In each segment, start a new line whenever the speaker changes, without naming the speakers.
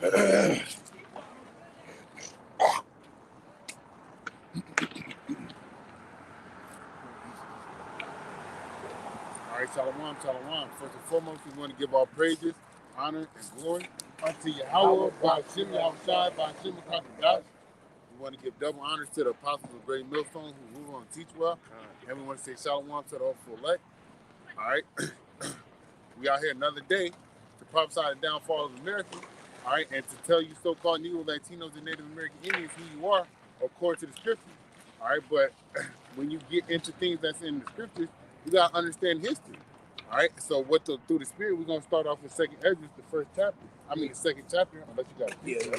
All right, Shalom, Shalom. First and foremost, we want to give all praises, honor, and glory unto Yahweh, Ba'ashem Yahushai, Ba'ashem Kakadash. We want to give double honors to the apostles of Great Millstone who rule and teach well. And we want to say Shalom to the hopeful elect. All right. We out here another day to prophesy the downfall of America. All right. And to tell you so-called Negro, Latinos, and Native American Indians who you are according to the scriptures. All right. But when you get into things that's in the scriptures, you got to understand history. All right. So through the spirit, we're going to start off with 2nd Ezra, the first chapter. I mean, the second chapter. Unless you got it.
Yeah.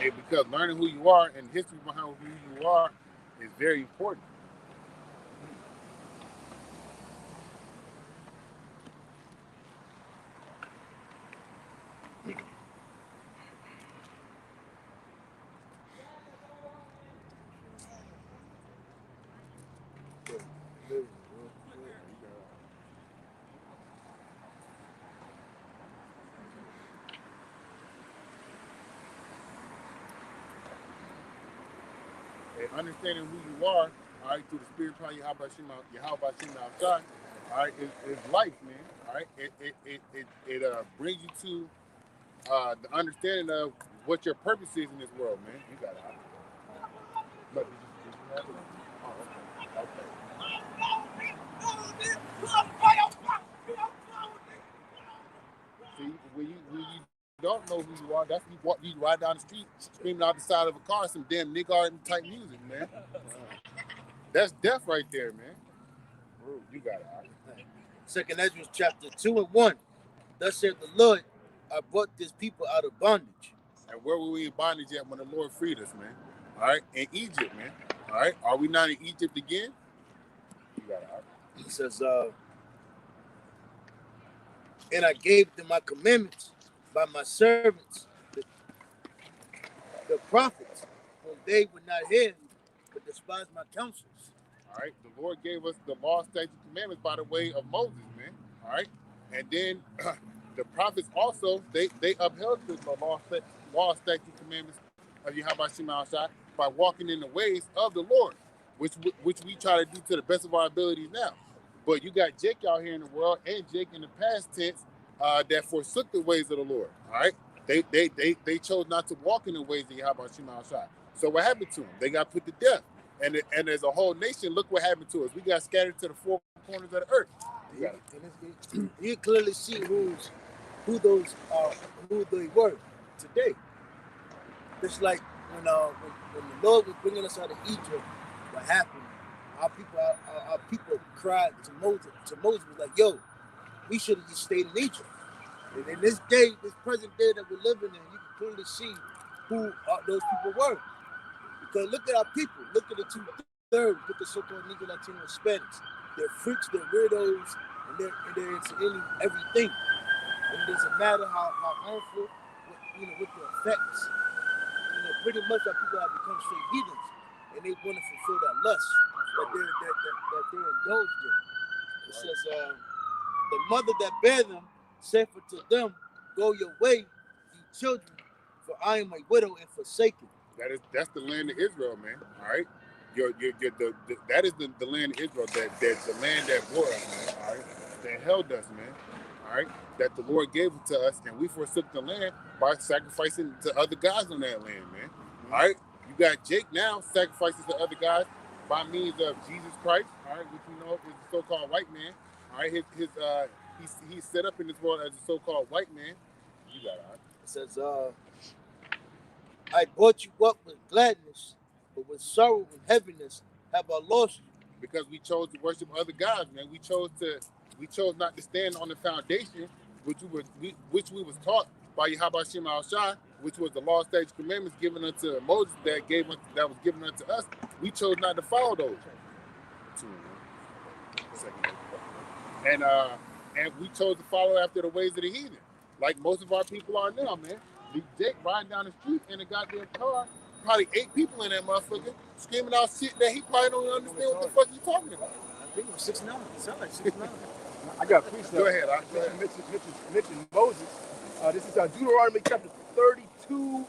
Hey, because learning who you are and history behind who you are is very important. Understanding who you are, all right, through the spirit power, Yahweh Shem outside, all right, is life, man. All right, it brings you to the understanding of what your purpose is in this world, man. You got it. But did you have it? Oh, okay. See, when you don't know who you are, that's you ride down the street screaming out the side of a car some damn nigga type music, man. That's death right there, man. You got it. Right.
2nd Ezra chapter 2 and 1. Thus said the Lord, I brought this people out of bondage.
And where were we in bondage at when the Lord freed us, man? All right, in Egypt, man. All right, are we not in Egypt again? You got it. Right.
He says, and I gave them my commandments by my servants, the prophets, whom they would not hear, but despised my counsels.
All right, the Lord gave us the law, statutes, commandments by the way of Moses, man. All right, and then the prophets also they upheld the law, statutes, commandments of Yahweh Shem Shai by walking in the ways of the Lord, which we try to do to the best of our abilities now. But you got Jake out here in the world and Jake in the past tense that forsook the ways of the Lord. All right, they chose not to walk in the ways of Yahweh Shem Shai. So what happened to them? They got put to death. And as a whole nation, look what happened to us. We got scattered to the four corners of the earth.
You clearly see who they were today. It's like when the Lord was bringing us out of Egypt, what happened? Our people cried to Moses. Was like, "Yo, we should have just stayed in Egypt." And in this present day that we're living in, you can clearly see who those people were. Because look at our people. Look at the 2/3. Look at so-called Negro, Latino, Hispanics. They're freaks. They're weirdos, and they're into everything. And it doesn't matter how harmful, with the effects. Pretty much our people have become straight heathens, and they want to fulfill that lust that they're indulged in. It says, the mother that bare them said to them, "Go your way, ye children, for I am a widow and forsaken."
That's the land of Israel, man. All right, that is the land of Israel. That's the land that bore us, man. All right, that held us, man. All right, that the Lord gave it to us, and we forsook the land by sacrificing to other gods on that land, man. All right, you got Jake now sacrifices to other gods by means of Jesus Christ. All right, which we know is the so-called white man. All right, he's set up in this world as a so-called white man. You got it. Right?
It says, I brought you up with gladness, but with sorrow and heaviness have I lost you.
Because we chose to worship other gods, man. We chose not to stand on the foundation which we was taught by Yahweh Shem Shai, which was the law, statutes, commandments given unto Moses that was given unto us. We chose not to follow those. And we chose to follow after the ways of the heathen, like most of our people are now, man. Jake riding down the street in a goddamn car, probably 8 people in that motherfucker, screaming out shit that he probably don't understand what the fuck he's talking about.
I think it was 6'9". It sounded like 6'9".
I got a precept.
Go ahead. Go ahead.
Mention Moses. This is Deuteronomy chapter 32,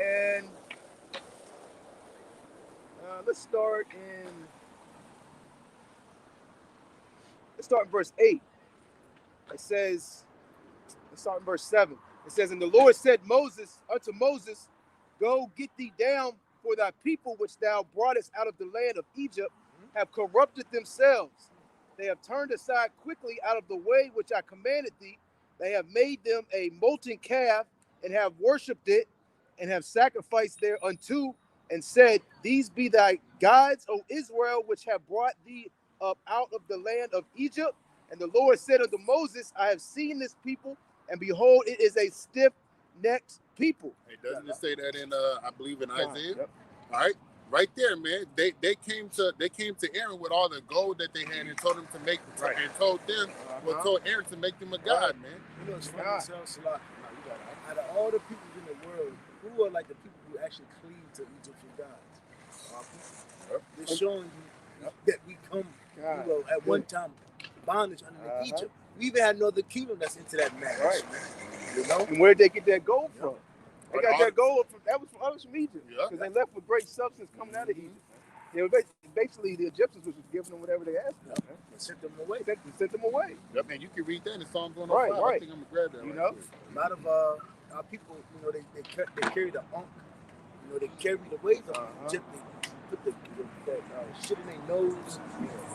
and let's start in verse 8. It says, let's start in verse 7. It says, and the Lord said unto Moses, go get thee down, for thy people which thou broughtest out of the land of Egypt have corrupted themselves. They have turned aside quickly out of the way which I commanded thee. They have made them a molten calf, and have worshipped it, and have sacrificed thereunto, and said, these be thy gods, O Israel, which have brought thee up out of the land of Egypt. And the Lord said unto Moses, I have seen this people, and behold, it is a stiff-necked people.
Hey, doesn't it say that in I believe in Isaiah?
Yep.
All right, right there, man. They came to Aaron with all the gold that they had and told him to make and told Aaron to make them a god, man.
You know, it's funny, out of all the people in the world, who are like the people who actually cleave to Egyptian gods? Our people.
Yep.
They're showing you that we come, at one time bondage underneath Egypt. We even had another kingdom that's into that mess.
Right.
You know?
And where'd they get that gold from? They got that gold from Egypt. Because they left with great substance coming out of Egypt. They were basically the Egyptians was just giving them whatever they asked for.
They sent them away.
Sent them away.
Yep, and you can read that in Psalms 105.
Right.
I think I'm gonna grab that.
You know,
a lot of our people, you know, they carry the unk. You know, they carry the weight of Egypt. They put that shit in their nose,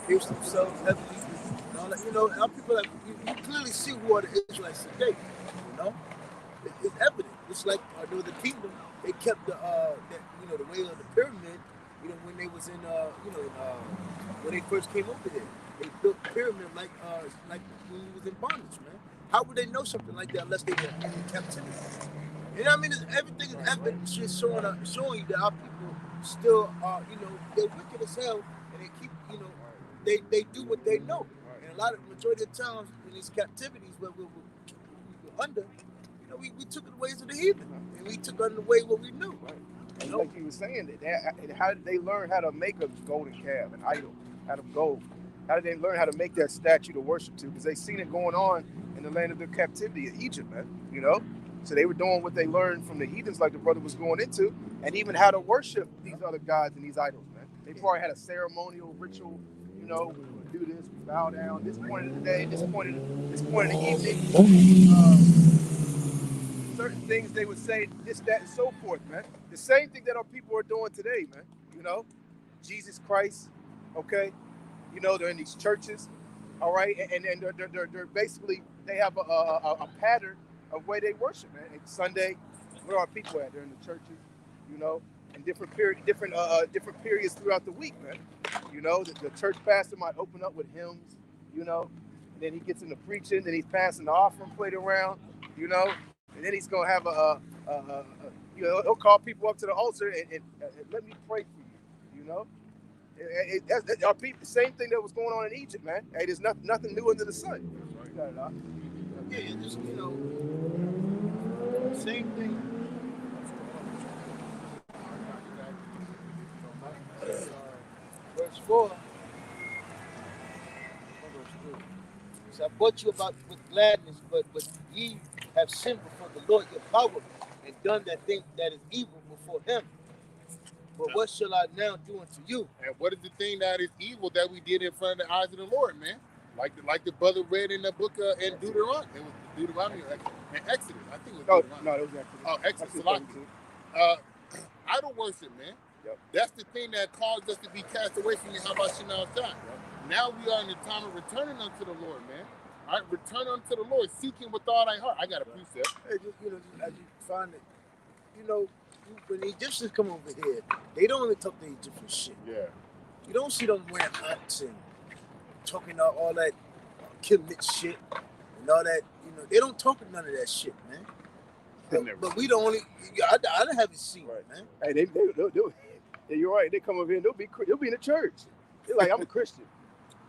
pierce themselves heavily. And all that. You know, our people, like you clearly see who are the Israelites today. You know, it's evident. It's like the kingdom. They kept the way of the pyramid. You know, when they was in when they first came over there, they built the pyramid like when we was in bondage, man. How would they know something like that unless they were in captivity? You know what I mean? Everything is evidence just showing you that our people still are, they're wicked as hell, and they keep, they do what they know. And a lot of majority of times in these captivities where we were under, we took the ways of the heathen, and we took under the way what we knew.
And like you were saying, how did they learn how to make a golden calf, an idol, out of gold? How did they learn how to make that statue to worship to? Because they seen it going on in the land of their captivity in Egypt, man. So they were doing what they learned from the heathens, like the brother was going into, and even how to worship these other gods and these idols, man. They probably had a ceremonial ritual. We do this, we bow down. This point of the day, this point of the evening. Certain things they would say, this, that, and so forth, man. The same thing that our people are doing today, man. Jesus Christ, okay? They're in these churches, all right? And they're basically, they have a pattern of way they worship, man. And Sunday, where are people at? They're in the churches, and different periods throughout the week, man. The church pastor might open up with hymns, and then he gets into preaching, then he's passing the offering plate around, and then he's gonna have he'll call people up to the altar and let me pray for you. Our people, the same thing that was going on in Egypt, man. Hey, there's nothing new under the sun. You got it, huh?
Yeah, it just same thing. Verse 4. So I brought you about with gladness, but ye have sinned before the Lord your power, and done that thing that is evil before him. But what shall I now do unto you?
And what is the thing that is evil that we did in front of the eyes of the Lord, man? Like the brother read in the book in Deuteronomy. It was Deuteronomy and Exodus. I think it was Deuteronomy.
No, it was Exodus.
Oh, Exodus. Idol worship, man.
Yep.
That's the thing that caused us to be cast away from you. How about Shinal Shah? Now we are in the time of returning unto the Lord, man. All right, return unto the Lord, seeking with all thy heart. I got a precept.
Hey, as you find it, when the Egyptians come over here, they don't even talk the Egyptian shit.
Yeah.
You don't see them wearing hats and talking all that Kemet shit and all that. They don't talk none of that shit, man. But we the only. I haven't seen it, man.
Hey, they'll yeah, you're right. They come over here and they'll be in the church. They're like, I'm a Christian.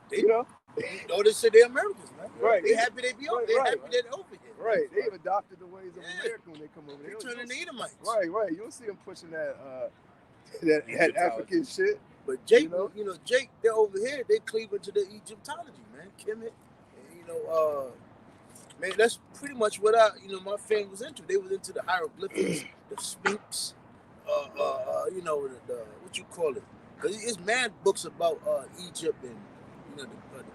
They say they're Americans, man.
Right.
They happy they be over. They happy they're over here.
Right. They've adopted the ways of America when they come over.
They turn into Edomites.
Right. You don't see them pushing that African shit.
But Jake, Jake, they're over here. They cleave into the Egyptology, man. Kemet, Man, that's pretty much what my family was into. They was into the hieroglyphics, the Sphinx, the what you call it? Because it's mad books about Egypt and the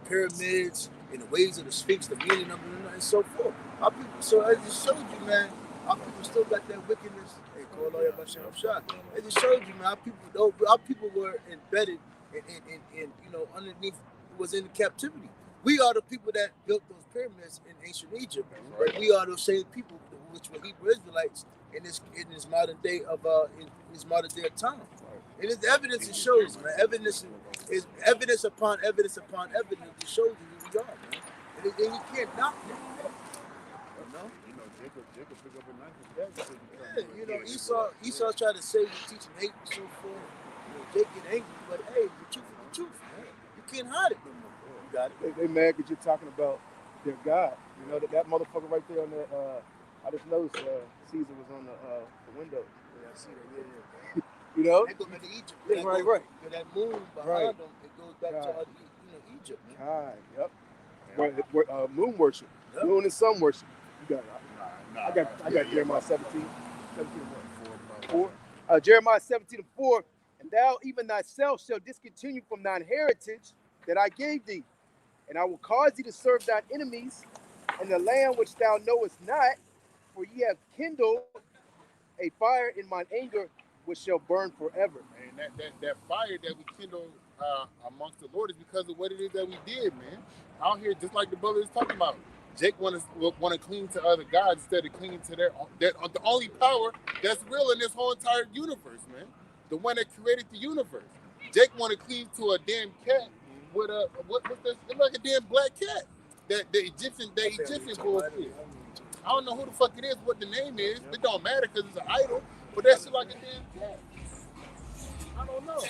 pyramids and the ways of the Sphinx, the meaning of it, and so forth. Our people, so I just showed you, man. Our people still got that wickedness. Hey, call all your shot. It just showed you, man. Our people were embedded in underneath, was in captivity. We are the people that built those pyramids in ancient Egypt. Right. We are those same people, which were Hebrew Israelites in this modern day of time. And it's evidence. It shows, man. Evidence is evidence upon evidence upon evidence. It shows you who we are, man. And you can't knock that, man.
Jacob pick up a knife.
Esau tried to say you teaching hate and so forth. Jake get angry, but hey, the truth is the truth, man. You can't hide it no more. You got it.
They mad because you're talking about their God. You know that motherfucker right there on the. I just noticed Caesar was on the window.
Yeah, I see that. Yeah.
You know?
They go back to Egypt.
Yeah, right.
That moon behind them, it goes back to Egypt, man.
God, yep. Right, moon worship, moon and sun worship. You got it. I got Jeremiah 17, 4. Jeremiah 17:4. And thou even thyself shall discontinue from thine heritage that I gave thee, and I will cause thee to serve thine enemies in the land which thou knowest not, for ye have kindled a fire in mine anger, which shall burn forever.
And that fire that we kindle amongst the Lord is because of what it is that we did, man. Out here, just like the brother is talking about, Jake want to cling to other gods instead of clinging to the only power that's real in this whole entire universe, man. The one that created the universe. Jake want to cleave to a damn cat with what's that? It's like a damn black cat. The Egyptian bullshit. I don't know who the fuck it is, what the name is. It don't matter because it's an idol. But that shit like a damn cat. I don't know.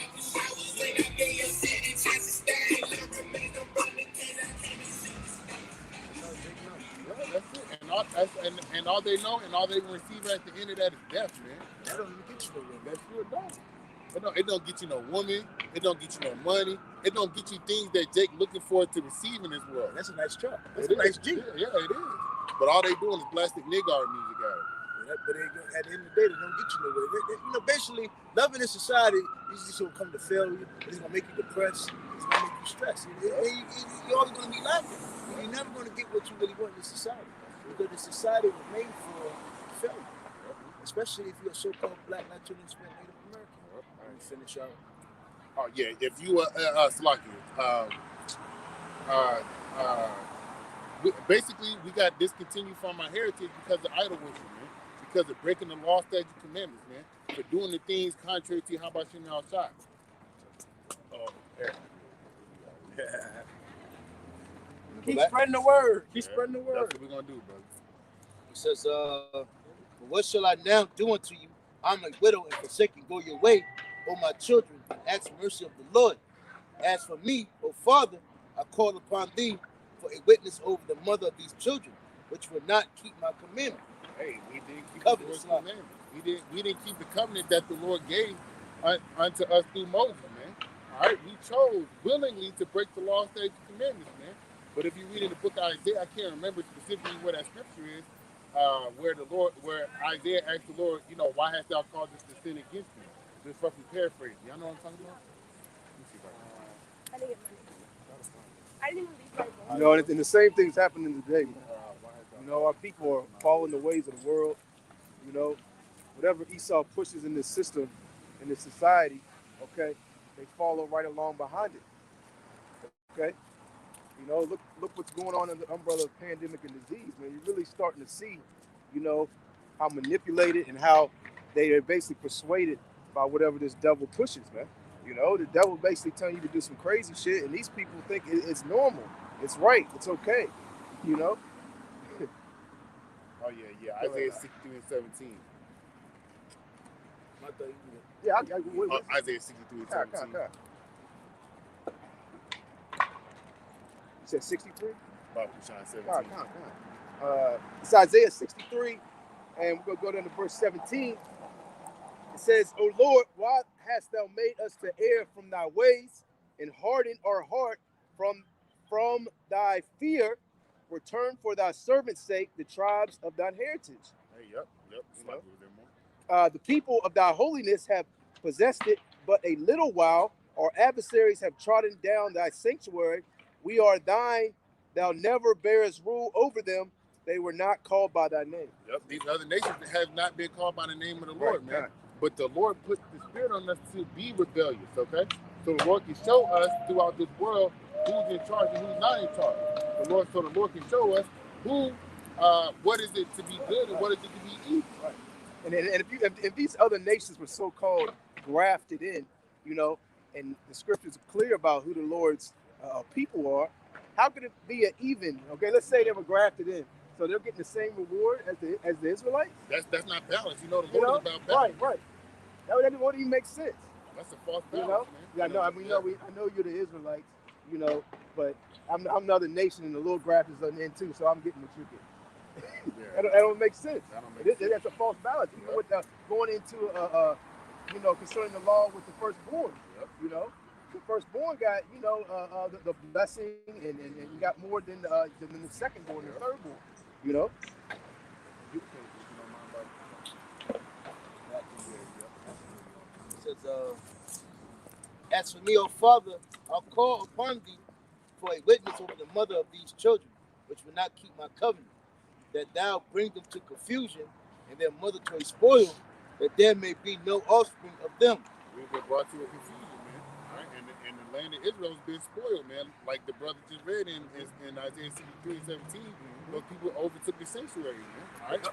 That's it. And all they know and all they receive at the end of that is death, man.
That don't even get you nowhere.
That's real dumb. It don't get you no woman. It don't get you no money. It don't get you things that Jake looking forward to receive in this world.
That's a nice truck. That's a nice Jeep.
Yeah, it is. But all they doing is blasting nigga music out.
But at the end of the day, they don't get you nowhere. Basically, loving in society is just gonna come to failure. It's gonna make you depressed. It's gonna make you stressed. You're always gonna be laughing. You're never gonna get what you really want in this society. Because the society was made for failure. Especially if you're a so-called black Latino Native American. All right, finish out.
Oh yeah, if you basically we got discontinued from our heritage because of idol worship, man. Because of breaking the law, statute, commandments, man. For doing the things contrary to how about you outside. Oh, yeah.
Keep spreading the word. Keep spreading the word.
That's what we're gonna do, brother.
He says, what shall I now do unto you? I'm a widow and forsaken. Go your way, O my children, and ask mercy of the Lord. As for me, O Father, I call upon thee for a witness over the mother of these children, which will not keep my commandment.
Hey, we didn't keep the Lord's commandment. We didn't keep the covenant that the Lord gave unto us through Moses, man. All right, we chose willingly to break the law, statutes, commandments, man. But if you read in the book of Isaiah, I can't remember specifically where that scripture is, where Isaiah asked the Lord, why hast thou caused us to sin against me? Just fucking paraphrase. Y'all know what I'm talking about? Let me see if I can.
I didn't get money. I didn't even leave my phone.
And the same thing's happening today. Our people are following the ways of the world. Whatever Esau pushes in this system, in this society, okay, they follow right along behind it. Okay? Look what's going on in the umbrella of pandemic and disease, man. You're really starting to see, how manipulated and how they are basically persuaded by whatever this devil pushes, man. The devil basically telling you to do some crazy shit, and these people think it's normal, it's right, it's okay,
Oh yeah. Isaiah 63 and 17. Isaiah 63 and 17.
You said 63?
About 17.
It's Isaiah 63, and we're going to go down to verse 17. It says, O Lord, why hast thou made us to err from thy ways, and hardened our heart from thy fear? return for thy servant's sake the tribes of thine heritage.
Hey, yep.
You
Somebody
know?
was there more.
The people of thy holiness have possessed it but a little while. Our adversaries have trodden down thy sanctuary. We are thine. Thou never bearest rule over them. They were not called by thy name.
Yep. These other nations have not been called by the name of the Lord, man.
Right.
But the Lord put the spirit on us to be rebellious, okay? So the Lord can show us throughout this world who's in charge and who's not in charge. So the Lord can show us what is it to be good and what is it to be evil.
Right. And if these other nations were so-called grafted in, you know, and the scriptures are clear about who the Lord's people are, how could it be an even? Okay, let's say they were grafted in, so they're getting the same reward as the Israelites.
That's not balance. You know, the Lord is about balance.
Right. That won't even make sense.
That's a false balance,
You know?
man.
Yeah, I know you're the Israelites, you know, but I'm another nation, and the little graft is on the end too, so I'm getting what you get.
Yeah.
That don't make sense.
That don't make sense.
That's a false balance. Even with going into you know, concerning the law with the firstborn.
Yep.
You know, the firstborn got, you know, the blessing, and you got more than the secondborn and thirdborn. You know.
You can, if you don't mind,
It says, as for me, O Father, I'll call upon thee for a witness over the mother of these children, which will not keep my covenant, that thou bring them to confusion and their mother to a spoil, that there may be no offspring of them.
We've been brought to a confusion, man. All right? And the land of Israel has been spoiled, man. Like the brother just read in Isaiah 63 and 17, those people overtook the sanctuary, man. All right?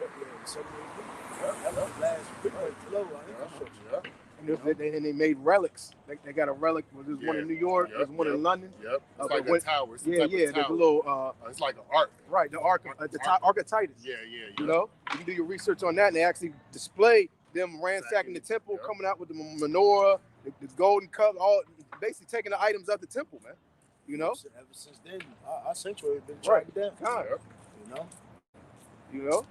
And they made relics. They got a relic. There's one in New York. There's one in London.
Yep. It's like a tower. It's
There's a little.
It's like an ark.
Right, the ark of Titus.
Yeah.
You know, you can do your research on that, and they actually display them ransacking the temple, coming out with the menorah, the golden cup, all basically taking the items out the temple, man. You know.
Ever since then, our sanctuary has been tracked down.
You know.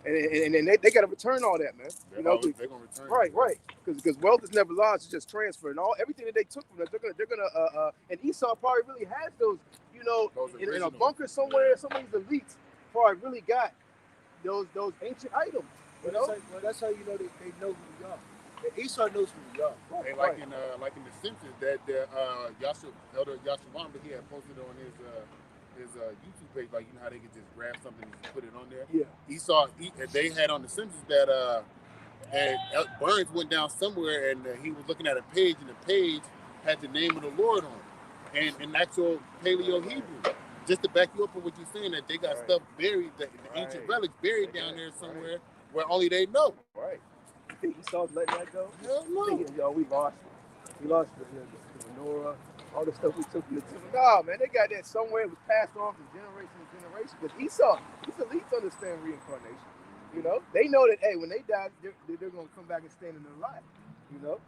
And they got to return all that, man.
They're
gonna
return.
Right. Because wealth is never lost; it's just transferred. And everything that they took from us, they're gonna. And Esau probably really has those, you know, in a bunker somewhere. Some of these elites probably really got those ancient items. You know,
that's how you know they know who we are. Esau knows who we are.
Hey, like in the Simpsons, that Elder Yashua, he had posted on his YouTube page, like, you know how they could just grab something and just put it on there.
Yeah.
They had on the Simpsons that Burns went down somewhere and he was looking at a page, and the page had the name of the Lord on it, and in actual Paleo Hebrew. Just to back you up on what you're saying, that they got stuff buried, the ancient relics buried down there somewhere where only they know.
Right. You think Esau's letting that go?
Hell no.
Yo, we lost it. We lost the menorah. All the stuff we took from the temple. Nah, man, they got that somewhere. It was passed on from generation to generation. Because Esau, these elites understand reincarnation. You know, they know that, hey, when they die, they're going to come back and stand in their life. You know?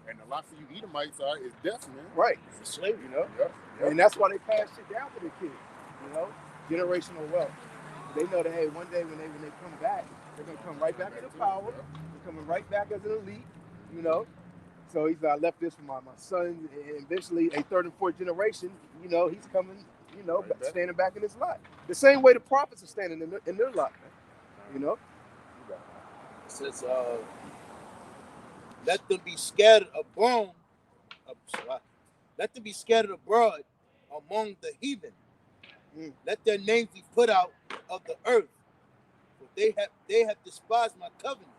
And a lot for you Edomites is death, man.
Right.
It's slavery,
you know?
Yep.
And that's why they pass shit down to the kids. You know? Generational wealth. They know that, hey, one day when they come back, they're going to come right back into power. They're coming right back as an elite, you know? So he's I left this for my son, and eventually a third and fourth generation, you know, he's coming, you know, standing back in his lot. The same way the prophets are standing in their lot, man. You know?
It says, let them be scattered abroad. Let them be scattered abroad among the heathen. Let their names be put out of the earth. For they have despised my covenant.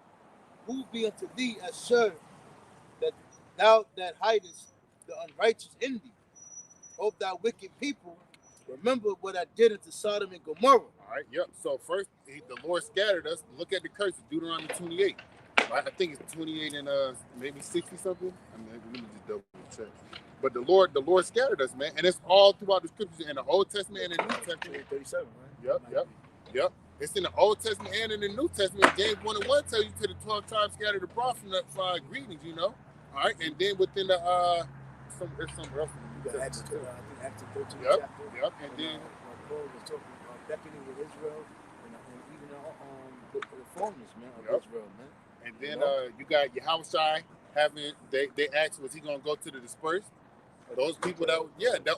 Who be unto thee as sure that thou that hidest the unrighteous in thee? O thou wicked people, remember what I did unto Sodom and Gomorrah.
All right, yep. So first, the Lord scattered us. Look at the curses, Deuteronomy 28. I think it's 28 and maybe 60 something. I mean, let me just double check. But the Lord scattered us, man, and it's all throughout the scriptures in the Old Testament and the New Testament.
37, right?
Yep. It's in the Old Testament and in the New Testament. James 1:1 tells you to the 12 tribes scattered abroad from the greetings, you know. All right, and then within the there's somewhere else.
You got Acts 13 chapter.
Yep. And then
Paul was talking about beckoning with Israel and even the foreigners, man, of Israel, man.
And then you got Yahushua having they asked, was he gonna go to the dispersed? Those people that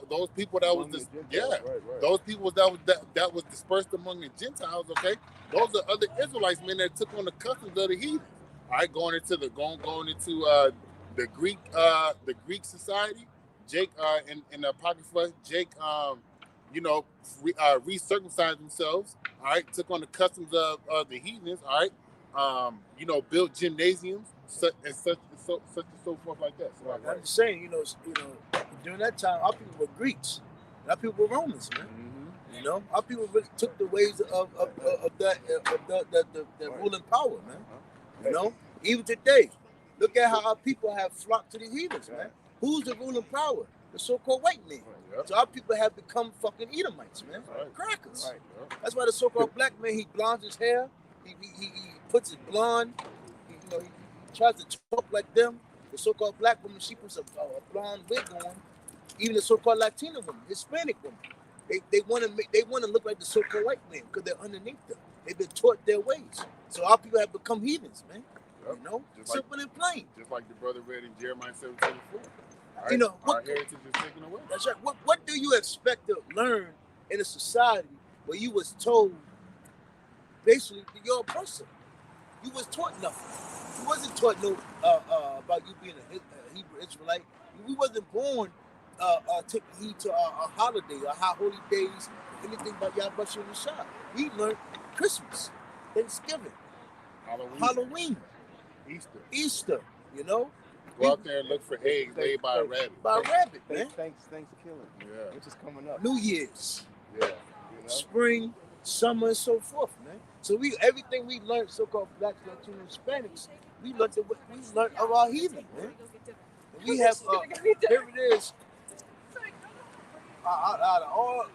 those people that was
Among the
yeah,
Gentiles, right.
those people that was dispersed among the Gentiles. Okay, those are other Israelites, man, that took on the customs of the heathen. All right, going into the Greek society. Jake in the Apocrypha, Jake recircumcised themselves. All right, took on the customs of the heathens. All right, built gymnasiums, such and so forth like that. So,
I'm just saying, during that time, our people were Greeks, our people were Romans, man.
Mm-hmm.
Our people really took the ways of the ruling power, man. Even today, look at how our people have flocked to the heathens, man. Who's the ruling power? The so-called white man.
Yep.
So our people have become fucking Edomites, man.
Right.
Crackers.
Right. Yep.
That's why the so-called black man, he blondes his hair, he puts his blonde, he tries to talk like them. The so-called black woman, she puts a blonde wig on. Even the so-called Latina woman, Hispanic woman, they want to look like the so-called white man because they're underneath them. They've been taught their ways. So our people have become heathens, man.
Yep.
Simple and plain.
Just like the brother read in Jeremiah 7:24.
Right?
Our heritage is taken away.
That's right. What do you expect to learn in a society where you was told basically you're a person? You was taught nothing. You wasn't taught about you being a Hebrew Israelite. We wasn't born taking heed to our holiday, our high holy days, anything about Yahweh Shem Shah. We learned Christmas, Thanksgiving, Halloween, Easter.
Go out there and look for eggs laid by a rabbit.
By a rabbit, man.
Thanksgiving.
Yeah.
Which is coming up.
New Year's.
Yeah.
Spring, summer, and so forth, man. So everything we learned, so-called blacks, Latinos, Hispanics, we learned of our heathen, man. And we have here it is. Out of all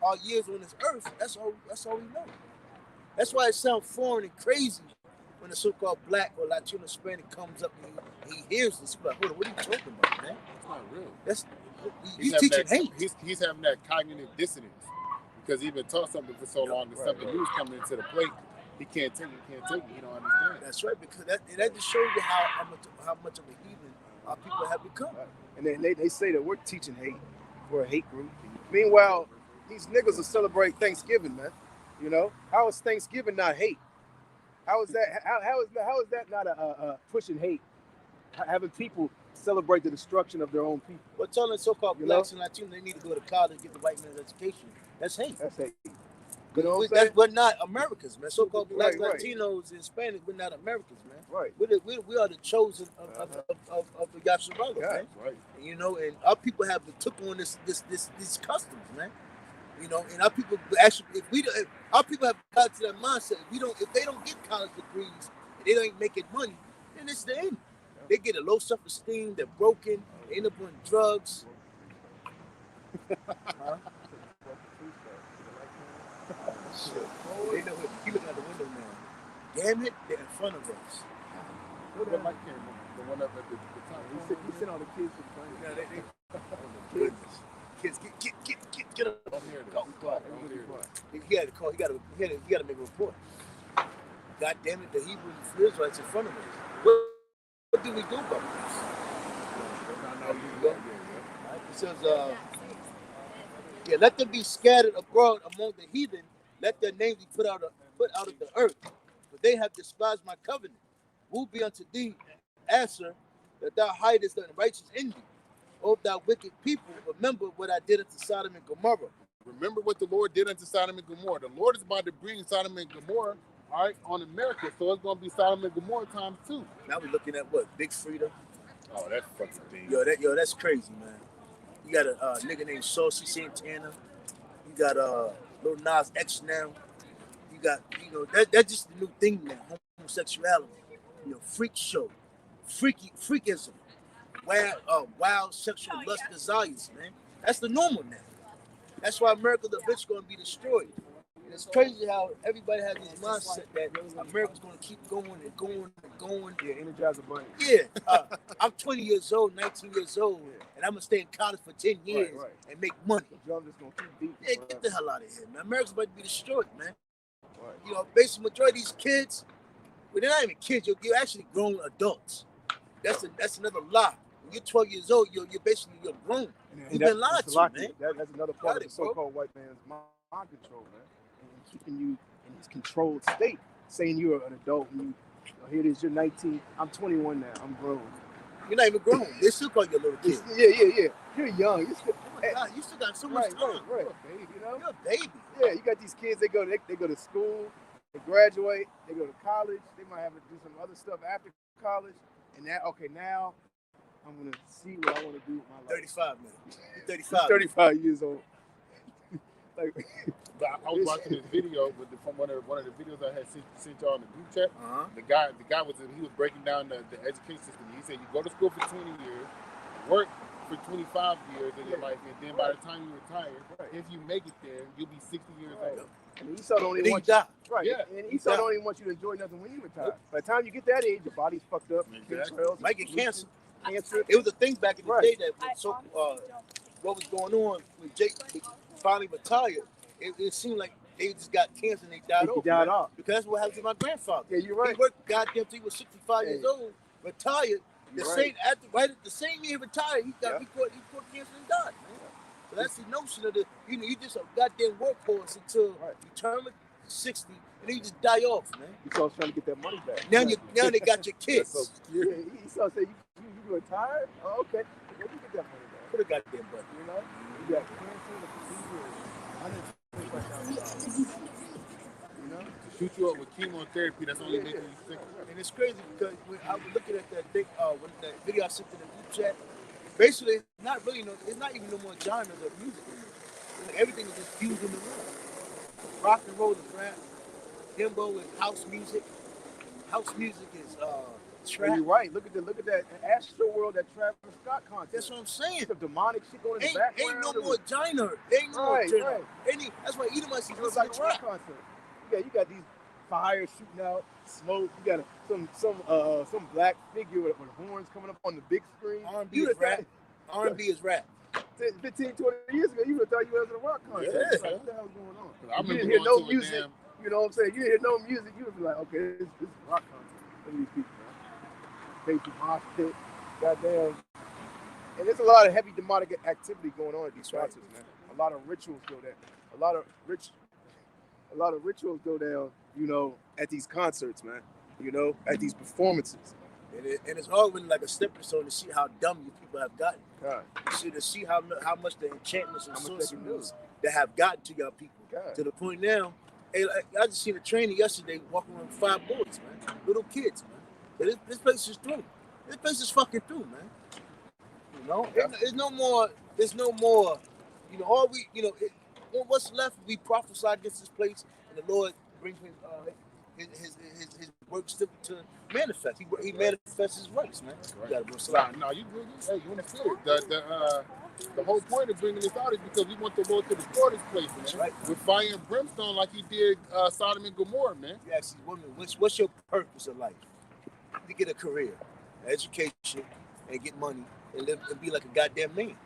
our years on this earth, that's all we know. That's why it sounds foreign and crazy when the so-called black or Latino Hispanic comes up and he hears this. Like, hold on, what are you talking about, man?
It's not real.
He's teaching hate.
He's having that cognitive dissonance because he's been taught something for so long, and something new is coming into the plate. He can't take it. He don't understand.
That's right, because that just shows you how much of a heathen our people have become.
And they say that we're teaching hate. We're a hate group. Meanwhile, these niggas will celebrate Thanksgiving, man. How is Thanksgiving not hate? How is that? How is that not a pushing hate? Having people celebrate the destruction of their own people.
Well, telling so-called blacks and Latinos they need to go to college and get the white man's education. That's hate.
That's hate.
We're not Americans, man. So-called blacks,
right.
Latinos, and Hispanics, we're not Americans, man.
Right.
We are the chosen of the Yasharala, man.
Right.
And our people have took on these customs, man. And our people actually, if our people have got to that mindset, if they don't get college degrees, and they don't make it money, then it's the end. They get a low self-esteem, they're broken, they end up on drugs. Huh? They know he looking out the window now. Damn it, they're in front of us.
What the mic camera? The one up at the top.
He sent all the kids to the
Yeah, kids, get up.
Don't hear this.
He had to call. He got to make a report. God damn it, the Hebrew Israelites in front of us. What do we do about this? It says, let them be scattered abroad among the heathen. Let their names be put out of the earth. For they have despised my covenant. Woe be unto thee, Asher, that thou hidest unrighteous envy. O thou wicked people, remember what I did unto Sodom and Gomorrah.
Remember what the Lord did unto Sodom and Gomorrah. The Lord is about to bring Sodom and Gomorrah, all right, on America. So it's going to be Sodom and Gomorrah times 2.
Now we're looking at what? Big Frida?
Oh, that's fucking thing.
Yo, that's crazy, man. You got a nigga named Saucy Santana. You got Lil Nas X now. You got, that's just the new thing now. Homosexuality. Freak show. Freakism. Wild sexual lust desires, man. That's the normal now. That's why America, the bitch, going to be destroyed. And it's crazy how everybody has this mindset that America's going to keep going and going and going.
Yeah, Energizer Bunny.
Yeah. I'm 20 years old, 19 years old, and I'm going to stay in college for 10 years and make money.
The drum just going to keep beating.
Yeah, get the hell out of here, man. America's about to be destroyed, man.
Right.
Basically, majority of these kids, well, they're not even kids. You're actually grown adults. That's another lie. When you're 12 years old, you're grown. You've been lied to, man.
That's another part of the so-called white man's mind control, man. And keeping you in this controlled state, saying you're an adult and here it is, you're 19. I'm 21 now. I'm grown.
You're not even grown. They still call you a little kid.
Yeah. You're young. You
still got so much time.
Right. Baby, you know?
You're a baby.
Yeah, you got these kids. They go to school. They graduate. They go to college. They might have to do some other stuff after college. And now I'm gonna see what I want to do with my life.
35, man. You're 35.
35 years old.
I was watching this video from one of the videos I had sent y'all in the group chat. The guy was breaking down the education system. He said you go to school for 20 years, work for 25 years in your life, and then by the time you retire, if you make it there, you'll be 60 years old.
And Esau don't even want you. Right. Yeah. And Esau don't even want you to enjoy nothing when you retire. By the time you get that age, your body's fucked up.
Exactly.
Might get cancer. It was a thing back in the day that what was going on when Jake finally retired. It seemed like they just got cancer and they died off. Because that's what happened to my grandfather. Yeah, you're right. He worked goddamn till he was 65 years old, retired. Right at the same year he retired, he caught cancer and died. So that's the notion of you just a goddamn workhorse until you turn 60 and then you just die off, man.
Esau's trying to get that money back.
Now they got your kids.
Esau said, you retired? Oh, okay. Where you get that money back?
Put a goddamn button.
You know? You got cancer and $125,000. You know?
To shoot you up with chemotherapy, that's only making you sick.
And it's crazy because when I was looking at that video I sent in the group chat, basically it's not even no more genres of music anymore. Everything is just fused in the room. Rock and roll is rap, himbo is house music. House music is trap.
You're right. Look at that Astro World, that Travis Scott concert.
That's what I'm saying.
The demonic shit going in the background.
Ain't no more genre. Ain't no more genre. That's why Edomites is like a rap
concert. You got these fires shooting out, smoke. You got some black figure with horns coming up on the big screen.
R&B is rap. R&B is rap.
15, 20 years ago, you would have thought you was in a rock concert.
Yeah.
Like, what the hell's going on?
You
didn't hear no music. You know what I'm saying? You didn't hear no music. You would be like, okay, this is a rock concert. Look at these people, man. Basic mosh pit, goddamn. And there's a lot of heavy demonic activity going on at these concerts, man. A lot of rituals go down. A lot of rituals go down, you know, at these concerts, man. You know, at these performances.
And it's hard when like a stepping stone to see how dumb you people have gotten.
God.
To see how much the enchantments and sorceries that have gotten to y'all people. God. To the point now, I just seen a trainer yesterday walking around with 5 boys, man. Little kids, man. This place is through. This place is fucking through, man. You know? There's no more, you know, what's left, we prophesy against this place, and the Lord brings his works to manifest. He manifests his works, man.
Right. No, you in the spirit. The whole point of bringing this out is because we want the Lord to destroy this place, man. Right. With fire and brimstone, like he did Sodom and Gomorrah, man.
You ask these women, what's your purpose in life? To get a career, education, and get money, and live and be like a goddamn man.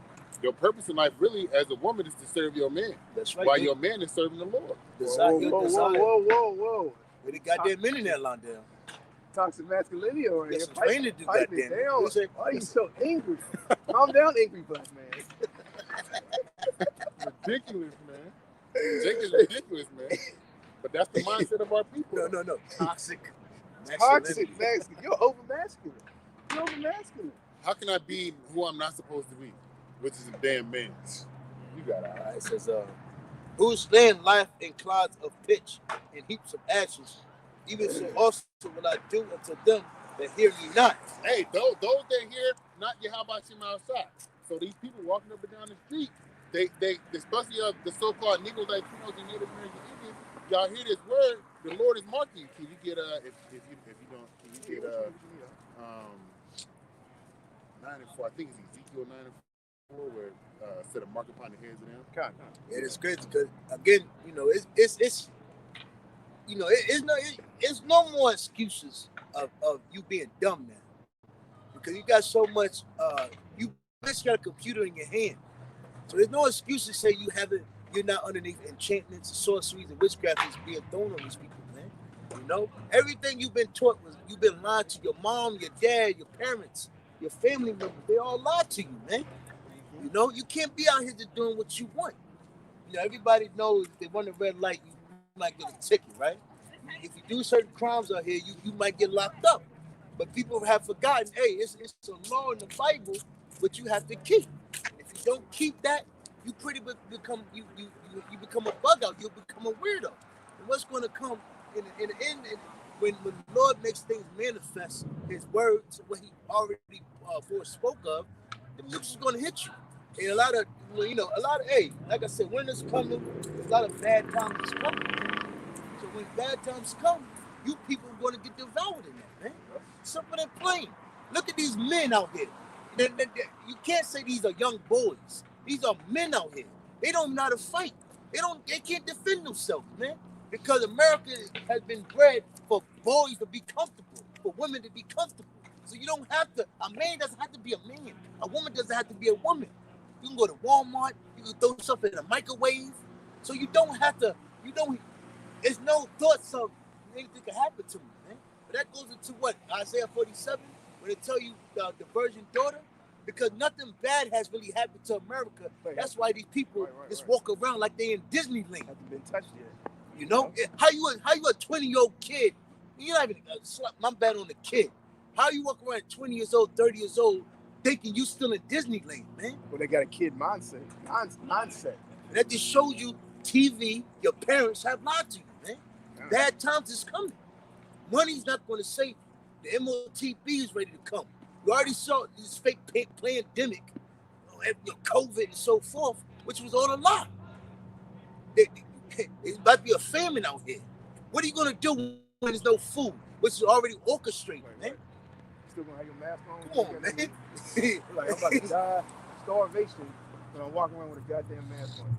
Your purpose in life, really, as a woman, is to serve your man.
That's right.
While your man is serving the Lord.
Whoa.
Where the goddamn men in that London?
Toxic masculinity or
yes, training to do goddamn.
Why are you so angry? Calm down, angry black man.
Ridiculous, man. Jake is ridiculous, man. But that's the mindset of our people.
No. Toxic
masculinity. You're over masculine.
How can I be who I'm not supposed to be? Which is a damn man. You got it.
All right, it says, whose land lieth in clouds of pitch and heaps of ashes. Even so also will I do unto them that hear ye not.
Hey, those that hear not Yahweh Shem outside. So these people walking up and down the street, they especially the so-called Negroes, Latinos, and Native American Indians, y'all hear this word, the Lord is marking you. Can you get if you don't, can you get 94? I think it's Ezekiel 94 where instead of mark upon the heads of them.
God.
It is crazy because again, you know, it's you know, it's no more excuses of you being dumb now. Because you got so much, you basically got a computer in your hand. So there's no excuse to say you're not underneath enchantments and sorceries and witchcraft is being thrown on these people, man. You know? Everything you've been taught you've been lied to your mom, your dad, your parents. your family members, they all lie to you, man. You know, you can't be out here just doing what you want. You know, everybody knows if they want a red light, you might get a ticket, right? If you do certain crimes out here, you might get locked up. But people have forgotten, hey, it's a law in the Bible, but you have to keep. If you don't keep that, you pretty much become you become a bug out. You become a weirdo. And what's going to come in the end, when the Lord makes things manifest, His words, what He already spoke of, the bitch is going to hit you. And a lot of, hey, like I said, winter's coming. A lot of bad times is coming. So when bad times come, you people are going to get devoured in that, man. Simple and plain. Look at these men out here. You can't say these are young boys. These are men out here. They don't know how to fight. They can't defend themselves, man. Because America has been bred for boys to be comfortable, for women to be comfortable. So you don't have to, a man doesn't have to be a man. A woman doesn't have to be a woman. You can go to Walmart, you can throw stuff in a microwave. So you don't have to, there's no thoughts of anything can happen to me, man. But that goes into what? Isaiah 47, when they tell you the virgin daughter, because nothing bad has really happened to America. Right. That's why these people just walk around like they in Disneyland.
Haven't been touched yet.
You know? How you a 20-year-old kid? You're not even slap my bet on the kid. How you walk around 20 years old, 30 years old, thinking you still in Disneyland, man?
Well, they got a kid mindset.
And that just shows you TV, your parents have lied to you, man. Yeah. Bad times is coming. Money's not going to save you. The MOTB is ready to come. You already saw this fake pandemic, COVID and so forth, which was all a lie. It's about to be a famine out here. What are you going to do when there's no food, which is already orchestrated, man?
Still going to have your mask on?
Come on, man.
Like, I'm about to die, starvation, but I'm walking around with a goddamn mask on.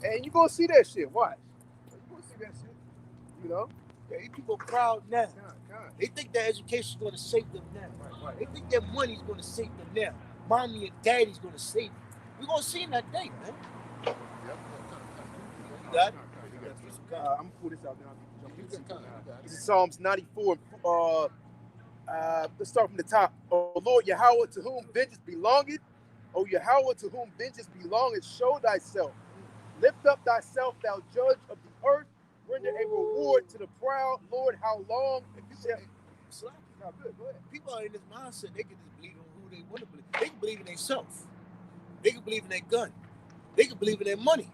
And you going to see that shit. Watch. You going to see that shit. You know?
Yeah, these people are proud now. They think that education is going to save them now. Right. They think that money is going to save them now. Mommy and daddy's going to save them. We're going to see in that day, man. You got it?
I'm going to pull this out now. This is Psalms 94. Let's start from the top. Oh Lord Yahweh, to whom vengeance belongeth. O Yahweh, to whom vengeance belongeth, show thyself. Lift up thyself, thou judge of the earth. Render a reward to the proud. Lord, how long? If you say,
no, good, go ahead. People are in this mindset, they can just believe in who they want to believe. They can believe in themselves. They can believe in their gun. They can believe in their money.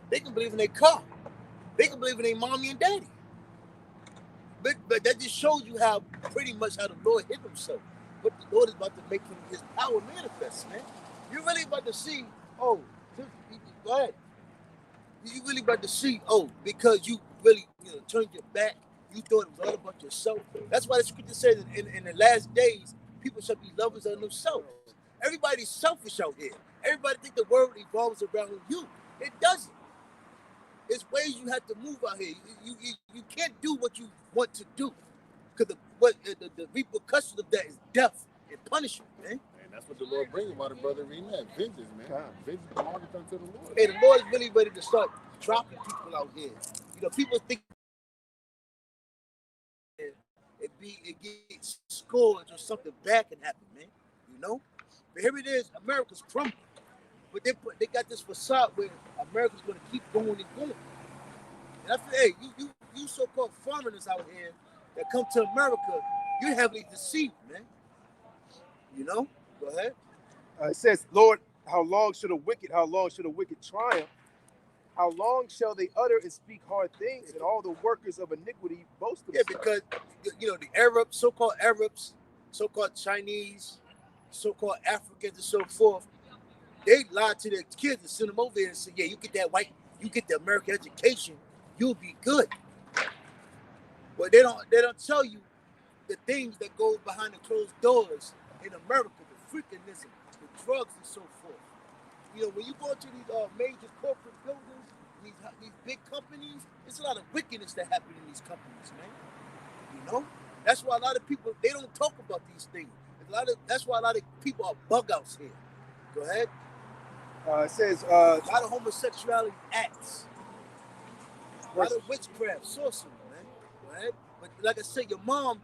They can believe in their car. They can believe in their mommy and daddy. But that just shows you how pretty much how the Lord hit himself. But the Lord is about to make his power manifest, man. You're really about to see, go ahead. You really about to see, because you really, turned your back. You thought it was all about yourself. That's why the scripture says in the last days, people shall be lovers of themselves. Everybody's selfish out here. Everybody think the world revolves around you. It doesn't. There's ways you have to move out here. You can't do what you want to do. Because the repercussions of that is death and punishment, man.
And that's what the Lord brings about the brother reading that. Vengeance, man. Vengeance belongs unto the Lord.
Hey, the Lord is really ready to start dropping people out here. People think it gets scourged or something bad can happen, man. But here it is, America's crumbling. But they got this facade where America's going to keep going and going. And I feel, hey, you so-called foreigners out here that come to America, you're heavily deceived, man. Go ahead.
It says, Lord, how long should a wicked triumph? How long shall they utter and speak hard things, and all the workers of iniquity boast themselves?
Yeah, because, the Arabs, so-called Chinese, so-called Africans and so forth, they lied to their kids and send them over here and say, yeah, you get the American education, you'll be good. But they don't tell you the things that go behind the closed doors in America, the freakinism, the drugs and so forth. When you go to these major corporate buildings, these big companies, there's a lot of wickedness that happen in these companies, man. That's why a lot of people, they don't talk about these things. That's why a lot of people are bug outs here. Go ahead.
It says
a lot of homosexuality acts, a lot of witchcraft, sorcery, man. Go ahead. But like I said, your mom,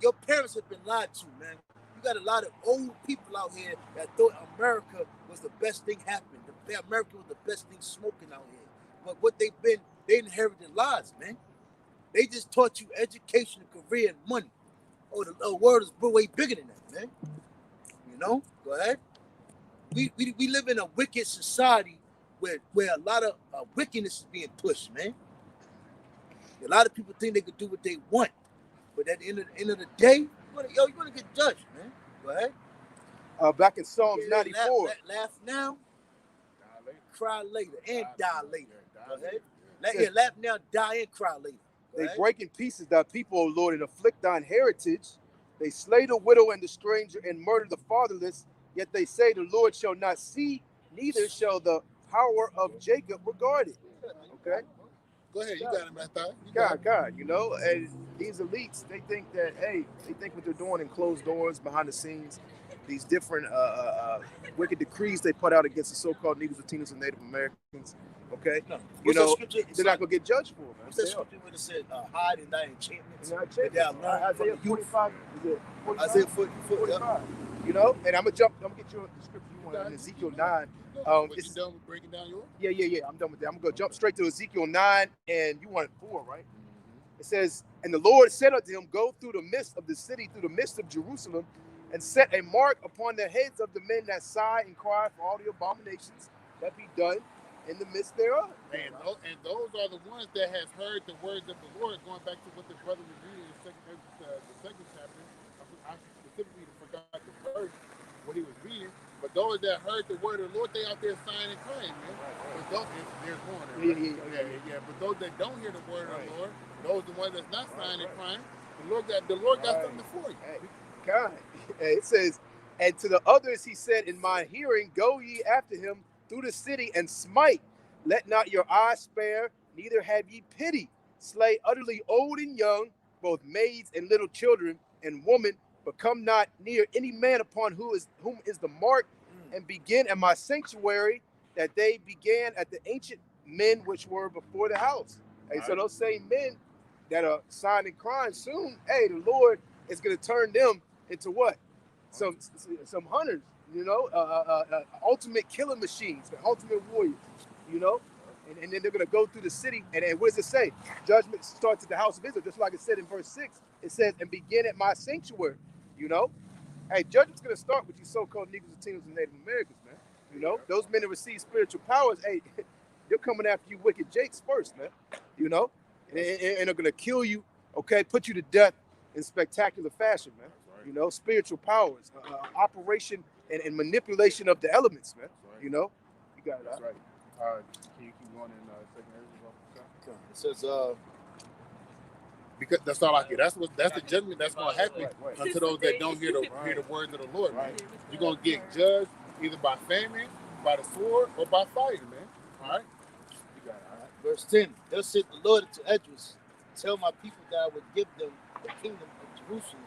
your parents have been lied to, man. You got a lot of old people out here that thought America was the best thing happening. That America was the best thing smoking out here. But what they've been, they inherited lies, man. They just taught you education, career, and money. Oh, the world is way bigger than that, man. You know? Go ahead. We live in a wicked society where a lot of wickedness is being pushed, man. A lot of people think they could do what they want, but at the end of the day, you're gonna get judged, man. Go ahead.
Back in Psalms 94.
Laugh now, cry later, and die later. Go ahead. Laugh now, die, and cry later.
They break in pieces thy people, O Lord, and afflict thine heritage. They slay the widow and the stranger and murder the fatherless. Yet they say the Lord shall not see, neither shall the power of Jacob regard it. Okay?
Go ahead, you got it, Matthew.
God, you know, and these elites, they think that, hey, they think what they're doing in closed doors, behind the scenes, these different wicked decrees they put out against the so-called Negroes, Latinos, and Native Americans. Okay,
no.
You know, they're not gonna get judged for it, man.
What's that scripture where it said, hide in thy enchantments?
Isaiah 45. Is it 45?
Isaiah 45.
You know, and I'm gonna get you the scripture you want in Ezekiel 9.
You done with breaking down yours?
Yeah. I'm done with that. I'm gonna jump straight to Ezekiel 9, and you wanted 4, right? It says, and the Lord said unto him, go through the midst of the city, through the midst of Jerusalem, and set a mark upon the heads of the men that sigh and cry for all the abominations that be done in the midst thereof.
And those are the ones that has heard the words of the Lord, going back to what the brother was reading in the second chapter. I specifically forgot the verse what he was reading, but those that heard the word of the Lord, they out there sighing and crying, man. But those, there's more there, right? Yeah. But those that don't hear the word of the Lord, those the ones that's not sighing and crying, the Lord got something for you.
Hey, God. It says, and to the others he said, in my hearing, go ye after him through the city and smite. Let not your eyes spare, neither have ye pity. Slay utterly old and young, both maids and little children and women, but come not near any man upon whom is the mark, and begin at my sanctuary, that they began at the ancient men which were before the house. Hey, so those same men that are sighing and crying soon, hey, the Lord is going to turn them into what? Some hunters, you know, ultimate killing machines, the ultimate warriors, you know, and then they're going to go through the city. And what does it say? Judgment starts at the house of Israel, just like it said in verse 6. It says, and begin at my sanctuary, you know. Hey, judgment's going to start with you so-called Negroes, Latinos, and Native Americans, man. You know, those men that receive spiritual powers, hey, they're coming after you wicked jakes first, man. You know, and they're going to kill you, okay, put you to death in spectacular fashion, man. You know, spiritual powers, operation and manipulation of the elements, man. You know, you got it.
That's right. Can you keep going in second Ezra?
It says,
because that's all I get. That's the judgment that's going to happen unto those that don't hear the words of the Lord. Right? You're going to get judged either by famine, by the sword, or by fire, man. All right. You got it. All right.
Verse 10. Thus said the Lord unto Esdras, tell my people that I would give them the kingdom of Jerusalem,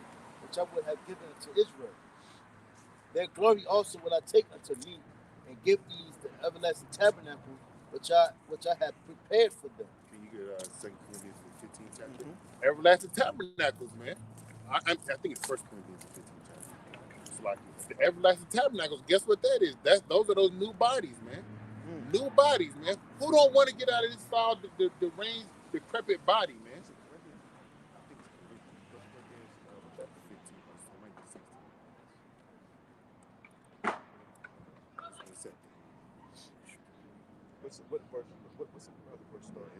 which I would have given to Israel. Their glory also will I take unto me, and give these the everlasting tabernacle which I have prepared for them.
Can you get 2 Corinthians 15 chapter? Everlasting tabernacles, man. I think it's 1 Corinthians 15 chapter. It's like the everlasting tabernacles. Guess what that is? Those are those new bodies, man. New bodies, man. Who don't want to get out of this foul, the range, decrepit body, man?
What's the other verse start?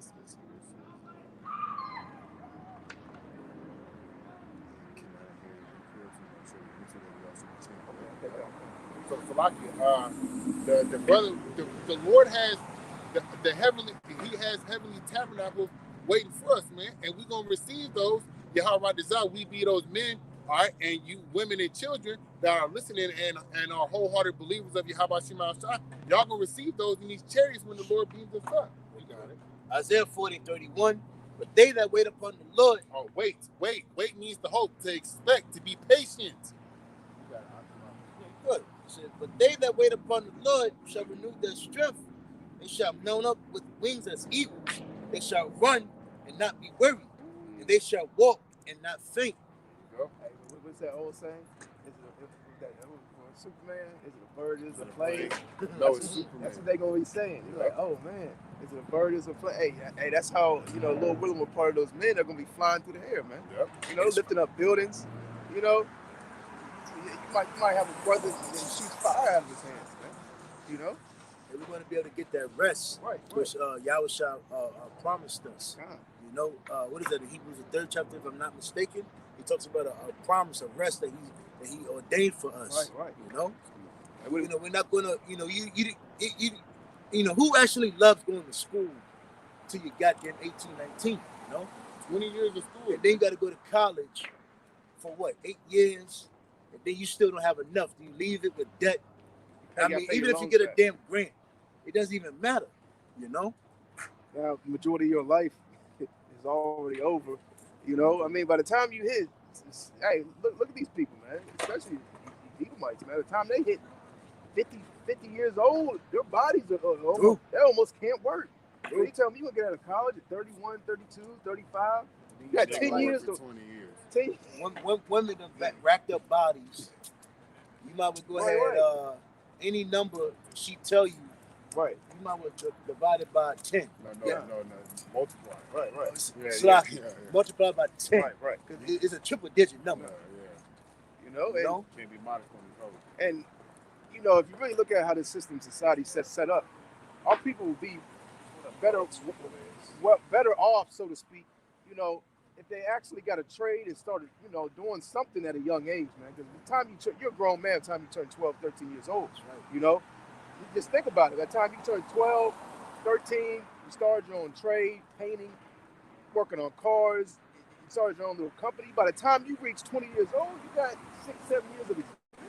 So the brother, the Lord has the heavenly, he has heavenly tabernacles waiting for us, man, and we're gonna receive those. Yahweh desire we be those men, all right, and you women and children that are listening and are wholehearted believers of Yahweh Shema Shah, y'all gonna receive those in these chariots when the Lord beams us up. We got it.
Isaiah 40:31. But they that wait upon the Lord.
Oh, wait means to hope, to expect, to be patient.
Good. But they that wait upon the Lord shall renew their strength. They shall mount up with wings as eagles. They shall run and not be weary. And they shall walk and not faint.
Hey, what's that old saying? Superman? Is it a bird? Is it a plane?
No, it's Superman.
That's what they gonna be saying. You're like, oh man, is it a bird? Is it a plane? Hey, that's how Lord Willem was part of those men that are gonna be flying through the air, man.
Yep.
Lifting up buildings. You might have a brother that shoots fire out of his hands, man.
And we're going to be able to get that rest, which Yahushua promised us. What is that in Hebrews, the 3rd chapter, if I'm not mistaken? He talks about a promise of rest that he ordained for us.
Right.
We're not going to, who actually loves going to school till you got there 18, 19,
20 years of school.
And then you got to go to college for what, 8 years? And then you still don't have enough. Do you leave it with debt? I mean, even if you get a damn grant, it doesn't even matter,
Now, the majority of your life is already over. I mean, by the time you hit, hey, look at these people, man. Especially Edomites, man. By the time they hit 50 years old, their bodies are they almost can't work. They tell me you gonna get out of college at 31, 32, 35. You got 10 years to
20 years.
10 women have racked up bodies. You might as well go ahead, any number she tell you,
right?
You might as well divide it by 10.
No. Multiply.
Right. Multiply by 10.
Right.
Because it's a triple digit number.
Can't be modest on these hoes.
And if you really look at how the system society set up, our people will be better off, so to speak, if they actually got a trade and started, doing something at a young age, man. Because the time you're a grown man, by the time you turn 12, 13 years old, you just think about it. By the time you turn 12, 13, you start your own trade, painting, working on cars, you started your own little company. By the time you reach 20 years old, you got 6, 7 years of experience.
The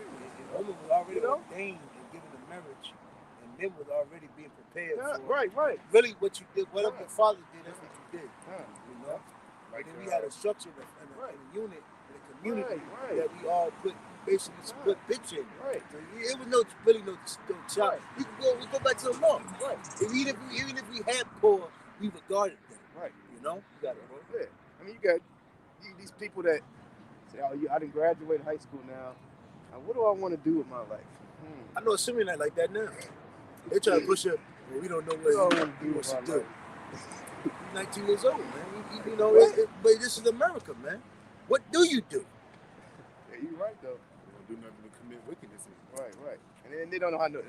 woman was already ordained and given the marriage, and men was already being prepared for
Right.
Really, what you did, whatever your father did, that's what you did.
Like,
and then we had a structure and a unit and a community
right.
that we all basically split bitch in.
Right.
So it was no chop. We go back to the law. Right. Even if we had poor, we regarded them.
Right.
You got it.
Yeah. I mean, you got these people that say, "Oh, I didn't graduate high school now. What do I want to do with my life?"
I know a similar like that now. They try to push up. Well, we don't know what he wants to do. He's 19 years old, man. But this is America, man. What do you do?
Yeah, you're right though.
They don't do nothing to commit wickedness.
Right. And then they don't know how to.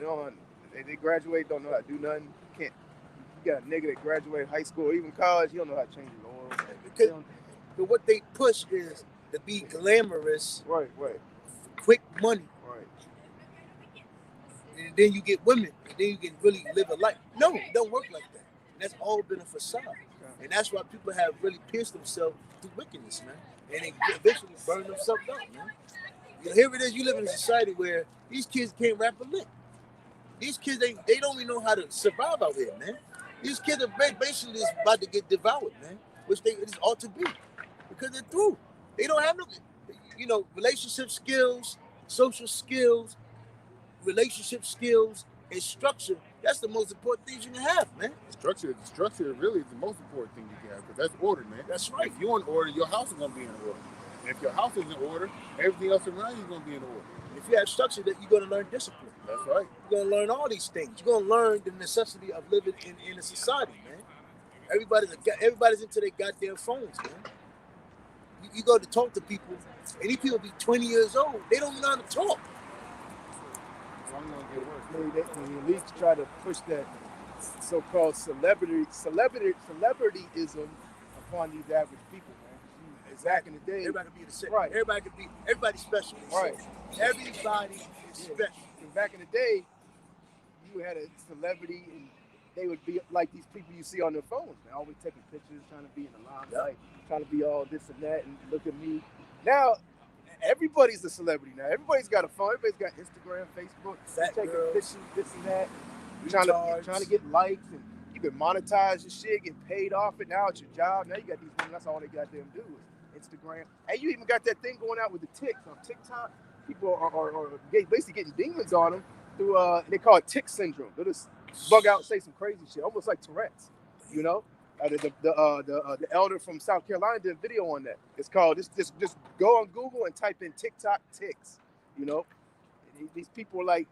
They graduate, don't know how to do nothing. You got a nigga that graduated high school or even college. He don't know how to change his oil.
Because what they push is to be glamorous.
Right.
Quick money.
Right.
And then you get women. And then you can really live a life. No, it don't work like that. And that's all been a facade. And that's why people have really pierced themselves through wickedness, man. And they eventually burn themselves up, man. Here it is, you live in a society where these kids can't rap a lick. These kids, they don't even know how to survive out here, man. These kids are basically just about to get devoured, man. Which it ought to be. Because they're through. They don't have no, relationship skills, social skills, relationship skills, and structure. That's the most important things you can have, man.
Structure really is the most important thing you can have, because that's order, man.
That's right.
If you're in order, your house is gonna be in order. And if your house is in order, everything else around you is gonna be in order.
If you have structure, that you're gonna learn discipline.
That's right.
You're gonna learn all these things. You're gonna learn the necessity of living in a society, man. Everybody's into their goddamn phones, man. You go to talk to people, and these people be 20 years old. They don't know how to talk.
So I'm gonna get worse.
The elites try to push that so-called celebrityism upon these average people, man. It's back in the day.
Everybody can be the same.
Right.
Everybody's special.
Right.
Everybody is special.
And back in the day, you had a celebrity and they would be like these people you see on their phones, man, always taking pictures, trying to be in the limelight, trying to be all this and that, and look at me. Now, everybody's a celebrity now. Everybody's got a phone. Everybody's got Instagram, Facebook, taking pictures, this and that, trying to get likes, and you can monetize your shit, get paid off it. Now it's your job. Now you got these women, that's all they goddamn do is Instagram. And you even got that thing going out with the ticks on TikTok. People are basically getting demons on them through, they call it tick syndrome. They'll just bug out and say some crazy shit, almost like Tourette's, you know? The elder from South Carolina did a video on that. It's called, just go on Google and type in TikTok ticks. You know, these people are like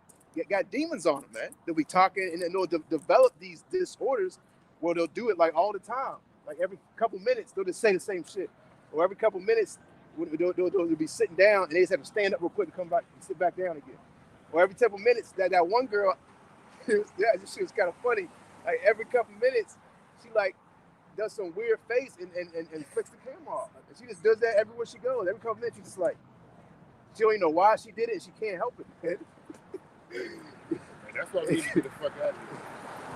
got demons on them, man. They'll be talking and then they'll develop these disorders where they'll do it like all the time. Like every couple minutes, they'll just say the same shit. Or every couple minutes, they'll be sitting down and they just have to stand up real quick and come back and sit back down again. Or every couple minutes, that one girl, yeah, this shit was kind of funny. Like every couple minutes, she like does some weird face and flicks the camera off. And she just does that everywhere she goes. Every couple minutes, she's just like, she don't even know why she did it and she can't help it.
Man, that's why we need to get the fuck out of here.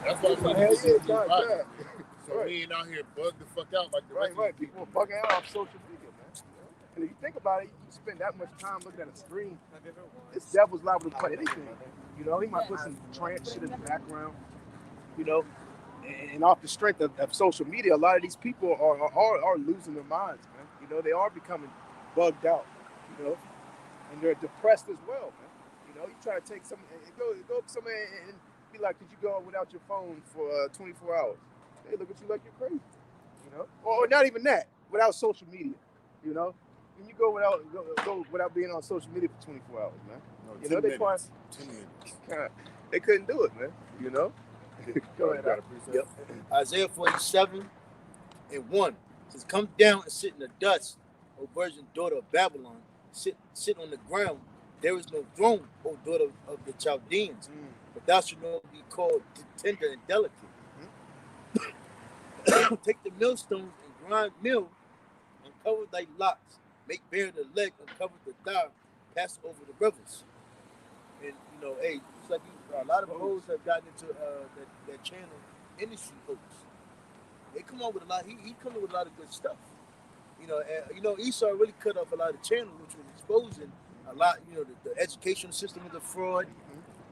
That's why we need to get the fuck out. So we ain't out here bugged the fuck out like the rest of the
people are bugging out off social media, man. And if you think about it, you spend that much time looking at a screen, this devil's liable to cut anything. You know, he might put some trance shit in the background, you know. And off the strength of social media, a lot of these people are losing their minds, man. You know, they are becoming bugged out, you know, and they're depressed as well, man. You know, you try to take some, go somewhere and be like, could you go without your phone for 24 hours? They look at you like you're crazy, you know, or not even that, without social media, you know. When you go without being on social media for 24 hours, man.
No,
you know,
10 minutes.
They couldn't do it, man. You know. Go ahead.
Yep. Isaiah 47:1 says, "Come down and sit in the dust, O virgin daughter of Babylon. Sit on the ground. There is no throne, O daughter of the Chaldeans. But thou shalt not be called tender and delicate. Take the millstones and grind mill, uncover thy locks, make bare the leg, uncover the thigh, pass over the rivers." And you know, hey, it's like a lot of hoes have gotten into that channel industry hoes. They come on with a lot. He come up with a lot of good stuff. You know, Esau really cut off a lot of channels, which was exposing a lot. You know, the educational system is a fraud.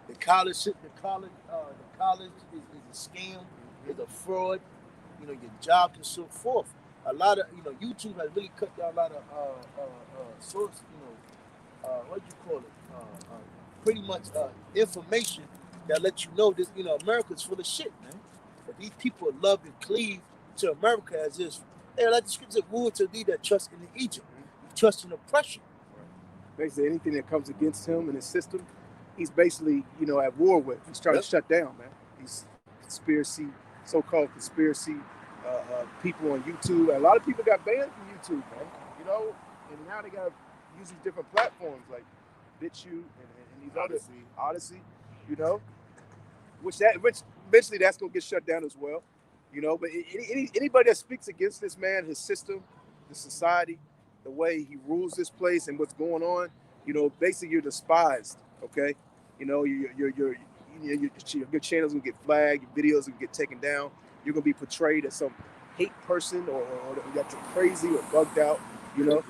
The college is a scam. Is a fraud. You know, your jobs and so forth. A lot of, you know, YouTube has really cut down a lot of source. You know, what do you call it? Pretty much information that lets you know that, you know, America's full of shit, man. But these people love and cleave to America as if, hey, like the scripture said, woe to thee that trust in Egypt. You trust in oppression.
Basically, anything that comes against him and his system, he's basically, you know, at war with. He's trying to shut down, man. These so-called conspiracy people on YouTube. A lot of people got banned from YouTube, man. You know, and now they got to use these different platforms like BitChute and these Odyssey, you know, which eventually that's gonna get shut down as well, you know. But anybody that speaks against this man, his system, the society, the way he rules this place and what's going on, you know, basically you're despised. Okay, you know, your channel's gonna get flagged, your videos gonna get taken down. You're gonna be portrayed as some hate person or that you're crazy or bugged out, you know.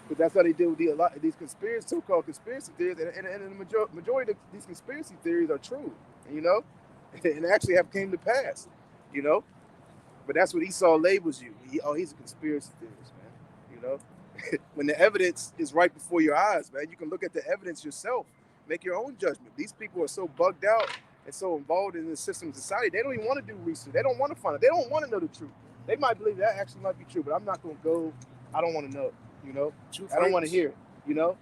But that's how they deal with a lot of these so-called conspiracy theories, and the majority of these conspiracy theories are true, you know, and actually have came to pass, you know. But that's what Esau labels you. He's a conspiracy theorist, man. You know, when the evidence is right before your eyes, man, you can look at the evidence yourself, make your own judgment. These people are so bugged out and so involved in the system of society, they don't even want to do research. They don't want to find out. They don't want to know the truth. They might believe that actually might be true, but I'm not going to go. I don't want to know. You know, I don't want to hear it, you know?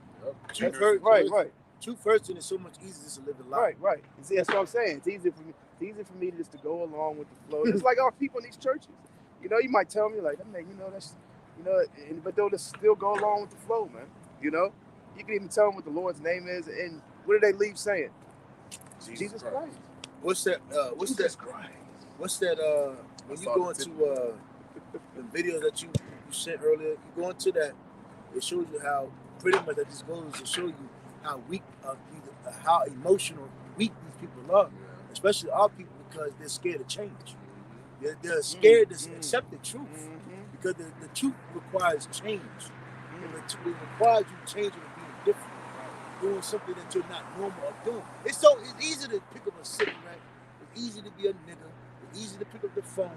Truth hurts.
Right.
Truth hurts, and it's so much easier to live a life.
Right. See, that's what I'm saying. It's easy for me just to go along with the flow. It's like our people in these churches. You know, you might tell me like, man, you know, that's, you know, but they'll just still go along with the flow, man. You know, you can even tell them what the Lord's name is, and what do they leave saying? Jesus Christ.
What's that? When you go into the videos that you sent earlier, you go into that. It shows you how pretty much that just goes to show you how weak, how emotional weak these people are, especially our people, because they're scared of change. They're scared to accept the truth because the truth requires change. And it requires you changing and being different, doing something that you're not normal of doing. It's easy to pick up a cigarette. It's easy to be a nigga. It's easy to pick up the phone.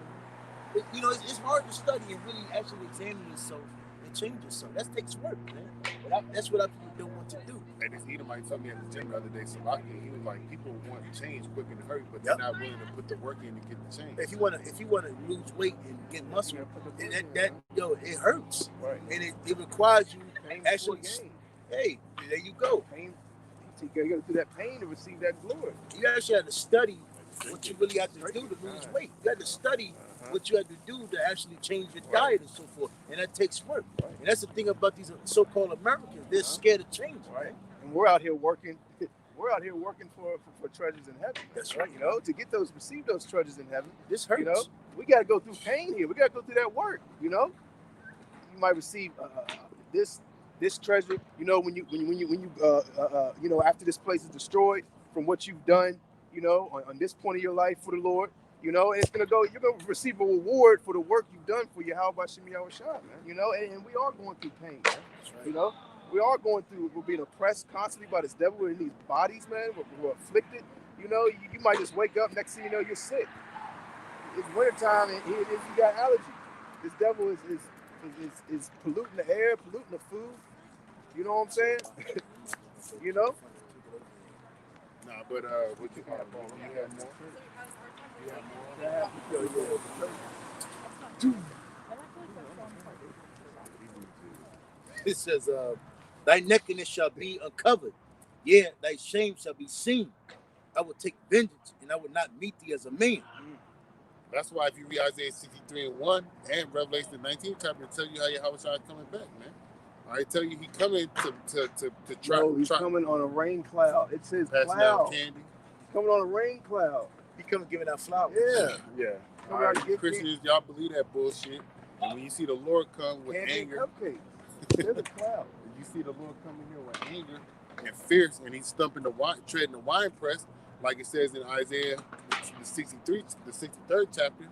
You know, it's hard to study and really actually examine yourself and change yourself. That takes work, man. But that's what people don't want to do.
And this Edomite told me at the gym the other day, Salaki, he was like, people want change quick and hurry, but they're not willing to put the work in to get the change.
If you want to lose weight and get muscle, it hurts.
Right.
And it requires you actually Hey, there you go.
Pain. You got to go through that pain to receive that glory.
You actually had to study what you really have to do to lose weight. You had to study what you had to do to actually change your diet and so forth. And that takes work. And that's the thing about these so-called Americans. They're scared of change.
Right. And we're out here working. We're out here working for treasures in heaven.
That's right.
You know, to get those, receive those treasures in heaven.
This hurts.
You know, we got to go through pain here. We got to go through that work. You know, you might receive this treasure. You know, when you you know, after this place is destroyed from what you've done. You know, on this point of your life for the Lord. You know, and it's gonna go. You're gonna receive a reward for the work you've done for Yahweh Shem Yahushua, man. You know, and we are going through pain, man.
Right.
You know, we are going through. We're being oppressed constantly by this devil. We're in these bodies, man. We're afflicted. You know, you might just wake up next thing you know you're sick. It's wintertime and here it is. You got allergy. This devil is polluting the air, polluting the food. You know what I'm saying? You know.
Nah, but what you got, bro? You have more?
It says, thy nakedness shall be uncovered. Yeah, thy shame shall be seen. I will take vengeance, and I will not meet thee as a man.
That's why if you read Isaiah 63:1 and Revelation 19 chapter, it tell you how Yahweh is coming back, man. I tell you, he coming to try.
No, he's
try,
coming on a rain cloud. It says
passing
cloud.
out candy.
Coming on a rain cloud.
He coming giving out flowers.
Yeah.
Come
All
out
right,
to get
Christians, y'all believe that bullshit. And when you see the Lord come with
candy
anger,
and cupcakes. There's a cloud.
you see the Lord coming here with anger and fierce, and he's stumping the wine, treading the wine press, like it says in Isaiah the 63rd chapter.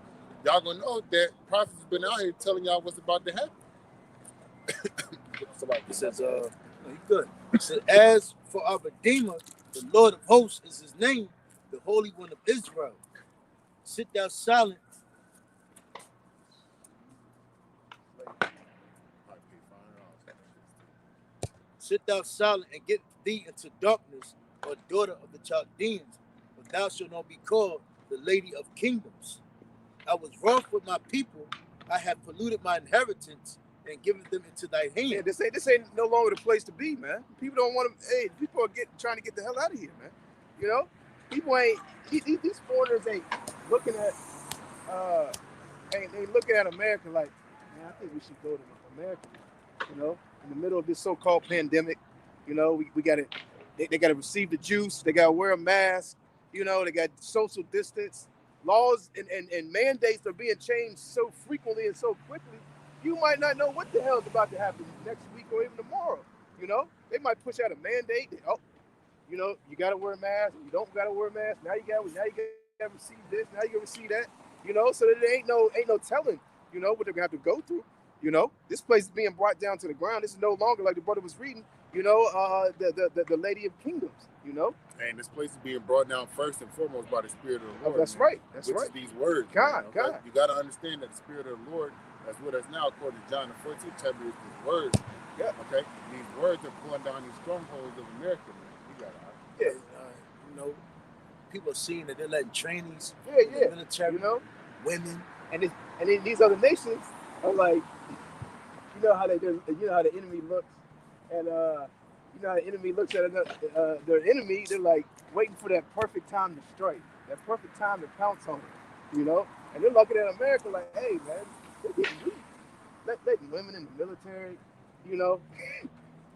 Y'all gonna know that prophets have been out here telling y'all what's about to happen.
It says, you good. It says, as for our Redeemer, the Lord of hosts is his name, the Holy One of Israel. Sit thou silent. Sit thou silent and get thee into darkness, or daughter of the Chaldeans, for thou shalt not be called the Lady of Kingdoms. I was wroth with my people. I have polluted my inheritance and given them into thy hand.
Yeah, this ain't no longer the place to be, man. People don't want to. Hey, people are trying to get the hell out of here, man. You know, people ain't. These foreigners ain't looking at. Ain't looking at America like, man, I think we should go to America. You know, in the middle of this so-called pandemic, you know, we got to. They got to receive the juice. They got to wear a mask. You know, they got social distance. Laws and mandates are being changed so frequently and so quickly. You might not know what the hell is about to happen next week or even tomorrow. You know, they might push out a mandate. Oh, you know, you got to wear a mask. You don't got to wear a mask. Now you got to receive this. Now you got to receive that. You know, so there ain't no telling. You know what they're gonna have to go through. You know, this place is being brought down to the ground. This is no longer like the brother was reading. You know, the Lady of Kingdoms. You know,
and this place is being brought down first and foremost by the Spirit of the Lord.
That's right. That's
which
right.
Is these words.
God.
You got to understand that the Spirit of the Lord that's with us now, according to John the 14th chapter, is these words.
Yeah.
Okay. These words are pulling down these strongholds of America, man. You got
to. Yeah. You know, people are seeing that they're letting trainees.
Yeah.
Military.
You know,
women.
And then these other nations are like, you know how the enemy looks, and you know how the enemy looks at their enemy. They're like waiting for that perfect time to strike, that perfect time to pounce on it, you know. And they're looking at America like, hey man, they're getting weak. Letting women in the military, you know,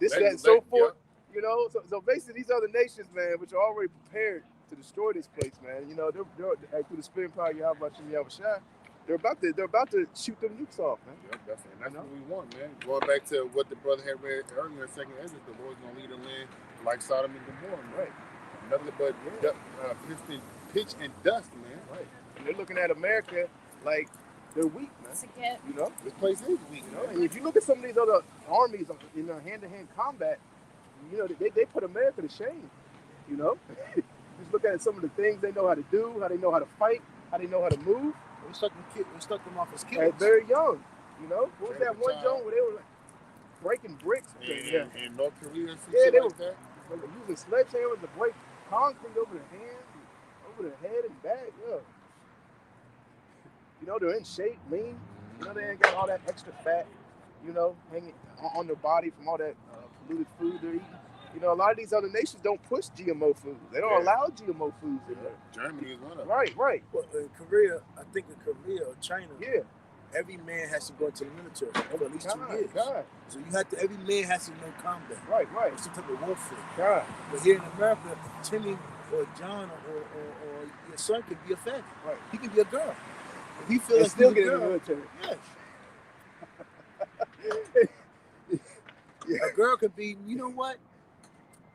this, that, and so forth, you know. So basically, these other nations, man, which are already prepared to destroy this place, man. You know, they're through the spirit power of Yahweh Shem Yahushua. They're about to shoot them nukes off, man.
Yeah, that's what we want, man. Going back to what the brother had read earlier in 2nd Ezra, the Lord's gonna lead a land like Sodom and Gomorrah, man.
Right?
Nothing but pitch and dust, man.
Right. And they're looking at America like they're weak, man. You know,
this place is weak.
You know, and if you look at some of these other armies in hand-to-hand combat, you know, they put America to shame. You know, just look at some of the things they know how to do, how they know how to fight, how they know how to move.
We stuck them off as kids.
Very young, you know. What was that one joint where they were like breaking bricks?
In North Korea,
they were
like
using sledgehammers to break concrete over their hands, over their head and back. Yeah. You know, they're in shape, lean. You know, they ain't got all that extra fat, you know, hanging on their body from all that polluted food they're eating. You know, a lot of these other nations don't push GMO foods. They don't allow GMO foods in there.
Germany is one of them.
Right.
Well, in Korea, I think in Korea or China,
Yeah.
every man has to go into the military for at least 2 years.
God.
So every man has to know combat.
Right.
Or some type of warfare.
God.
But here in America, Timmy or John or your son could be a fan.
Right.
He could be a girl. If he feels
And
like
still
he's a
get in the
girl,
military.
yes.
Yeah.
A girl could be, you know what?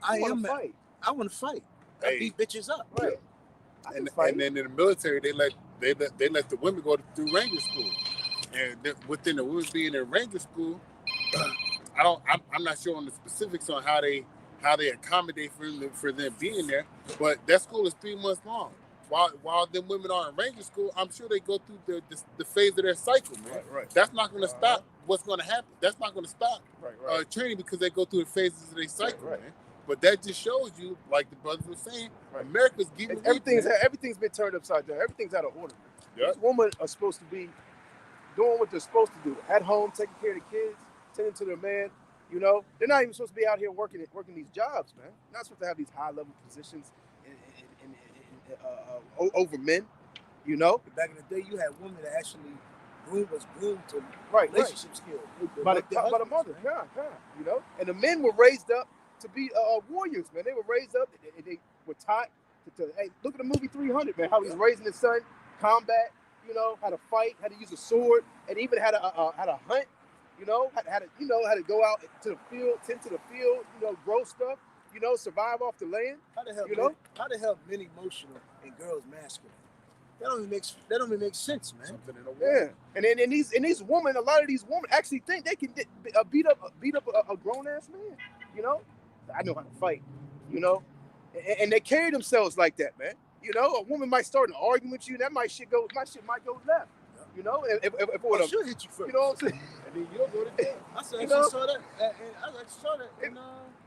I
want to fight.
I want to fight. I
Hey.
beat bitches up.
Right.
And then in the military, they let the women go through Ranger school, and within the women being in Ranger school, I'm not sure on the specifics on how they accommodate for them being there, but that school is 3 months long. While them women are in Ranger school, I'm sure they go through the phase of their cycle, man.
Right.
That's not going to stop what's going to happen. That's not going to stop
Right.
training because they go through the phases of their cycle,
Right.
man. But that just shows you, like the brothers were saying,
Right.
America's getting weak, man.
Everything's been turned upside down. Everything's out of order.
Yep.
These women are supposed to be doing what they're supposed to do at home, taking care of the kids, tending to their man. You know, they're not even supposed to be out here working these jobs, man. They're not supposed to have these high level positions over men. You know,
Back in the day, you had women that actually was groomed to
right.
relationship skills.
By the mother, yeah. You know, and the men were raised up to be warriors, man. They were raised up. They were taught to hey, look at the movie 300, man. How he's raising his son, combat. You know, how to fight, how to use a sword, and even how to hunt. You know, how to go out to the field, tend to the field. You know, grow stuff. You know, survive off the land.
How the hell?
You know?
How the hell men emotional and girls masculine? That don't even make sense, man.
Something in the
Yeah,
world.
and then these women, a lot of these women actually think they can beat up a grown ass man. You know, I know how to fight. You know, and they carry themselves like that, man. You know, a woman might start an argument with you, and my shit might go left. You know, if
she'll hit you first.
You know what I'm saying?
And then you'll go to jail.
I said,
You
I
know?
saw that. And I saw that. And,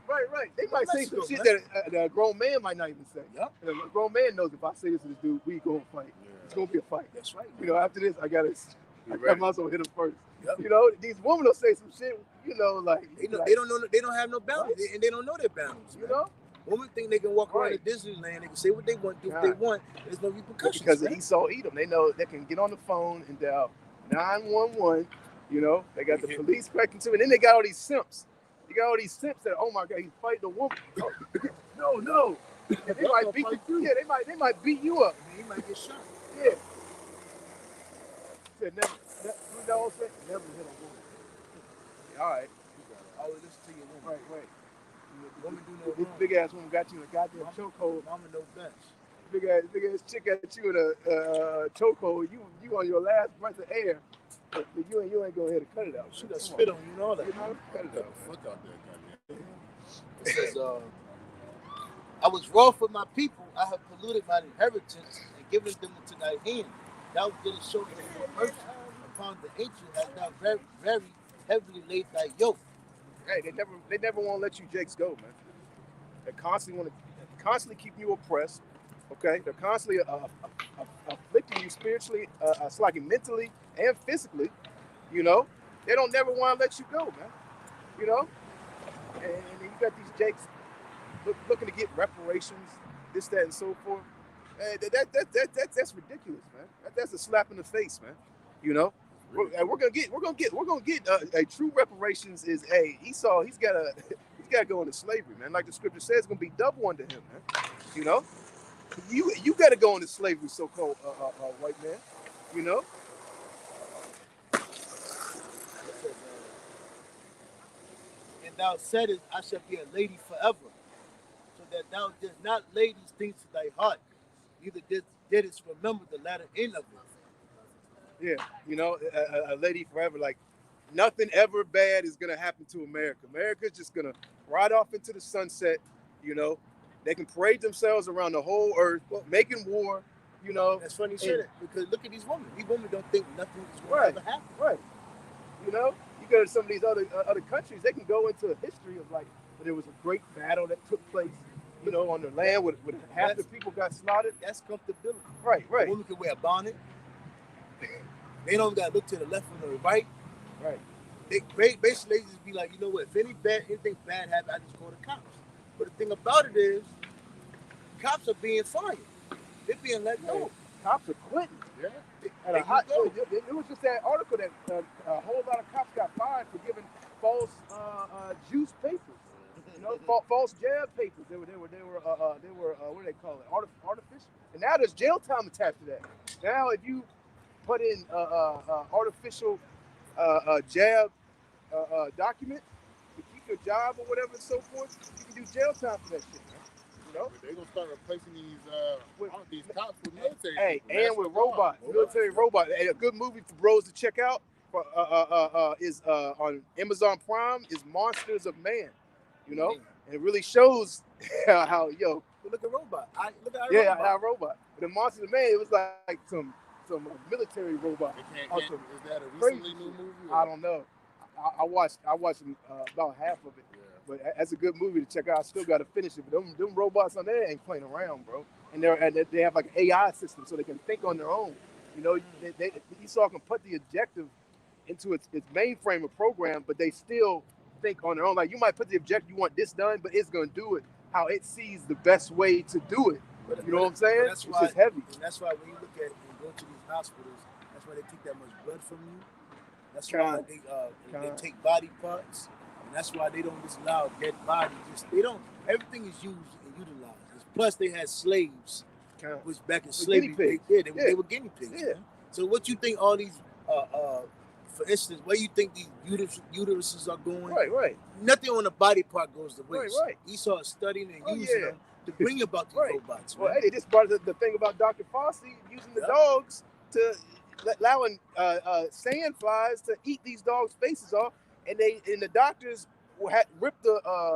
Right. They might say some
Mexico,
shit that a grown man might not even say.
Yep.
And a grown man knows if I say this to this dude, we gonna fight.
Yeah.
It's gonna be a fight.
that's right.
You know, after this, I might as well hit him first.
Yep.
You know, these women will say some shit. You know, like
They don't know. They don't have no boundaries, and they don't know their boundaries.
You
man.
know,
Women think they can walk around
Right.
at Disneyland. They can say what they want, do what they want. There's no repercussions.
because of
man.
Esau Edom, they know they can get on the phone and dial 911. You know, they got the police cracking too, and then they got all these simps. You got all these simps that, oh my God, he's fighting a woman. No. And they might beat you. Yeah, they might beat you up.
He might get shot.
Yeah. Said never hit a woman. Yeah, all right.
Always listen to your woman.
Right.
Woman do no
This
wrong.
big ass woman got you in a goddamn chokehold.
Mama know best.
Big ass chick got you in a chokehold. You on your last breath of air. But you ain't gonna hit to cut it out.
She done spit on you and all that.
You know, cut it
Get
out.
the fuck out there, goddamn.
It says, I was wroth with my people. I have polluted my inheritance and given them into thy hand. Thou didst show them your mercy upon the ancient, has thou very, very heavily laid thy yoke.
Hey, they never want to let you jakes go, man. They constantly keep you oppressed. Okay, they're constantly afflicting you spiritually, mentally and physically. You know, they don't never want to let you go, man. You know, and you got these jakes looking to get reparations, this, that, and so forth. That's ridiculous, man. That's a slap in the face, man. You know, we're gonna get a true reparations. Is Esau? He's got to go into slavery, man. Like the scripture says, it's gonna be double unto him, man. You know, you got to go into slavery, so-called white man. You know.
And thou saidest, I shall be a lady forever, so that thou didst not lay these things to thy heart, neither didst remember the latter end of it.
Yeah, you know, a lady forever. Like nothing ever bad is gonna happen to America. America's just gonna ride off into the sunset. You know, they can parade themselves around the whole earth, making war. You know,
That's funny you say that, because look at these women. These women don't think nothing is going to ever happen.
right. You know, you go to some of these other countries, they can go into a history of like there was a great battle that took place. You know, on their land, with half the people got slaughtered.
That's comfortability.
Right.
A woman can wear a bonnet. They don't got to look to the left or the right.
Right.
basically just be like, you know what? If anything bad happens, I just call the cops. But the thing about it is, cops are being fired. They're being let go.
Cops are quitting.
Yeah.
And it was just that article that a whole lot of cops got fired for giving false juice papers. You know, false jab papers. They were what do they call it? Artificial. And now there's jail time attached to that. Now if you put in artificial jab document to keep your job or whatever and so forth, you can do jail time for that shit, man. You know?
They're gonna start replacing these cops with military.
Hey,
people.
and with robots, military robots. Hey, a good movie for bros to check out is on Amazon Prime is Monsters of Man. You know, and it really shows how
look at robot.
Our robot. But the Monsters of Man, it was like some military robot.
Is that a recently new movie? Or?
I don't know. I watched about half of it. Yeah. But that's a good movie to check out. I still got to finish it. But them robots on there ain't playing around, bro. And they have like an AI system so they can think on their own. You know, Esau can put the objective into its mainframe of program, but they still think on their own. Like you might put the objective, you want this done, but it's going to do it how it sees the best way to do it. You know what I'm saying?
That's why,
it's heavy.
And that's why when you look at and go to these hospitals, that's why they take that much blood from you. That's why they take body parts. And that's why they don't just allow dead bodies. Everything is used and utilized. Plus, they had slaves, which back in slavery, they were guinea pigs. Yeah. So, what you think all these, for instance, where you think these uteruses are going?
Right.
Nothing on the body part goes to waste.
Right.
Esau is studying and using them to bring about these robots.
Well, hey, this brought the thing about Dr. Fauci using the dogs to allowing sand flies to eat these dogs' faces off, and the doctors had ripped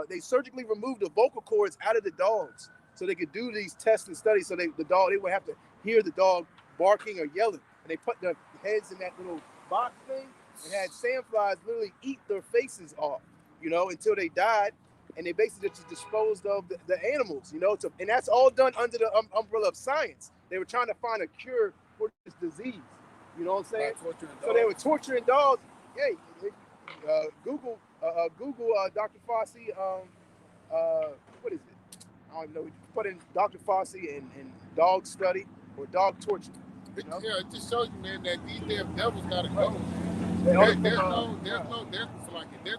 they surgically removed the vocal cords out of the dogs so they could do these tests and studies. So they would have to hear the dog barking or yelling, and they put their heads in that little box thing and had sand flies literally eat their faces off, you know, until they died. And they basically just disposed of the animals, you know, and that's all done under the umbrella of science. They were trying to find a cure for this disease. You know what I'm saying? So they were torturing dogs. Hey, Google Dr. Fauci. What is it? I don't even know. You put in Dr. Fauci and dog study or dog torture. You know?
Yeah, it just shows you, man, that these damn devils gotta go. There's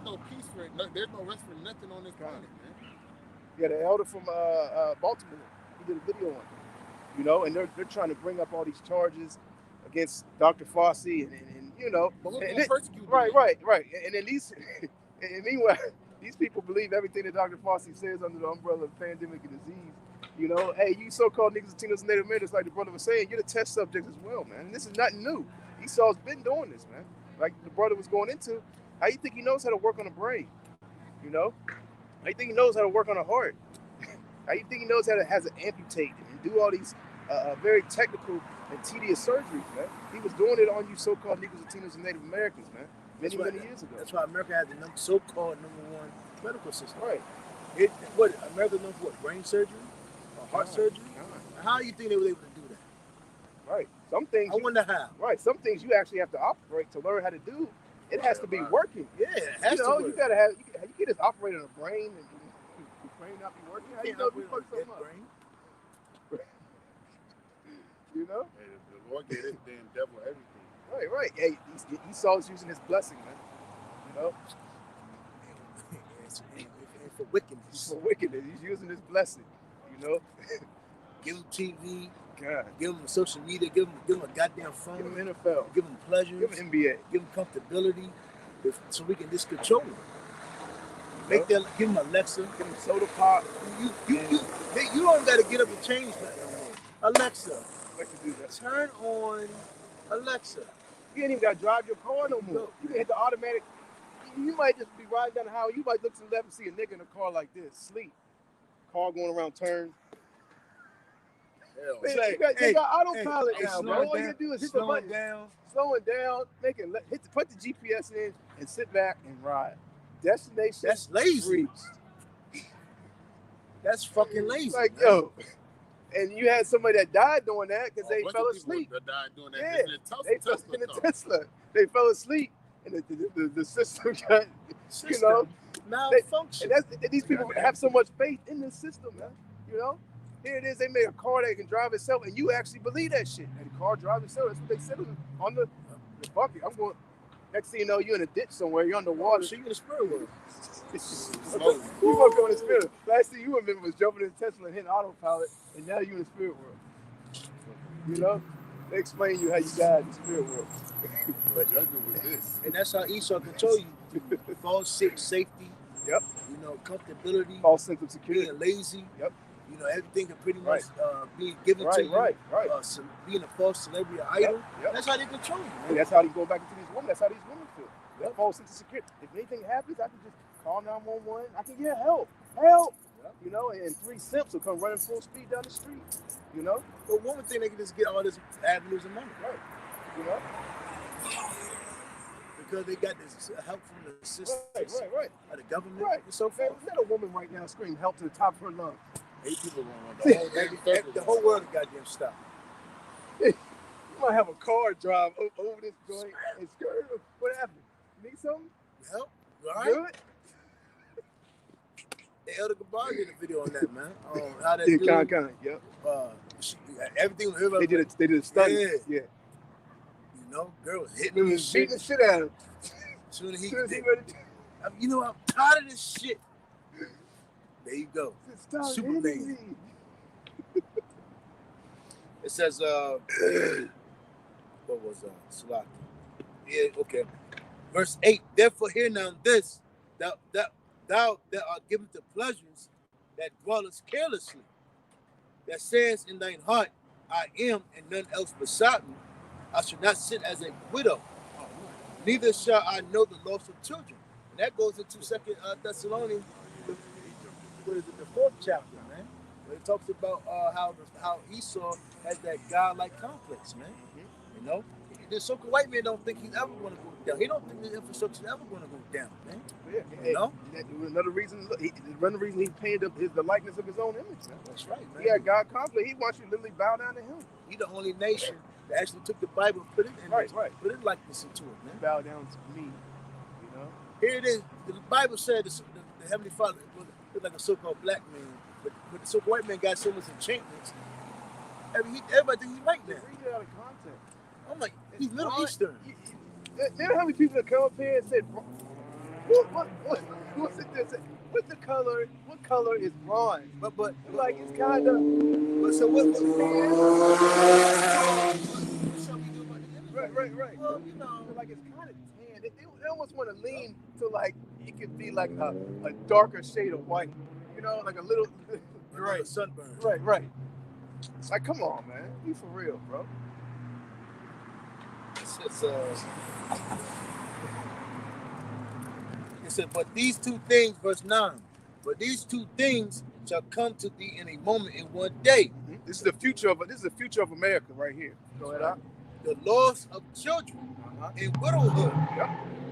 no peace for it. There's no rest for nothing on this planet, man.
Yeah, the elder from Baltimore, he did a video on it. You know, and they're trying to bring up all these charges against Dr. Fauci and you know,
but
right. And then and meanwhile, these people believe everything that Dr. Fauci says under the umbrella of pandemic and disease. You know, hey, you so-called niggas, Latinos, and Native Americans, like the brother was saying, you're the test subject as well, man. And this is nothing new. Esau's been doing this, man. Like the brother was going into. How you think he knows how to work on the brain? You know? How you think he knows how to work on the heart? How you think he knows how to amputate and do all these very technical and tedious surgeries, man? He was doing it on you so-called Negroes, Latinos, and Native Americans, man. Many years ago.
That's why America has the so-called #1 medical system.
Right.
America known for what? Brain surgery? Or heart surgery? How do you think they were able to do that?
Right. Some things.
I wonder how.
Right. Some things you actually have to operate to learn how to do. It has to be working.
Yeah, it has to work.
You gotta have. You can just operate on a brain and your brain not be working. How you know if you fuck something up? You know.
Hey, the Lord gave this damn devil everything.
Right. Hey, Esau's using his blessing, man. You know.
And for wickedness.
He's using his blessing. You know.
Give him TV.
God.
Give them social media, give them a goddamn phone.
Give them NFL.
Give them pleasure.
Give them NBA.
Give them comfortability, so we can just control them. Give them Alexa. Give them soda pop. You don't got to get up and change that no more. Alexa.
Do that.
Turn on Alexa.
You ain't even got to drive your car no more. You can hit the automatic. You might just be riding down the highway. You might look to the left and see a nigga in a car like this, sleep. Car going around turns. You got autopilot now, bro. All you do is hit the button, slow it down, put the GPS in, and sit back and ride. Destination.
That's lazy. That's fucking lazy.
Like, yo, and you had somebody that died doing that because they fell asleep.
That died doing that.
Yeah, they fell in a Tesla. They fell asleep, and the system got, you know,
malfunction.
And these people have so much faith in the system, man. You know, here it is. They made a car that can drive itself, and you actually believe that shit. And the car drives itself. That's what they said on the bucket. I'm going. Next thing you know, you're in a ditch somewhere. You're underwater.
So you in the spirit world.
You gonna go in the spirit. Last thing you remember was jumping in Tesla and hitting autopilot, and now you're in the spirit world. You know, they explain you how you died in the spirit world.
But judgment was this.
And that's how Esau control you. False safety.
Yep.
You know, comfortability.
False sense of security.
Being lazy.
Yep.
You know, everything can pretty much being given to you.
Right.
Being a false celebrity or idol.
Yep.
That's how they control you.
And that's how they go back into these women. That's how these women feel. That false sense of security. If anything happens, I can just call 911. I can get help. Yep. You know, and 3 simps will come running full speed down the street. You know?
But one thing, they can just get all these avenues of money.
Right. You know?
Because they got this help from the system.
Right.
By the government.
Right.
And so forth.
Let a woman right now scream help to the top of her lungs.
8 people going on.
The whole world goddamn stop.
You might have a car drive over this joint and skirt. What happened? Need something?
Help? You all right?
Good?
The Elder Gabar did a video on that, man. How that
Yeah,
dude,
kind. Yep.
everything was
They did a study.
Yeah.
Yeah.
You know, girl was hitting
They
me.
was beating the shit out of him.
Soon as he
Soon as he
did,
ready to
you know, I'm tired of this shit. There you go.
start
Superman.
hitting me.
It says, what was Salaki? Yeah, okay. Verse 8, therefore hear now this, thou that art given to pleasures that dwellest carelessly, that says in thine heart, I am and none else beside me. I shall not sit as a widow, neither shall I know the loss of children. And that goes into 2 Thessalonians, what is it, the 4th chapter, man. Where it talks about how Esau has that godlike complex, man. You know, the so-called white man don't think he's ever going to go down. He don't think the infrastructure is ever going to go down, man.
Yeah.
You know?
Another reason he painted the likeness of his own image. Man.
That's right, man.
He had God complex. He wants you to literally bow down to him.
He the only nation that actually took the Bible and put it in, put it likeness into it, man.
Bow down to me, you know.
Here it is. The Bible said the Heavenly Father was like a so-called black man, but the so-called white man got so much enchantments. Everybody thinks he's white now.
Read it out of context.
I'm like, he's Middle Eastern.
You know how many people that come up here and said, what's it this? What color is bronze? But like it's kind of.
But so what shall we do about the
Right.
Well, you know,
like it's kind of tan. They almost want to lean to like it could be like a darker shade of white. You know, like a little
right, sunburn.
Right. It's like, come on, man. Be for real, bro.
It said, but these 2 things, verse 9, but these 2 things shall come to thee in a moment, in one day.
This is the future of America right here. Go ahead,
the loss of children and widowhood.
Yep.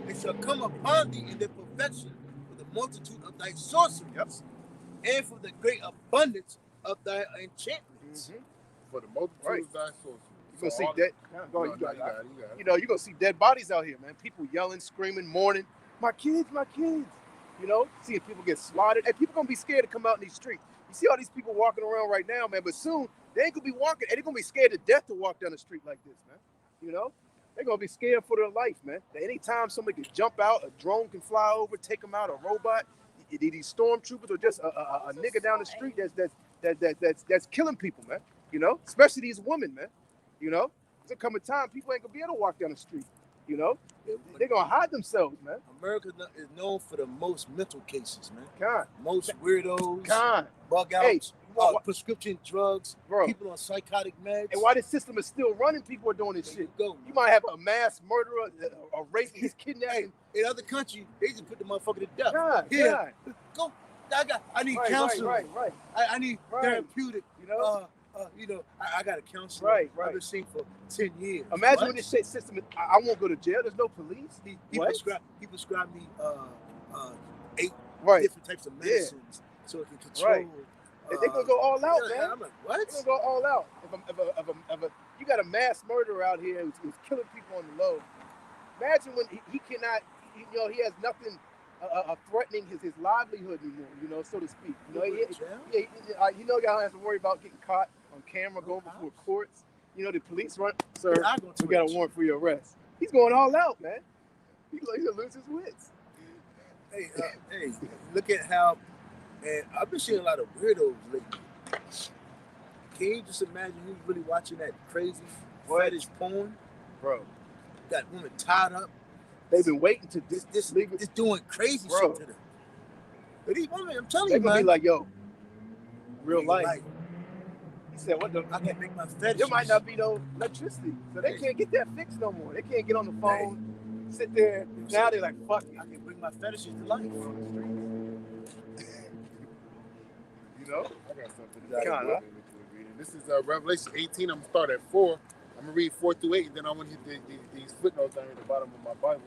It shall come upon thee in the perfection for the multitude of thy sorceries and for the great abundance of thy enchantments.
For the multitude of thy sorceries.
You're gonna see dead. You know, you're gonna see dead bodies out here, man. People yelling, screaming, mourning. My kids. You know, seeing people get slaughtered. And people gonna be scared to come out in these streets. You see all these people walking around right now, man. But soon they ain't gonna be walking, and they're gonna be scared to death to walk down the street like this, man. You know, they're gonna be scared for their life, man. That anytime somebody can jump out, a drone can fly over, take them out, a robot. These stormtroopers or just a nigga down the street that's killing people, man. You know, especially these women, man. You know, there's come a time people ain't gonna be able to walk down the street. You know, they're gonna hide themselves, man.
America is known for the most mental cases, man.
Con.
Most weirdos, bug
Hey,
outs, prescription drugs,
bro.
People on psychotic meds.
And while this system is still running, people are doing this shit. You might have a mass murderer, a rapist, kidnapping.
In other countries, they just put the motherfucker to death.
Here,
go. I need counseling.
Right.
I need therapeutic. You know, I got a counselor.
Right.
I've been seeing for 10 years.
Imagine when this shit system is, I won't go to jail. There's no police.
He prescribed me 8 different types of medicines so it can control.
Right. They're gonna go all out, man.
I'm like, what?
They're gonna go all out. If you got a mass murderer out here who's killing people on the low, Imagine when he cannot, he has nothing threatening his livelihood anymore, so to speak. Y'all have to worry about getting caught on camera, going before courts. The police run, sir, we got a warrant for your arrest. He's going all out, man. He's gonna lose his wits.
Hey, look at how, and I've been seeing a lot of weirdos lately. Can you just imagine who's really watching that crazy fetish porn?
Bro.
Got women tied up.
They've been waiting to
this doing crazy shit to them. But these women, I'm telling you, man.
They're gonna be like, yo, real life. He said, what the?
I can make my fetish.
There might not be no electricity. So they can't get that fixed no more. They can't get on the phone, sit there. Now they're like, fuck it.
I can bring my fetishes to life.
I got something. This is Revelation 18. I'm gonna start at 4. I'm gonna read 4 through 8, and then I'm gonna hit these footnotes down here at the bottom of my Bible.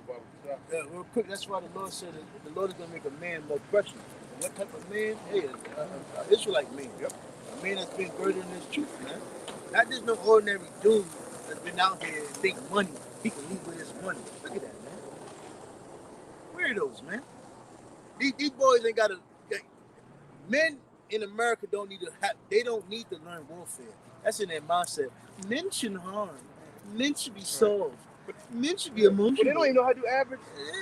Yeah, real quick. That's why the Lord said that the Lord is gonna make a man more precious. And what type of man? Hey, an Israelite man.
Yep.
A man that's been girded in his truth, man. Not just no ordinary dude that's been out here and think money. He can leave with his money. Look at that, man. Weirdos, man. These boys ain't gotta. Men in America don't need to learn warfare. That's in their mindset. Men shouldn't harm. Men should be soft. Men should be emotional.
But they don't even know how to do average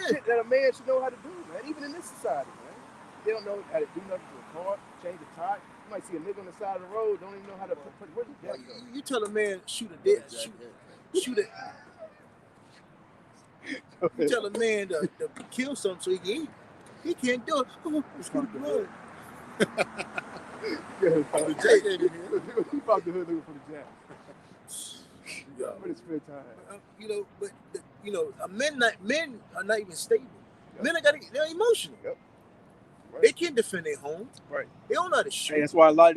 shit that a man should know how to do, man. Even in this society, man. They don't know how to do nothing to a car, change a tire. You might see a nigga on the side of the road, don't even know how to put where's the jack go?
You tell a man shoot a dead, shoot it. You tell a man to kill something so he can eat. He can't do it. Oh, it's good blood.
The jack ain't in here. He popped the hood looking for the jack. For his spare time. Men are not even stable. Yep. Men they're emotional. Yep. Right.
They can't defend their home.
Right.
They don't know how to shoot.
Hey, that's why a lot of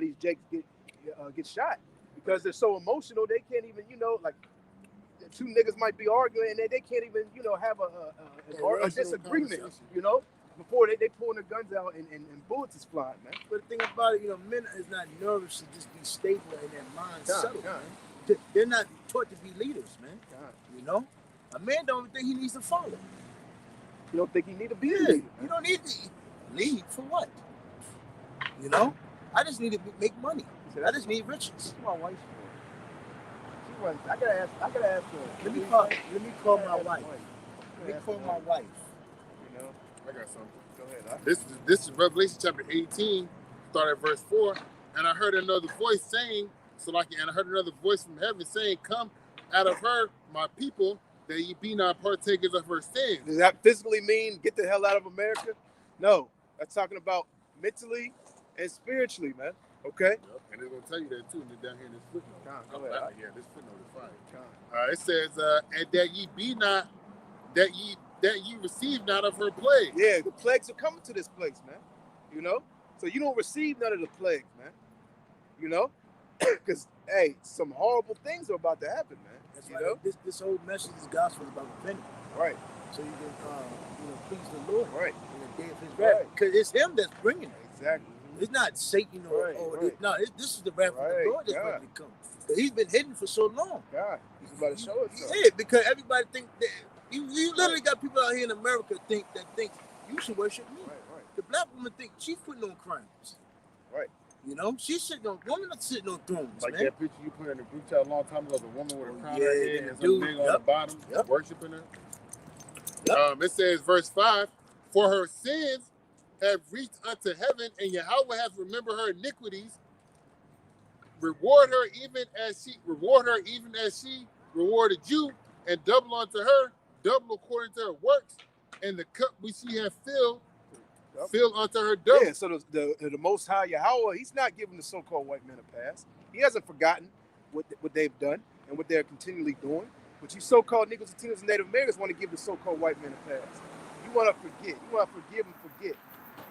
these jakes get shot because they're so emotional. They can't even, like two niggas might be arguing and they can't even, have a disagreement, before they pulling their guns out and bullets is flying, man.
But the thing about it, men is not nervous to just be stable in their mind settled, man. They're not taught to be leaders, man. A man don't think he needs to follow.
You don't think he need to be a leader?
You don't need to lead for what? I just need to make money. I just need riches.
That's my wife's for. She runs. I gotta ask her.
Let me call my wife. Let me call my wife.
I got something.
Go ahead.
This is Revelation chapter 18, start at verse 4. And I heard another voice saying, and I heard another voice from heaven saying, "Come out of her, my people, that ye be not partakers of her sins."
Does that physically mean get the hell out of America? No. That's talking about mentally and spiritually, man. Okay?
Yep. And they're going to tell you that too, and they're down here in this footnote.
Go ahead.
Yeah, this footnote is fine. It says, and that ye be not, that ye receive not of her plague.
Yeah, the plagues are coming to this place, man. So you don't receive none of the plagues, man. Because some horrible things are about to happen, man.
That's right. This whole message, this gospel is about repenting.
Right.
So you can please the Lord.
Right.
In the day of his wrath. Because it's him that's bringing it.
Exactly.
It's not Satan or this is the wrath of the Lord that's going to come. He's been hidden for so long.
God, he's about to show us.
Yeah, because everybody think that you literally got people out here in America think you should worship me.
Right.
The black woman think she's putting on crimes.
Right.
She's sitting on women are sitting on thrones.
Like
man.
that picture you put in the group chat a long time ago, the woman with a crown on her head and
dude,
some big on the bottom, worshiping her.
Yep.
It says, verse 5, "For her sins have reached unto heaven, and Yahweh hath remembered her iniquities. Reward her even as she rewarded you, and double unto her, double according to her works, and the cup which she hath filled, fill unto her double."
Yeah, so the Most High Yahweh, he's not giving the so-called white men a pass. He hasn't forgotten what they've done and what they're continually doing. But you so-called Negroes, Latinos, and Native Americans want to give the so-called white men a pass. You want to forget. You want to forgive and forget.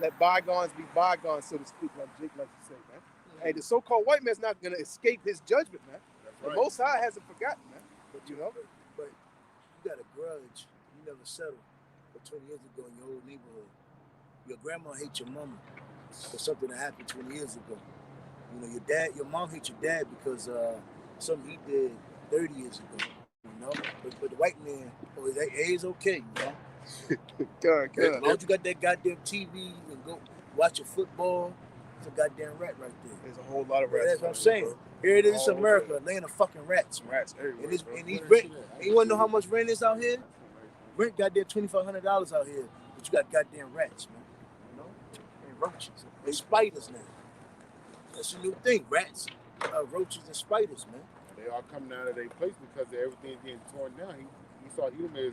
Let bygones be bygones, so to speak, like Jake likes to say, man. Mm-hmm. Hey, the so-called white man's not going to escape his judgment, man. That's right. The Most High hasn't forgotten, man.
But you got a grudge you never settled for 20 years ago in your old neighborhood. Your grandma hates your mama for something that happened 20 years ago. Your mom hates your dad because something he did 30 years ago. You know, but the white man, oh, that is okay. You know,
Good.
as long as you got that goddamn TV, you can go watch your football. It's a goddamn rat right there.
There's a whole lot of
Yeah,
rats.
that's what I'm saying. Here it is, it's America, land of fucking rats, man.
Rats everywhere.
And these rent. And you wanna know how much rent is out here? Rent goddamn $2,500 out here, but you got goddamn rats, man. You know, and roaches, and spiders now. That's a new thing, rats, roaches, and spiders, man.
They all coming out of their place because everything's getting torn down. He saw human as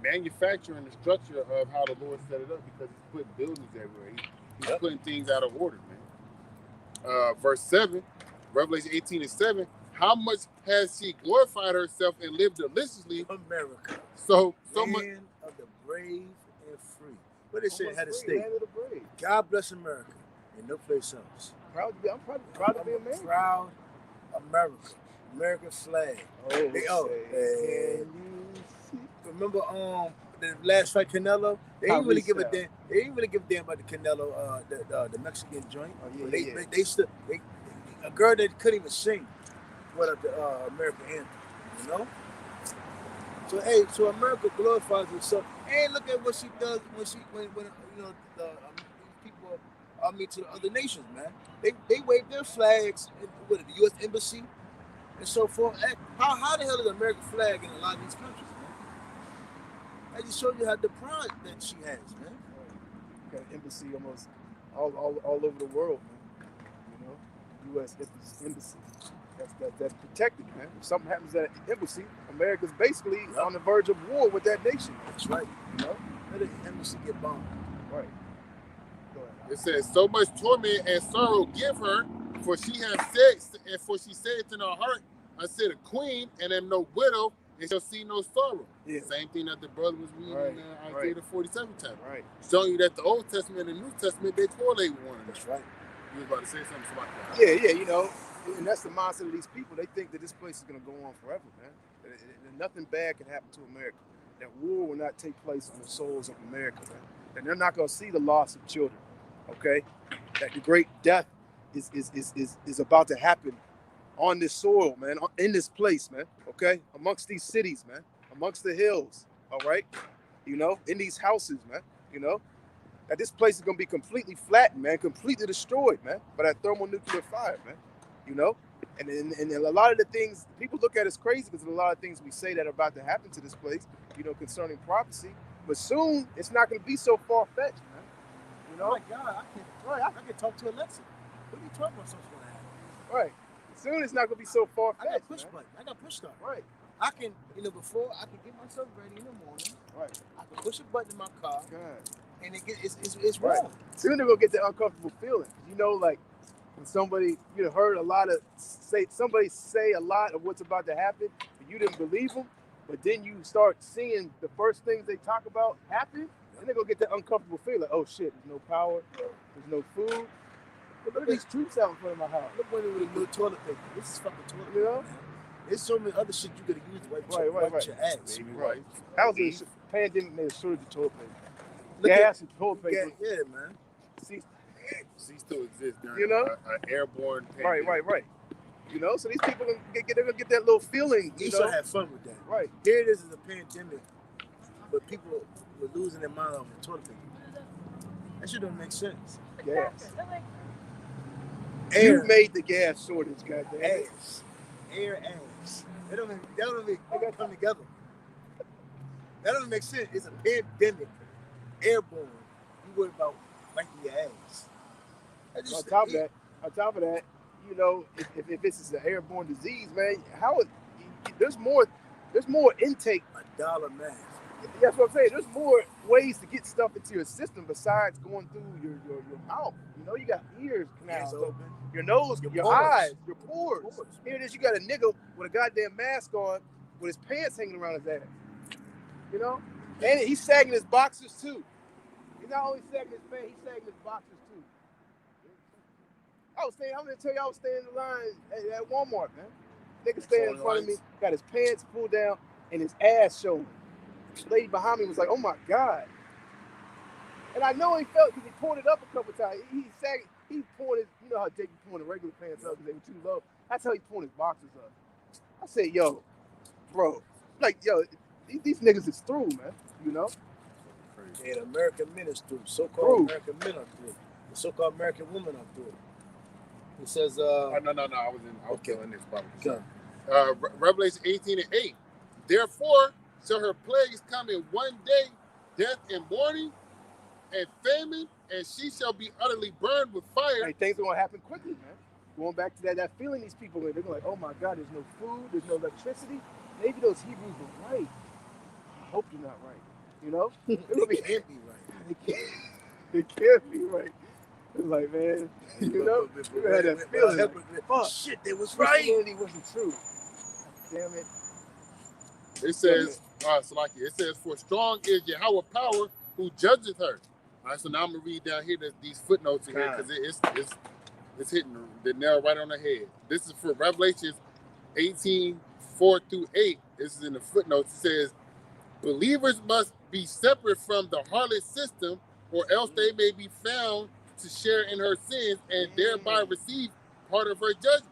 manufacturing the structure of how the Lord set it up because he's putting buildings everywhere. He's putting things out of order, man. Verse 7, Revelation 18:7. How much has she glorified herself and lived deliciously?
America.
So
land
much
of the brave and free. What they say had a state.
Land of the brave.
God bless America and no place else.
I'm proud to be American.
Proud America. American flag. Remember the last fight Canelo? They didn't really give a damn. They didn't really give a damn about the Canelo, the Mexican joint. A girl that couldn't even sing what up the American anthem, you know? So America glorifies herself. And look at what she does when you know the people to the other nations, man. They wave their flags with the U.S. Embassy and so forth. How the hell is the American flag in a lot of these countries, man? I just showed you how the pride that she has, man.
Got embassy almost all over the world, man. You know, U.S. embassy. That's protected, man. If something happens at an embassy, America's basically on the verge of war with that nation.
That's right. You know, let the embassy get bombed.
Right.
It says, so much torment and sorrow give her, for she said in her heart, I said a queen and am no widow, and shall see no sorrow.
Yeah.
Same thing that the brother was reading in Isaiah the 47th chapter.
Right.
Showing you that the Old Testament and the New Testament, they correlate with one another.
That's right.
You was about to say something about that.
Yeah, you know, and that's the mindset of these people. They think that this place is going to go on forever, man. And nothing bad can happen to America. That war will not take place on the souls of America, man. And they're not going to see the loss of children, okay? That the great death is about to happen on this soil, man, in this place, man, okay? Amongst these cities, man, amongst the hills, all right? You know, in these houses, man, you know? That this place is going to be completely flattened, man, completely destroyed, man, by that thermonuclear fire, man, you know? And a lot of the things, people look at us crazy because of a lot of things we say that are about to happen to this place, you know, concerning prophecy. But soon, it's not going to be so far-fetched, man. You know?
Oh, my God, I can talk to Alexa. What are you talking about something's going to happen?
Right. Soon, it's not going to be so far-fetched,
I got push button. I got push start.
Right.
I can, before I can get myself ready in the morning.
Right.
I can push a button in my car.
God.
And it's
right.
wrong.
Soon they're going to get that uncomfortable feeling. You know, like, when somebody, you know, heard somebody say a lot of what's about to happen, and you didn't believe them, but then you start seeing the first things they talk about happen, and they're going to get that uncomfortable feeling. Oh, shit, there's no power, there's no food. But look at these troops out in front of my house.
Look when with no toilet paper. This is fucking toilet paper.
You know?
There's so many other shit you could have used to wipe your ass.
Right. How was the pandemic made a shortage of toilet paper? Gas and toilet paper.
Yeah, man.
See, still exists during
you know?
an airborne pandemic.
Right. You know, so these people they're gonna get that little feeling.
You should have fun with that.
Right.
Here it is a pandemic, but people were losing their mind over toilet paper. That shit don't make sense.
Gas.
Air.
You made the gas shortage, goddamn.
Ass. Air ass. They don't come together. That doesn't make sense. It's a pandemic. Airborne. You worry about wiping your ass.
On top of that, you know, if this is an airborne disease, man, there's more intake.
$1 mask.
That's what I'm saying. There's more ways to get stuff into your system besides going through your mouth. You know, you got ears canals open, your nose, your eyes, your pores. Here it is, you got a nigga with a goddamn mask on with his pants hanging around his ass. You know? And he's sagging his boxers too. He's not only sagging his pants, he's sagging his boxers too. I'm gonna tell you, I was standing in the line at Walmart, man. Nigga standing in front of me, got his pants pulled down and his ass showing. The lady behind me was like, oh my God. And I know he felt because he pulled it up a couple times. He pulled his, you know how Jake pulled the regular pants up because they were too low. That's how he pulled his boxers up. I said, yo, bro, Like, yo, these niggas is through, man. You know?
And American men is through. So-called
Through.
American men are through. The so-called American women are through. It says,
no, I was
Okay.
killing this probably.
Go.
Revelation 18:8. Therefore shall her plagues come in one day, death and mourning and famine, and she shall be utterly burned with fire.
Hey, things are gonna happen quickly, man. Going back to that feeling these people in, they're like, oh my God, there's no food, there's no electricity. Maybe those Hebrews were right. I hope they're not right. You know?
They can't be right.
They can't be right. It's like, man, you know, you had that feeling. Like, fuck,
shit, they was right.
Christianity wasn't true. Damn it.
It says, Salaki, it says, for strong is Yahweh power who judgeth her. All right, so now I'm gonna read down here these footnotes in here because it's hitting the nail right on the head. This is for Revelations 18:4-8. This is in the footnotes. It says, believers must be separate from the harlot system, or else they may be found to share in her sins and thereby receive part of her judgment.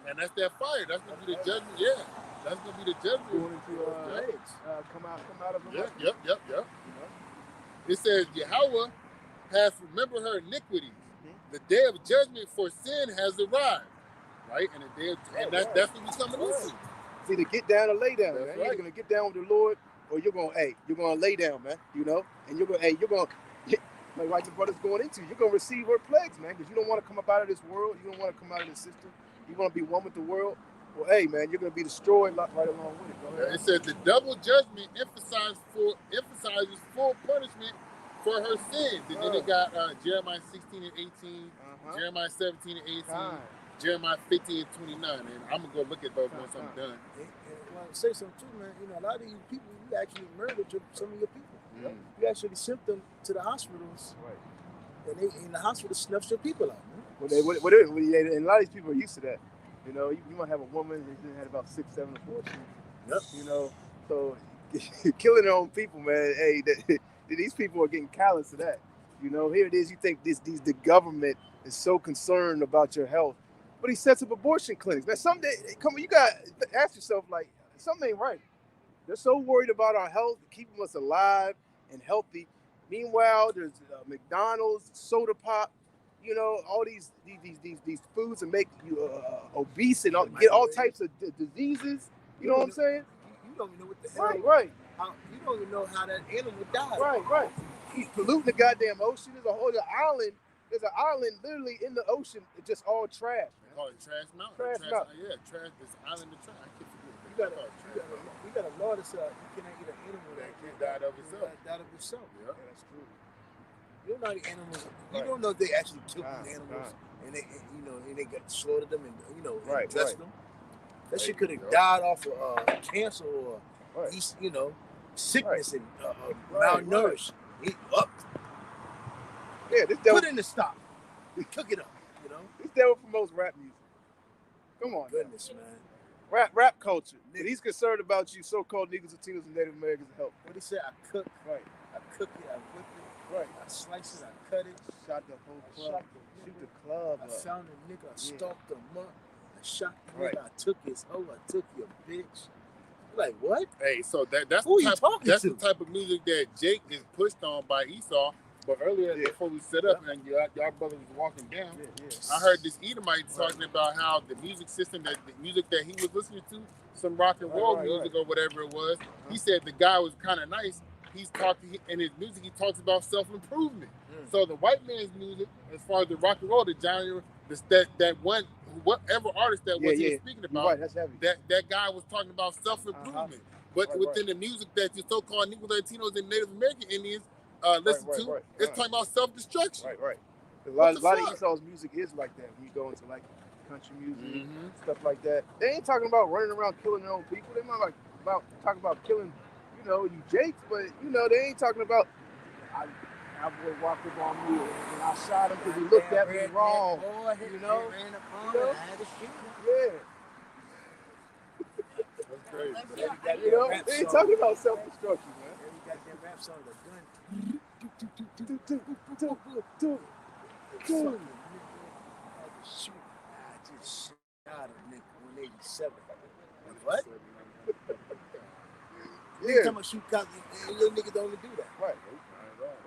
And that's that fire. That's gonna be the judgment. Yeah, that's gonna be the judgment.
Going into legs. Come out of the
Yep. It says Yahweh has remembered her iniquities. The day of judgment for sin has arrived. Right? And the day of, that's what we're coming into.
It's either get down or lay down,
That's
man.
right.
You're gonna get down with the Lord, or you're gonna lay down, man. You know, and you're gonna like the brother's going into. You're gonna receive her plagues, man, because you don't want to come up out of this world. You don't want to come out of this system. You want to be one with the world. Well, hey, man, you're gonna be destroyed right along with it. Go ahead.
It says the double judgment emphasizes full punishment for her sins. And then it got Jeremiah 16:18, Jeremiah 17:18, Jeremiah 15:29. And I'm gonna go look at those once I'm done.
And I say something too, man. You know, a lot of you people, you actually murdered some of your people. You actually sent them to the hospitals, and they in the hospital snuffed your people out, man.
And a lot of these people are used to that. You know, you might have a woman that had about 6, 7 abortions.
Yep.
You know, so killing their own people, man. Hey, these people are getting callous to that. You know, here it is. You think the government is so concerned about your health, but he sets up abortion clinics. Man, someday, you got to ask yourself, like, something ain't right. They're so worried about our health, keeping us alive and healthy. Meanwhile, there's McDonald's, soda pop, you know, all these foods that make you obese and get all types of diseases. You know what I'm saying?
You don't even know what the hell.
Right.
You don't even know how that animal died.
Right. He's polluting the goddamn ocean. There's island. There's an island literally in the ocean. It's just all trash.
They call it Trash Mountain.
Trash Mountain.
Yeah, trash. This island of trash. I can't forget.
You got a law that says you cannot eat an animal that
died of itself.
Died of itself.
Yeah,
that's true.
You don't know the animals. You don't know if they actually killed the animals and they got slaughtered them and and dressed them. That shit could have died off of cancer or sickness and malnourished.
Yeah, this devil
put in the stock. We cook it up. You know,
this devil promotes rap music. Come on,
goodness, man.
Rap culture. But he's concerned about you, so-called Negroes, Latinos, and Native Americans' health.
What he said? I cook.
Right.
I cook it. I whip it.
Right.
I slice it. I cut it.
Shot the whole club. Shoot the club
I
up.
found a nigga. I stalked him up. I shot the
Right.
nigga. I took his hoe. I took your bitch. Like what?
Hey, so that's
Who
the
you talking
that's
to?
the type of music that Jake is pushed on by Esau. But earlier, before we set up and y'all brothers was walking down, I heard this Edomite talking about how the music system, the music that he was listening to, some rock and roll music or whatever it was, he said the guy was kind of nice. He's talking in his music. He talks about self-improvement. So the white man's music, as far as the rock and roll, the genre, that one, whatever artist that was he was speaking about,
that's heavy.
that guy was talking about self-improvement. But within the music that the so-called Negro Latinos and Native American Indians listen to, it's talking about self-destruction.
Right. A lot of Esau's music is like that. When you go into like country music, stuff like that, they ain't talking about running around killing their own people. They might about talking about killing, you Jakes, but they ain't talking about. I boy walked up on me and I shot him because he looked at me wrong.
Ran up on I had to shoot him.
Yeah.
That's crazy.
They ain't talking about self-destruction, man.
Every goddamn rap song, the gun. I just shot a nigga 187. What? Every time I shoot cops, and your niggas only do that.
Right.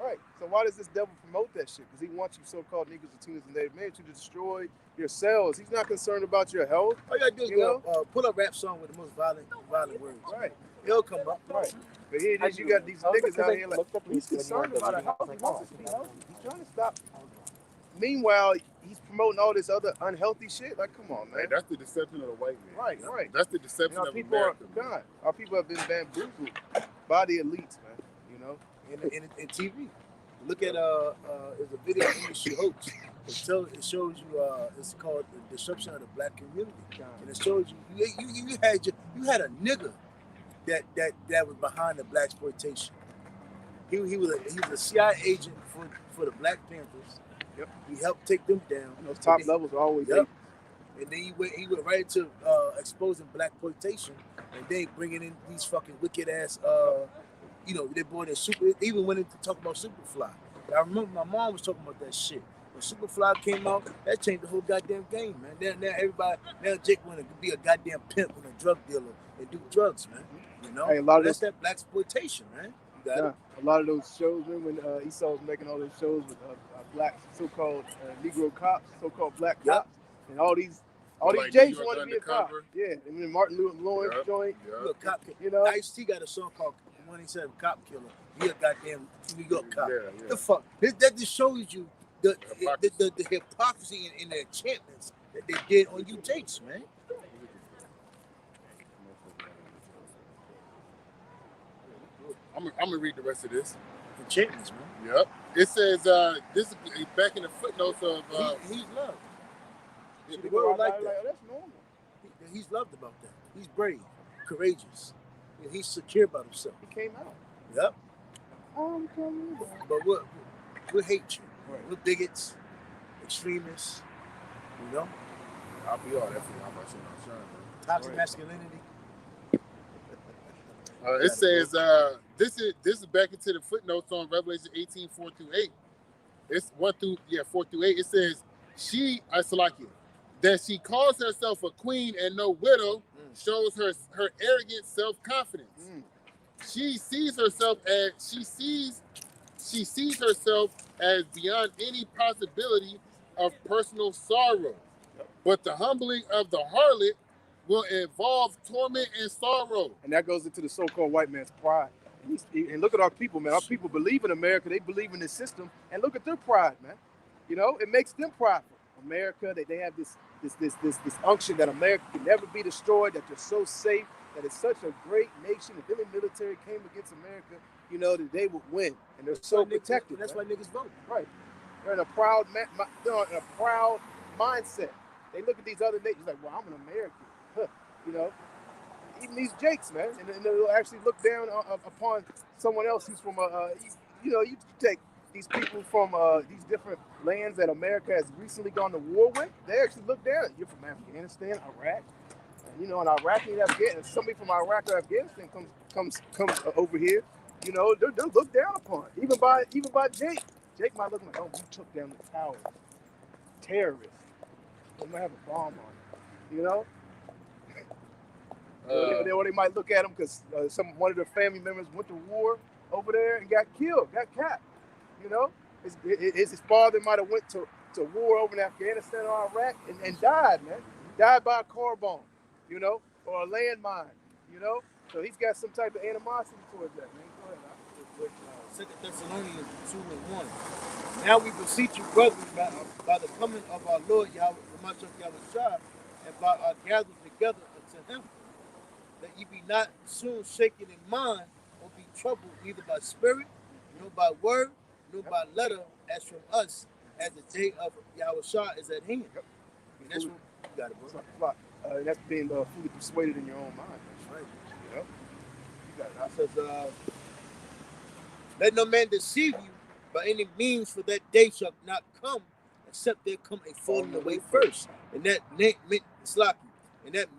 Right. So why does this devil promote that shit? Because he wants you so-called niggas, Latinos, and Native Americans to destroy your cells. He's not concerned about your health.
All you gotta do is pull a rap song with the most violent words.
Right.
It'll come up.
Right. But here it is, you got these niggas out here like, he's concerned about our health. He wants us to be healthy. He's trying to stop. Meanwhile, he's promoting all this other unhealthy shit. Like, come on, man.
Hey, that's the deception of the white man.
Right.
That's the deception
Our
of
people
America.
our people have been bamboozled by the elites, man. You know?
In TV. Look at there's a video of Industry Hoax. It shows you it's called the disruption of the black community, and it shows you had a nigga that was behind the black exploitation. He was a CIA agent for the Black Panthers.
Yep.
He helped take them down.
And those top levels are always
And then he went right into exposing black exploitation, and then bringing in these fucking wicked ass. They brought in even went into talk about Superfly. I remember my mom was talking about that shit. When Superfly came out, that changed the whole goddamn game, man. Now Jake wanted to be a goddamn pimp and a drug dealer and do drugs, man. You know,
hey, a lot of
that's that black exploitation, man. You got it.
A lot of those shows, man, when Esau was making all those shows with black so-called Negro cops, so-called black cops, and all these Jakes wanted to be a cop. Yeah, and then Martin Lawrence joint.
You a cop,
you know.
Ice-T got a song called "When He Said Cop Killer." He a goddamn New York cop.
Yeah.
The fuck? That just shows you the hypocrisy and the enchantments that they did on you Jakes, man.
I'm gonna read the rest of this.
Enchantments, man.
Yep. It says this is back in the footnotes of
he's loved.
The world like that. That's normal.
He's loved about that. He's brave, courageous. And he's secure about himself.
He came out.
Yep. But we're hatred.
Right.
We're bigots, extremists. You know.
I'll be all that for you. How about you?
Toxic masculinity.
It says this is back into the footnotes on Revelation 18:4-8. It's 4 through 8. It says that she calls herself a queen and no widow shows her arrogant self-confidence. She sees herself as beyond any possibility of personal sorrow. But the humbling of the harlot will involve torment and sorrow.
And that goes into the so-called white man's pride. And look at our people, man. Our people believe in America. They believe in this system. And look at their pride, man. You know, it makes them prideful. America, they have this unction that America can never be destroyed, that they're so safe, that it's such a great nation. If any military came against America, you know, that they would win. And they're so protected.
That's why niggas vote.
Right. They're in a proud mindset. They look at these other nations like, well, I'm an American. Huh. You know, even these Jakes, man, and they'll actually look down upon someone else who's from you take these people from these different lands that America has recently gone to war with. They actually look down. You're from Afghanistan, Iraq, and, you know, and Iraqi and Afghanistan. Somebody from Iraq or Afghanistan comes over here. You know, they're looked down upon, even by Jake. Jake might look like, oh, you took down the tower, terrorist. They might have a bomb on it, you know. Or they might look at him because one of their family members went to war over there and got killed, got capped. You know, his father might have went to war over in Afghanistan or Iraq and died, man. Died by a car bomb, you know, or a landmine, you know. So he's got some type of animosity towards that, man. Go ahead.
2 Thessalonians 2:1. Now we beseech you, brethren, by the coming of our Lord Yahweh Shah, and by our gathering together unto him, that ye be not soon shaken in mind, or be troubled neither by spirit, nor by word, nor by letter, as from us, as the day of Yahweh Shah is at hand.
Yep.
And that's what you got it, bro.
That's being fully persuaded in your own mind.
That's right.
You know? You got it.
It says, let no man deceive you by any means, for that day shall not come, except there come a falling away first. And that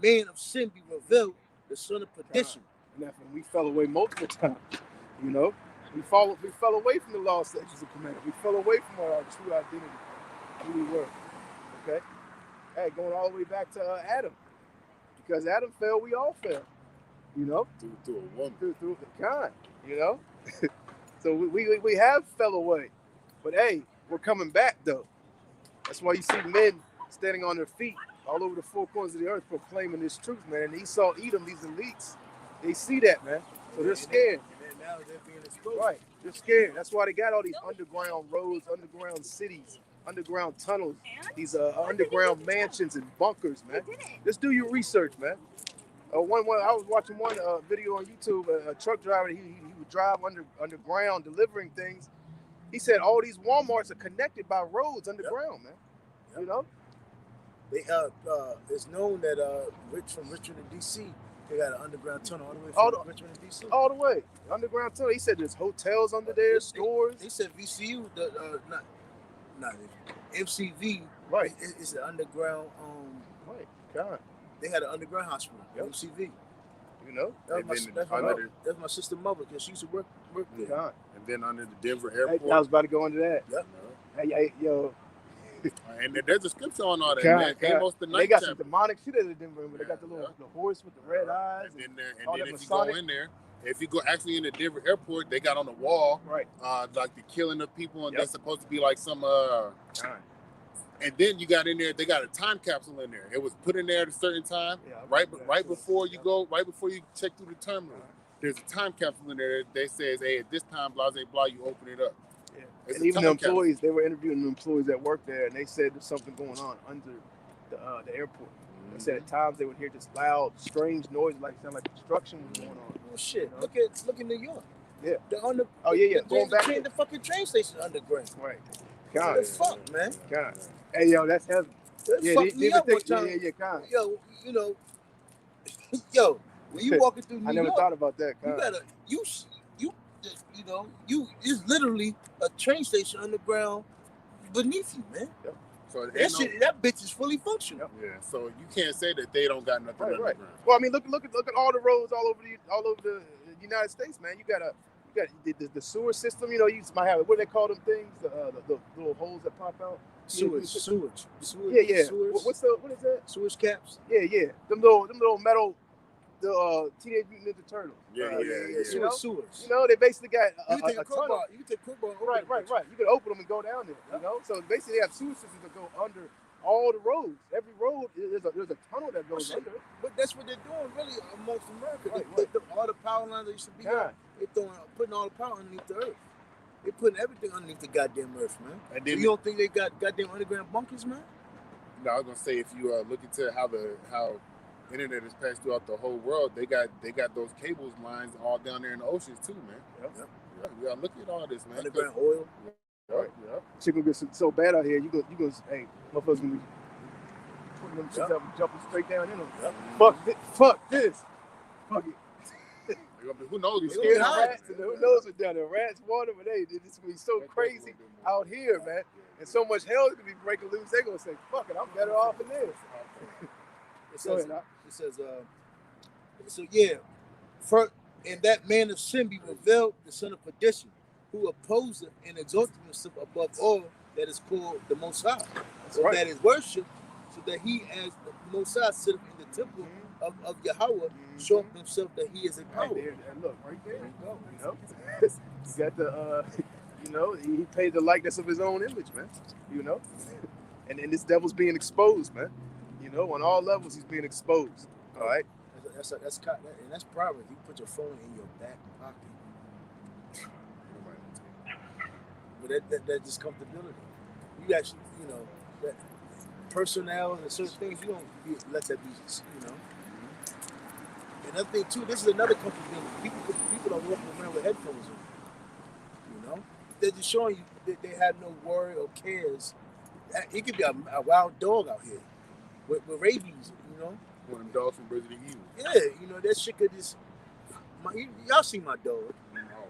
man of sin be revealed, the son of perdition.
And that's when we fell away multiple times. You know, we fell away from the law, statutes, and commandments. We fell away from our true identity, who we were. Okay. Hey, going all the way back to Adam, because Adam fell, we all fell. You know,
through a woman.
through the kind. You know, so we have fell away, but hey, we're coming back though. That's why you see men standing on their feet all over the four corners of the earth proclaiming this truth, man. And Esau, Edom, these elites, they see that, man. So they're scared.
And now they're being exposed.
Right. They're scared. That's why they got all these underground roads, underground cities, underground tunnels, these underground mansions and bunkers, man. Just do your research, man. I was watching one video on YouTube. A truck driver, he would drive underground delivering things. He said all these Walmarts are connected by roads underground, man. You know,
they it's known that from Richmond to DC, they got an underground tunnel all the way from Richmond to DC.
All the way underground tunnel. He said there's hotels under there, stores.
They said VCU, not MCV.
Right,
it's an underground.
Right, God.
They had an underground hospital. Yep. MCV.
You know,
that's my sister mother because she used to work there.
God.
And then under the Denver airport.
Hey, I was about to go into that.
Yep.
Hey, yo.
And there's a scripture on all that,
God.
Amos the
They got
chapter.
some demonic shit in Denver, but they got the horse with the red eyes.
And then if you go in there, if you go actually in the Denver airport, they got on the wall,
right,
like the killing of people, and that's supposed to be like some And then you got in there, they got a time capsule in there. It was put in there at a certain time, right before you go, right before you check through the terminal. There's a time capsule in there that says, hey, at this time, blah, blah, blah, you open it up.
Yeah. And even the employees, they were interviewing the employees that work there, and they said there's something going on under the airport. They said at times they would hear this loud, strange noise, like sound like construction was going on.
Oh shit! You know? Look at New York.
Yeah.
Going back the fucking train station underground.
Right.
God. What the fuck, man?
God. Hey, yo, that's heavy.
Fuck me up one time.
God.
Yo, you know, yo, when you walking through New York,
I never thought about that. God.
It's literally a train station underground beneath you, man.
Yep.
So
that bitch is fully functional.
Yeah. So you can't say that they don't got nothing underground.
Well, I mean, look at all the roads all over the United States, man. You got the sewer system. You know, you might have what do they call them things? The little holes that pop out.
Sewage.
Yeah. What is that?
Sewage caps.
Yeah. Them little metal. The Teenage Mutant Ninja Turtles.
Yeah.
Sewers. You know, they basically got
you can take a crowbar. You can take a crowbar.
Right. You can open them and go down there. You know, so basically they have sewer systems that go under all the roads. Every road there's a tunnel that goes under.
But that's what they're doing really amongst America.
Right.
All the power lines that used to be there, they're putting all the power underneath the earth. They're putting everything underneath the goddamn earth, man. And then you don't think they got goddamn underground bunkers, man?
No, I was gonna say if you look into how internet is passed throughout the whole world, they got those cables lines all down there in the oceans too, man. Yeah. Look at all this, man.
Underground oil.
Right. Shit gonna get so bad out here. You go. Hey, motherfuckers gonna be putting them shit up and jumping straight down in them. Fuck this. Fuck it.
Who knows?
Who knows what's down there? Rats, water, but hey, it's gonna be so crazy out here, man. And so much hell is gonna be breaking loose. They're gonna say, "Fuck it, I'm better off than this."
And that man of sin be revealed, the son of perdition, who opposeth and exalteth himself above all that is called the Most High. So that is worship, so that he, as the Most High, sitteth in the temple of Yahweh, showing himself that he is in power.
And look, right there you go. You know, you got the, he paid the likeness of his own image, man. You know, and then this devil's being exposed, man. You know, on all levels, he's being exposed. All right.
That's private. You put your phone in your back pocket. But that discomfortability. You actually, that personnel and certain things, you don't let that be, Another thing too, this is another comfortability. People are walking around with headphones on. They're just showing you that they have no worry or cares. It could be a wild dog out here with rabies,
One of them dogs from Resident Evil.
Yeah, that shit could just. Y'all see my dog.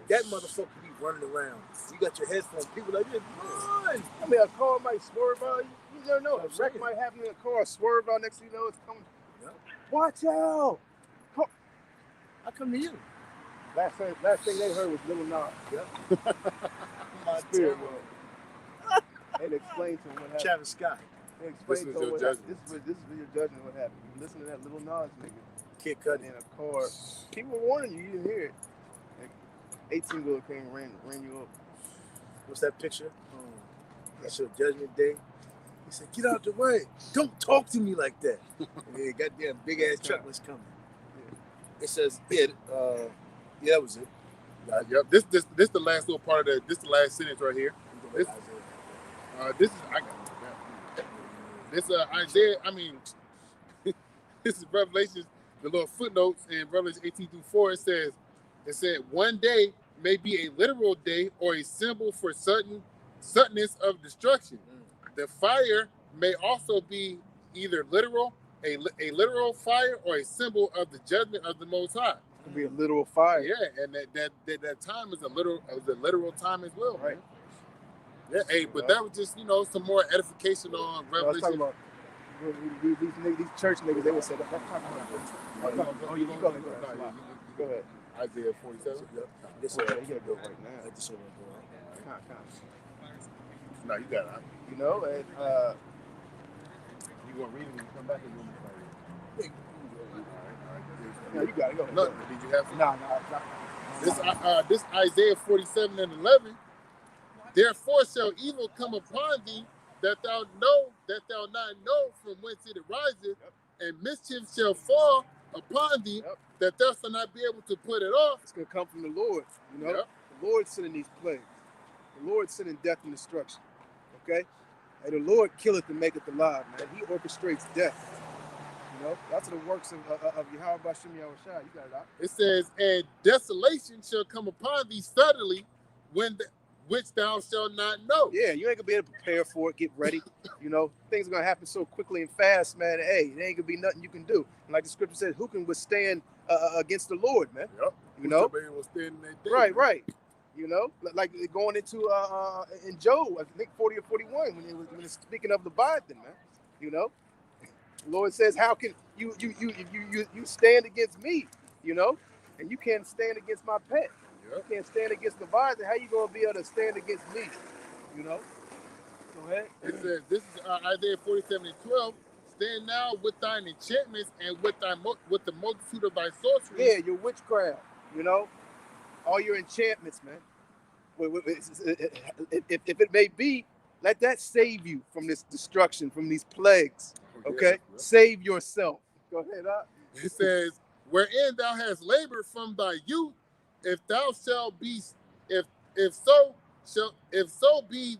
That motherfucker be running around. You got your headphones. People like, run.
I mean, a car might swerve out. You never know. A wreck might happen in a car, swerve out. Next thing you know, it's coming. Yep. Watch out!
I come to you.
Last thing they heard was Little Nas.
Yep.
My spirit world. And explain to him what happened.
Travis Scott.
Explain to him what happened. This is your judgment. What happened? You listen to that Little Nas nigga.
Kid Cudi.
in a car. People were warning you. You didn't hear it. Like 18-wheeler came and ran you over.
What's that picture? That's your Judgment Day. He said, "Get out the way! Don't talk to me like that." Yeah, goddamn big ass truck was coming. It says, "Yeah, that was it."
Yep. This the last little part of this the last sentence right here. This is Isaiah. I mean, this is Revelations. The little footnotes in Revelation 18-4. It said one day may be a literal day or a symbol for suddenness of destruction. The fire may also be either literal, a literal fire, or a symbol of the judgment of the Most High.
It could be a literal fire.
Yeah, and that time is a literal time as well,
right?
Yeah, hey, but that was just some more edification on Revelation.
I was talking about these church niggas. They would say that. Oh, you go ahead. Go ahead.
Isaiah 47.
This
you gotta go right now.
This one
No, you got it.
You know, and
you gonna read it when you come back and do it.
No, you got it. Go ahead.
No, did you have some?
No.
This Isaiah 47 and 11. Therefore shall evil come upon thee, that thou not know from whence it ariseth, and mischief shall fall upon thee, that thou shalt not be able to put it off.
It's gonna come from the Lord. You know, the Lord sending these plagues. The Lord sending death and destruction. Okay, and the Lord killeth and maketh alive. Man, He orchestrates death. You know, that's the works of Yahweh Bashem Yahushua. You got it out.
It says, and desolation shall come upon thee suddenly, which thou shalt not know.
Yeah, you ain't gonna be able to prepare for it, get ready. You know, things are gonna happen so quickly and fast, man. Hey, there ain't gonna be nothing you can do. And like the scripture says, who can withstand against the Lord, man?
Yep.
You know?
Will stand in that day,
Right. You know, like going into in Job, I think 40 or 41, when it's speaking of Leviathan, man. You know, the Lord says, "How can you stand against me?" You know, and you can't stand against my pet. You can't stand against Leviathan. How you gonna be able to stand against me? You know. Go ahead.
It says, this is Isaiah 47 and 12. Stand now with thine enchantments and with the multitude of thy sorceries.
Yeah, your witchcraft. You know, all your enchantments, man. If it may be, let that save you from this destruction, from these plagues. Okay, save yourself. Go ahead.
It says, wherein thou hast labored from thy youth, if so be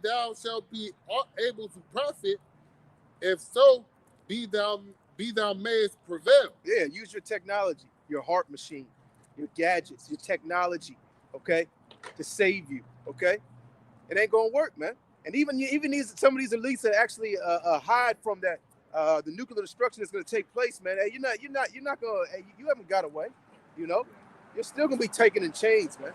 thou shalt be able to profit, if so be thou mayest prevail.
Yeah, use your technology, your heart machine, your gadgets, your technology, okay, to save you, okay? It ain't gonna work, man. And even some of these elites that actually hide from that the nuclear destruction that's gonna take place, man. Hey, you're not gonna. Hey, you haven't got away, you know. You're still gonna be taken in chains, man.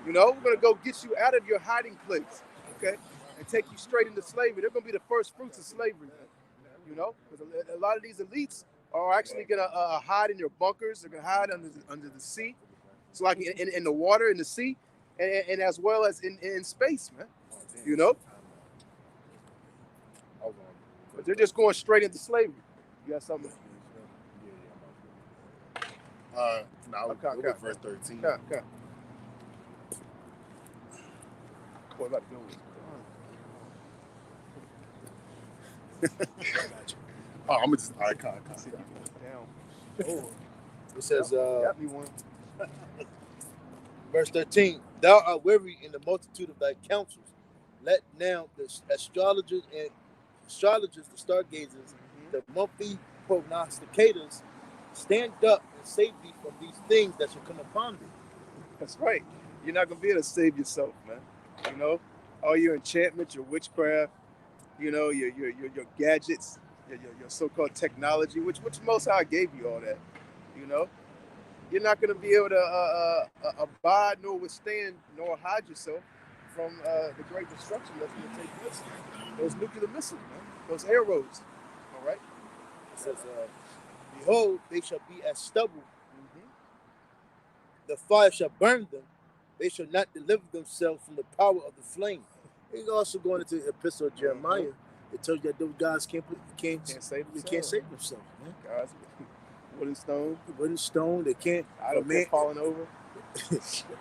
You know, we're gonna go get you out of your hiding place, okay, and take you straight into slavery. They're gonna be the first fruits of slavery, man. You know, because a lot of these elites are actually gonna hide in your bunkers. They're gonna hide under the sea, so like in the water, in the sea, and as well as in space, man. You know, but they're just going straight into slavery. You got something?
No, okay. Verse 13.
Okay. Boy, about to go
I'm gonna just icon.
Down.
It says,
got me one.
verse 13, thou art weary in the multitude of thy counsels. Let now the astrologers, the stargazers, the monthly prognosticators stand up and save thee from these things that shall come upon thee.
That's right. You're not gonna be able to save yourself, man. You know, all your enchantments, your witchcraft, you know, your gadgets, your so-called technology, which Most High gave you all that. You know, you're not gonna be able to abide nor withstand nor hide yourself from the great destruction that's gonna take place. Those nuclear missiles, man. Those arrows. All right.
It says, behold, they shall be as stubble. The fire shall burn them. They shall not deliver themselves from the power of the flame. He's also going into the epistle of Jeremiah. It tells you that those guys can't save themselves. Man.
Guys, Wooden stone.
Wooden stone. They can't.
I don't man falling over.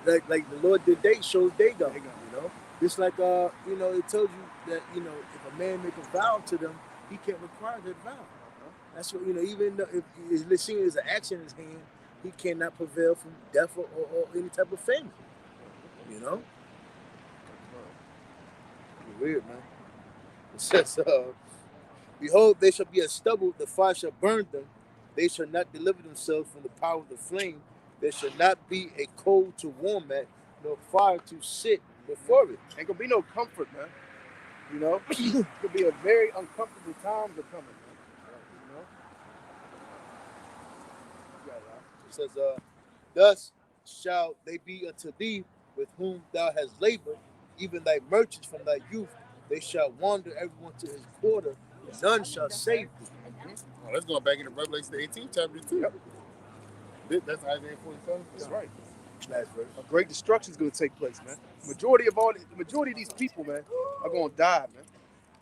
like the Lord did. They showed Dagon.
Dagon.
You know, just like you know, it tells you that if a man make a vow to them, he can't require that vow. That's what even though if he's seeing as an action in his hand, he cannot prevail from death or any type of famine. You know, it's weird, man. It says, "Behold, they shall be as stubble; the fire shall burn them. They shall not deliver themselves from the power of the flame. There shall not be a coal to warm at, nor fire to sit before it."
Ain't gonna be no comfort, man. You know, it could be a very uncomfortable times are coming, man. You know.
It says, "Thus shall they be unto thee, with whom thou hast labored, even thy merchants from thy youth. They shall wander everyone to his quarter. None shall save thee."
Oh, let's go back into Revelation 18, chapter 2.
Yep.
That's Isaiah 47.
That's right.
Last verse.
A great destruction is going to take place, man. The majority of these people, man, are going to die, man.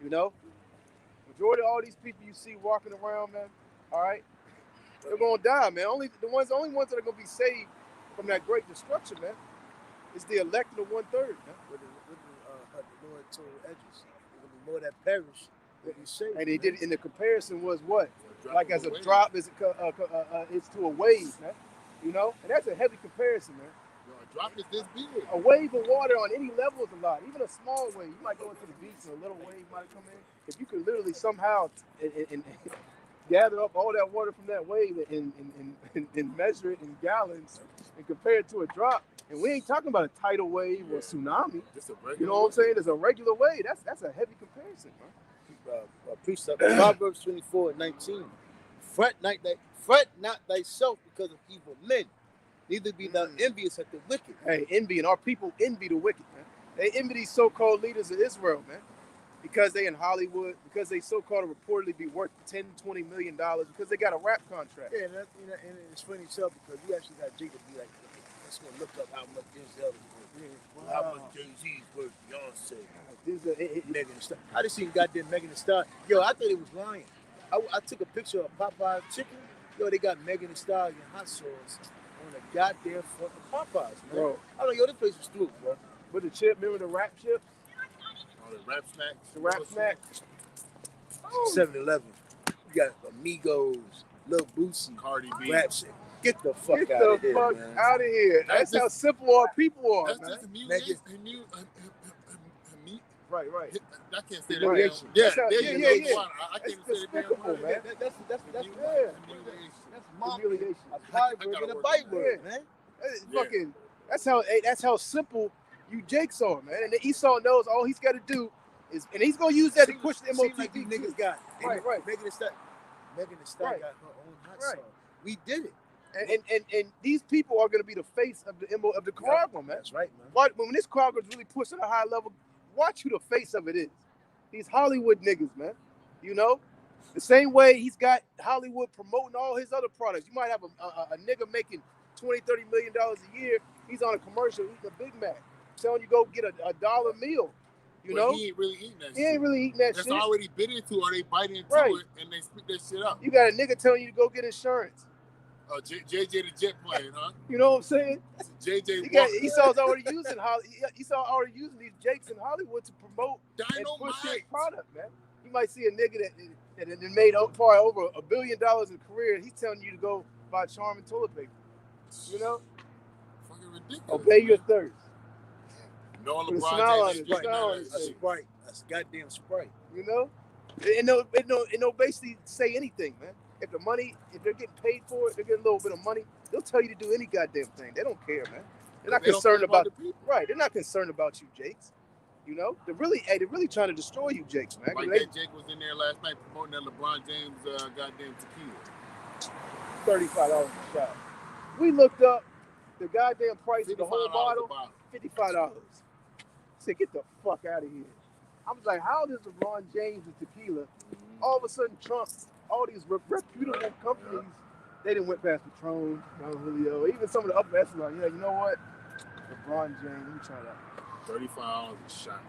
You know, majority of all these people you see walking around, man. All right, they're going to die, man. Only ones that are going to be saved from that great destruction, man, is the elected of 1/3, man.
What the Lord told Edges, the more that perish, that he saved.
And they did. And the comparison was what? Like as a drop is it's to a wave, man. You know, and that's a heavy comparison, man.
A drop is this big.
A wave of water on any level is a lot. Even a small wave, you might go into the beach and a little wave might come in. If you could literally somehow and gather up all that water from that wave and measure it in gallons and compare it to a drop, and we ain't talking about a tidal wave or tsunami. You know what I'm saying? There's a regular wave. That's a heavy comparison, man.
Precept, Proverbs 24:19. Fret not thyself because of evil men, neither be thou envious at the wicked.
Hey, envy, and our people envy the wicked, man. They envy these so-called leaders of Israel, man, because they in Hollywood, because they so-called reportedly be worth $10-20 million, because they got a rap contract.
Yeah, and it's funny too because you actually got Jake to be like, let's go look up how much Denzel is worth, how much Jay-Z is worth, Beyonce. Megan Thee Stallion. I just seen goddamn Megan Thee Stallion. Yo, I thought it was lying. I took a picture of Popeye chicken. Yo, they got Megan Thee Stallion hot sauce on the goddamn front of Popeyes, man. Bro. I don't know, yo, this place was through, bro.
With the chip, remember the rap chip?
Oh, the rap snacks.
The rap snack.
7-Eleven. You got Amigos, Lil Boosie,
Cardi B.
Rap shit. Get the fuck
Get
out of
the
here,
fuck
man.
out of here. That's how simple our people are,
That's
man.
just
Right.
I can't say that.
Humiliation.
Yeah.
Yeah.
I can't
It's
say that.
despicable, man.
That's
Humiliation.
mock
Humiliation.
a Bible and a Bible, man.
Fucking. That's how simple you Jakes are, man. And Esau knows all he's got to do is, and he's gonna use that to push the MOTV.
Like these niggas got
Right.
Megan Thee Stallion got her own hot sauce. We did it.
And these people are gonna be the face of the Caragua, man.
That's right, man.
When this Caragua is really pushed at a high level, watch who the face of it is. These Hollywood niggas, man. You know, the same way he's got Hollywood promoting all his other products. You might have a nigga making $20-30 million a year. He's on a commercial eating a Big Mac, telling you go get a dollar meal. You know,
he ain't really eating that shit.
He ain't really eating that
That's
shit.
already bit into, or they bite into
Right.
it and they spit that shit up.
You got a nigga telling you to go get insurance.
JJ the jet plane, huh?
You know what I'm saying?
JJ.
Esau's already using these Jakes in Hollywood to promote and push his
Dynamite.
product, man. You might see a nigga that made probably over $1 billion in career, and he's telling you to go buy Charmin toilet paper. You know,
Fucking ridiculous.
obey your thirst.
No
With a
LeBron
smile on
James.
his face.
That's Sprite. That's goddamn Sprite.
You know, and they'll basically say anything, man. If they're getting paid for it, they're getting a little bit of money. They'll tell you to do any goddamn thing. They don't care, man. They're not concerned about
the people.
right. They're not concerned about you, Jakes. You know, they're really trying to destroy you, Jakes, man.
Like that Jake was in there last night promoting that LeBron James goddamn tequila.
$35 a shot. We looked up the goddamn price of the whole bottle. $55. Said, get the fuck out of here. I was like, how does LeBron James and tequila, all of a sudden Trump, all these reputable companies, they didn't went past Patron, Don Julio, even some of the upper echelon. Yeah, you know what? LeBron James, let me try that.
$35 a shot.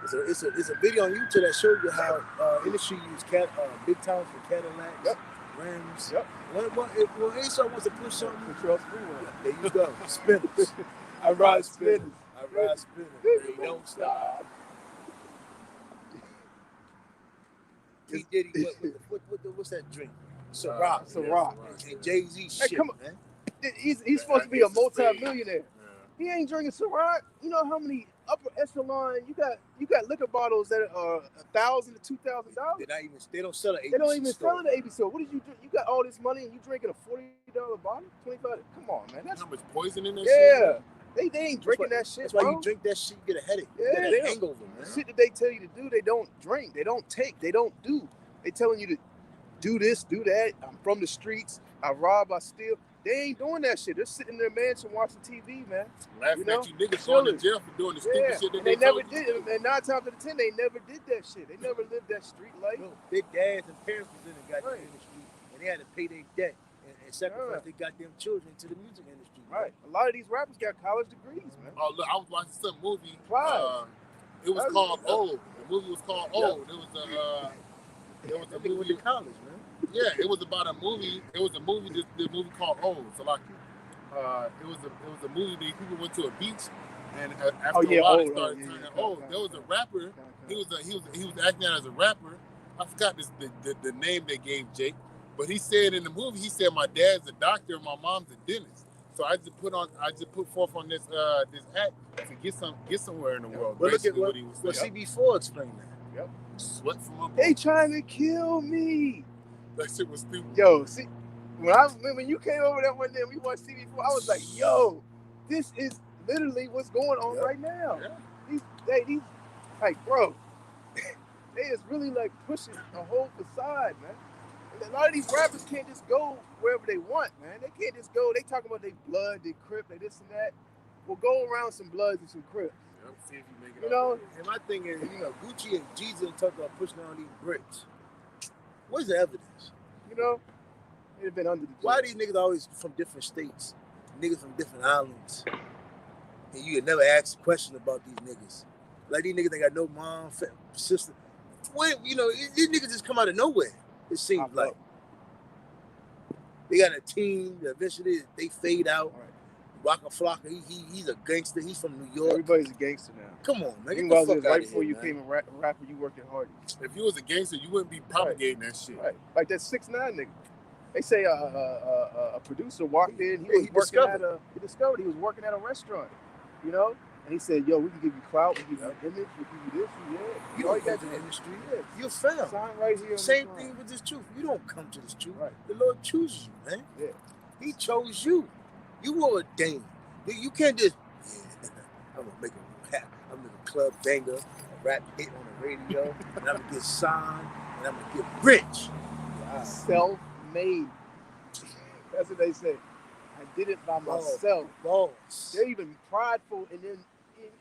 It's a video on YouTube that shows you how industry use big towns for Cadillac, rims.
Yep.
When Aesop wants to push something,
Control Speedway.
there you go. Spinners.
I ride spinners.
I ride spinners. They don't stop. P. Diddy, what's that drink? Ciroc.
Ciroc.
And Jay-Z
Hey,
shit,
come on.
man.
He's supposed to be a
It's a spade.
multi-millionaire. He ain't drinking Ciroc. You know how many upper echelon you got liquor bottles that are $1,000 to $2,000.
They don't sell it.
They don't even sell it at ABC. What did you drink? You got all this money and you drinking a $40 bottle, $25. Come on, man. That's
How much poison in that shit?
yeah. They ain't drinking that shit.
That's why
bro.
you drink that shit. You get a headache.
Yeah,
You get
they
a
don't-
hangover, man.
The shit that they tell you to do, they don't drink. They don't take. They don't do. They telling you to do this, do that. I'm from the streets. I rob. I steal. They ain't doing that shit. They're sitting in their mansion watching TV, man.
Laughing
You know?
at you niggas going to
Chilling.
jail for doing the stupid
Yeah,
shit that
and they
they
never
told you.
did. And 9 times out of 10, they never did that shit. They never lived that street life.
No, their dads and parents was in the goddamn
Right.
industry, and they had to pay their debt and sacrifice
Yeah.
their goddamn children to the music industry.
Right. A lot of these rappers got college degrees, man.
Oh, look, I was watching some movie.
Right.
It was
Right.
called Old. The movie was called
Yeah.
Old. It was a
That nigga went to college, man.
Yeah, it was about a movie. It was a movie. The movie called Old. So like, it was a movie that people went to a beach, and after a while they started turning old. There was a rapper. He was acting out as a rapper. I forgot the name they gave Jake, but he said in the movie, he said my dad's a doctor and my mom's a dentist. So I just put forth on this act to get somewhere in the world.
But look at
Basically
what
he was
well,
saying.
CB4 explained that.
Sweat from my
They
body.
trying to kill me.
That shit was stupid.
Yo, see, when you came over there one day and we watched TV4, I was like, yo, this is literally what's going on right now.
Yeah.
These, like, bro, they is really like pushing a whole facade, man. And a lot of these rappers can't just go wherever they want, man. They can't just go. They talk about their blood, their crip, they this and that. Well, go around some bloods and some crips.
Yep, see if you make it
You
out
know,
And my thing is, Gucci and Jeezy talk about pushing on these bricks. Where's the evidence?
you know, they've been under the
Why
jail.
these niggas always from different states? Niggas from different islands. And you can never ask a question about these niggas. Like these niggas, they got no mom, sister. When, these niggas just come out of nowhere, it seems like. They got a team that eventually they fade out.
Right.
Waka Flocka, he's a gangster. He's from New York.
Everybody's a gangster now.
Come on, man. Get
Meanwhile,
the fuck
right
out
before
here,
you
man.
became a rapper, you worked at Hardy.
If you was a gangster, you wouldn't be propagating that shit.
Right. Like that 6ix9ine nigga. They say a producer walked in.
He discovered
He discovered he was working at a restaurant. You know, and he said, "Yo, we can give you clout, we give you image, we give you this,
You
all
don't
got
come to the industry.
Yeah.
You're found.
Sign right here. on the
Same
sign.
thing with this truth. You don't come to this truth.
Right.
The Lord chooses you, man.
Yeah.
He chose you. You were ordained. You can't just, I'm gonna make a club banger, a rap hit on the radio, and I'm gonna get signed, and I'm gonna get rich. Wow.
Self-made. That's what they say. I did it by myself.
Boss.
They're even prideful, and then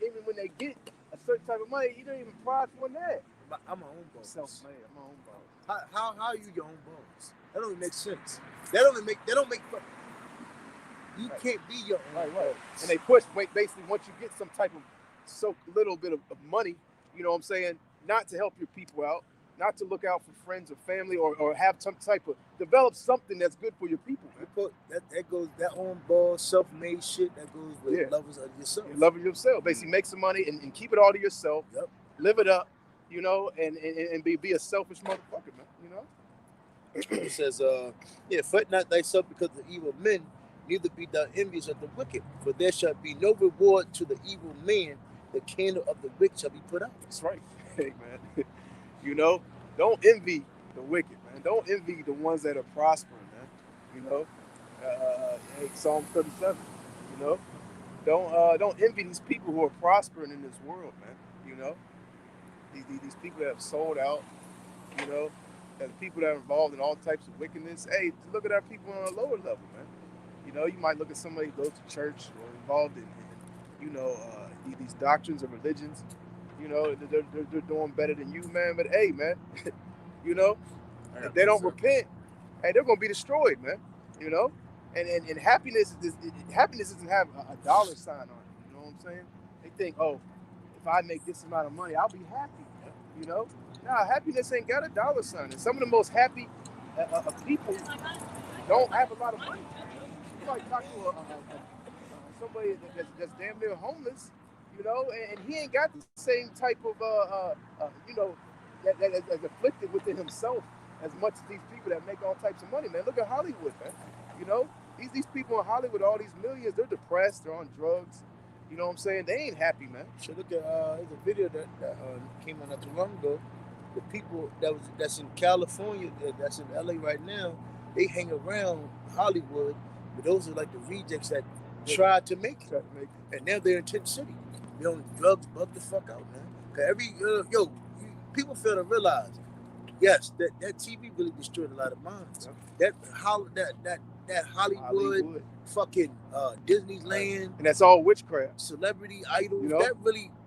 even when they get a certain type of money, you're not even prideful in that.
I'm my own boss.
Self-made. I'm my own boss.
How are you your own boss? That don't even make sense. That don't make. You can't be your own.
Right. And they push basically once you get some type of little bit of money, you know what I'm saying, not to help your people out, not to look out for friends or family or have some type of develop something that's good for your people, man.
That goes that own boss, self-made shit. That goes with
Yeah.
lovers of yourself.
You love yourself. Basically make some money and keep it all to yourself.
Yep.
Live it up, you know, and be a selfish motherfucker, man, you know?
It says, fret not thyself because of evil men, neither be thou envious of the wicked, for there shall be no reward to the evil man. The candle of the wicked shall be put out.
That's right. Hey, man. You know, don't envy the wicked, man. Don't envy the ones that are prospering, man. You know, Psalm 37. You know, don't envy these people who are prospering in this world, man. You know, these people that have sold out. You know, and people that are involved in all types of wickedness. Hey, look at our people on a lower level, man. You know, you might look at somebody who goes to church or involved in these doctrines of religions. You know, they're doing better than you, man. But hey, man, you know, if they don't repent, hey, they're gonna be destroyed, man. You know, and happiness doesn't have a dollar sign on it. You know what I'm saying? They think, oh, if I make this amount of money, I'll be happy. You know, nah, happiness ain't got a dollar sign. And some of the most happy people don't have a lot of money. You might talk to somebody that's damn near homeless, you know, and he ain't got the same type of you know, that's afflicted within himself as much as these people that make all types of money, man. Look at Hollywood, man. You know, these people in Hollywood, all these millions, they're depressed, they're on drugs. You know what I'm saying? They ain't happy, man.
So look at there's a video that came out not too long ago. The people that's in California, that's in LA right now, they hang around Hollywood, but those are like the rejects that tried to make it. And now they're in Tent City. They're on drugs, bug the fuck out, man. Cause people fail to realize, yes, that TV really destroyed a lot of minds. Yeah. That Hollywood. Fucking Disneyland,
and that's all witchcraft.
Celebrity idols. You know?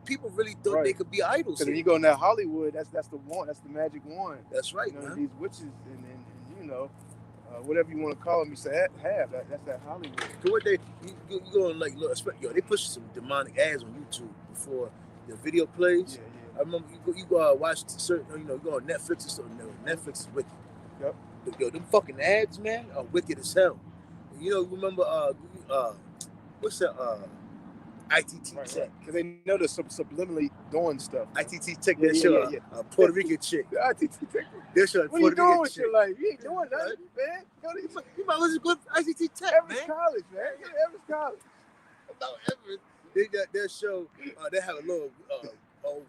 People really thought they could be idols.
Because when you go in that Hollywood, that's the one. That's the magic wand.
That's right,
you know,
man.
These witches and you know, whatever you want to call them, you say that's that Hollywood.
So what you go and like look, they push some demonic ads on YouTube before the video plays. Yeah. I remember you go watch certain, you go on Netflix or something. Netflix is wicked. Yep. Them fucking ads, man, are wicked as hell. You know, remember what's that ITT Tech?
Because they know they're subliminally doing stuff.
ITT Tech, that show, a Puerto Rican chick.
The ITT Tech.
They show
what are you doing with your life? You ain't doing nothing, man.
You might listen to ITT Tech,
Everest College, man. Everest College.
No, Everest. Their show, they have a little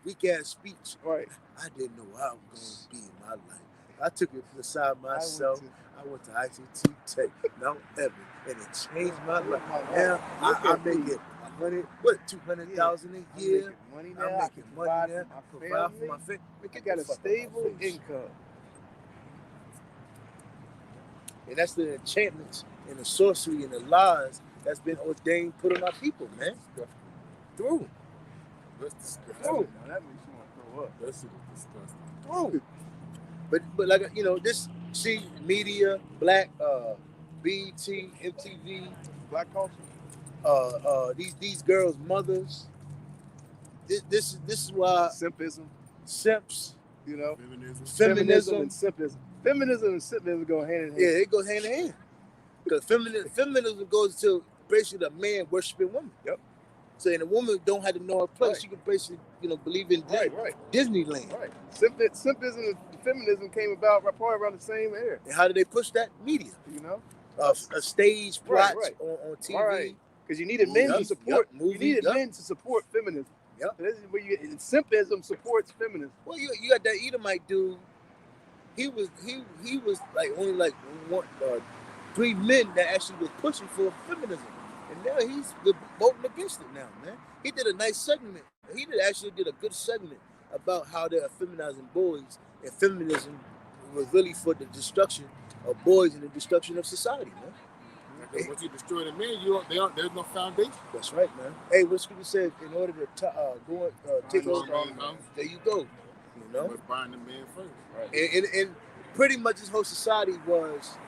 weak ass speech.
Right.
I didn't know how I was going to be in my life. I took it aside myself. I went to ITT Tech, Mount Everest, and it changed my life. Now I make it $200,000 a year.
I'm making money
now. I provide for my family.
I got a stable income.
And that's the enchantments and the sorcery and the lies that's been ordained, put on our people, man. Through.
That's disgusting. That makes you want to throw up.
That's disgusting.
Through. But like, this media, black, BET, MTV,
black culture.
These girls' mothers. This is why simps,
you know,
feminism
and simpism. Feminism and simpism go hand in hand.
Yeah, they go hand in hand. Because feminism goes to basically the man worshiping woman.
Yep.
So, and a woman don't have to know her place. She can basically, believe in Disneyland.
Right. Simpism and feminism came about probably around the same era.
And how did they push that? Media.
You know?
A stage plot on TV.
Right. Because you needed men to support. You needed men to support feminism.
Yep.
So this is where simpism supports feminism.
Well, you got that Edomite dude. He was like only like one, 3 men that actually was pushing for feminism. And now he's voting against it now, man. He did a nice segment. He did a good segment about how they're feminizing boys, and feminism was really for the destruction of boys and the destruction of society, man.
Because once you destroy the men, there's no foundation.
That's right, man. Hey, what Scripture said, in order to take over, there you go. You know,
but buying the men first, right?
And pretty much this whole society was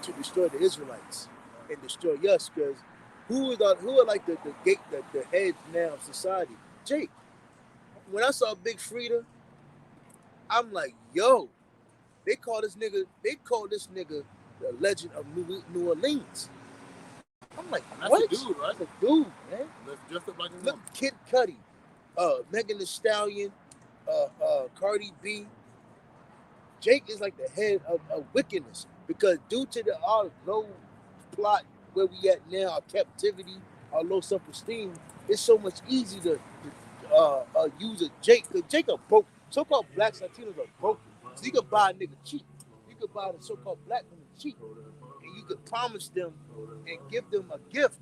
to destroy the Israelites and destroy us, because who are like the heads now of society? Jake. When I saw Big Frida, I'm like, yo, they call this nigga the legend of New Orleans. I'm like, what?
That's a dude, right?
That's a dude, man.
That's just like a
look, Kid Cudi, Megan Thee Stallion, Cardi B. Jake is like the head of wickedness, because due to our low plot where we at now, our captivity, our low self-esteem, it's so much easier to use a Jake. Because Jake are broke. So-called blacks, Latinos are broken. So you could buy a nigga cheap. You could buy the so-called black woman cheap. And you could promise them and give them a gift.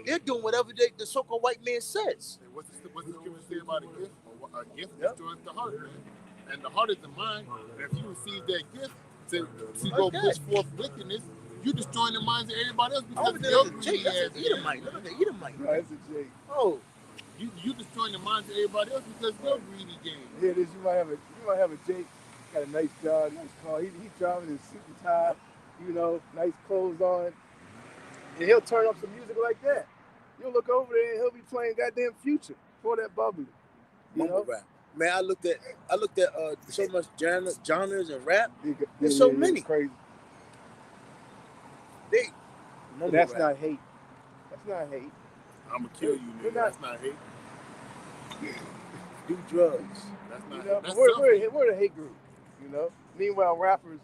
They're doing whatever the so-called white man says.
And what's the scripture say about a gift? A gift destroys the heart, man. And the heart is the mind. And if you receive that gift to go push forth wickedness, you're destroying the minds of everybody else, because
that's a Jake. That's an Edomite. Look at the Edomite.
Right, that's a Jake.
Oh.
You destroying the minds of everybody else because they're greedy game.
Yeah, you might have a Jake, got a nice job, nice car. He's driving his suit and tie, nice clothes on. And he'll turn up some music like that. You'll look over there and he'll be playing goddamn Future for that bubbly.
Rap. Man, I looked at so much genres and rap. There's so many.
Crazy.
They
But that's not hate. That's not hate.
I'm gonna kill you, nigga. That's not hate.
Do drugs.
That's
You
not.
know,
That's
we're the hate group. You know. Meanwhile, rappers,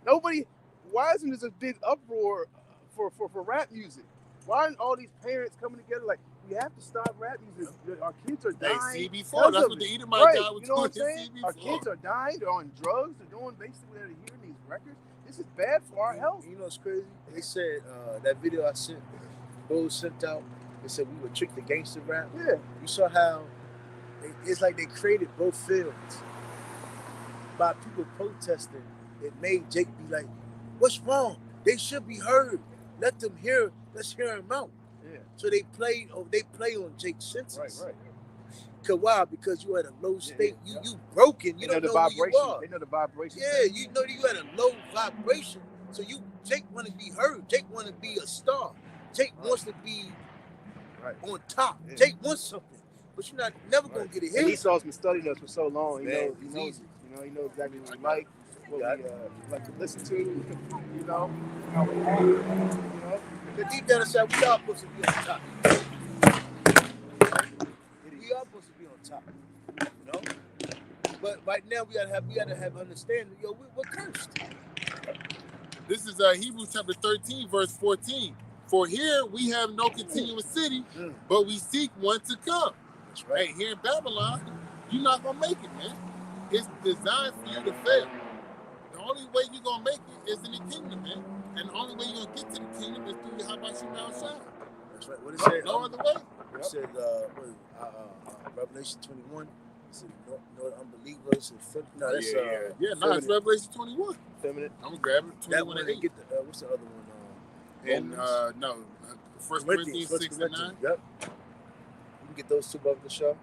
nobody. Why isn't there a big uproar for rap music? Why aren't all these parents coming together like we have to stop rap music? Our kids are dying.
Hey, CB4. That's what the Edomite
right.
guy was
You know what I'm
doing.
saying?
CB4.
Our kids are dying. They're on drugs. They're doing basically what they're hearing these records. This is bad for our health.
You know what's crazy? They said that video I sent, Bose sent out. They said we would trick the gangster rap.
Yeah.
You saw how it's like they created both fields by people protesting. It made Jake be like, "What's wrong? They should be heard. Let them hear. Let's hear them out."
Yeah.
So they play on Jake's senses.
Right.
Cause why? Because you at a low state. You broken. You don't know who you are.
They know the vibration.
Yeah, you know you at a low vibration. So Jake want to be heard. Jake want to be a star. Jake wants to be on top. Yeah. Jake wants something, but you're never gonna get it here.
And Esau's been studying us for so long. He knows
easy.
He knows exactly what we like, what we like to listen to. You know, how we act. You know,
but deep down inside, we are supposed to be on top. We are supposed to be on top. You know, but right now we gotta have understanding. Yo, we're cursed.
This is Hebrews chapter 13, verse 14. For here we have no continuous city, but we seek one to come.
That's right.
Hey, here in Babylon, you're not going to make it, man. It's designed for you to fail. The only way you're going to make it is in the kingdom, man. And the only way you're going to get to the kingdom is through the Habashim outside.
That's right. What it said?
No other way.
It said, Revelation 21. It said, no unbelievers.
No, that's, it's Revelation 21.
Feminine.
I'm going to grab it. 21
that one, and 8. Get the, what's the other one?
And First Corinthians 6 and 9.
Yep. You can get those two above the show.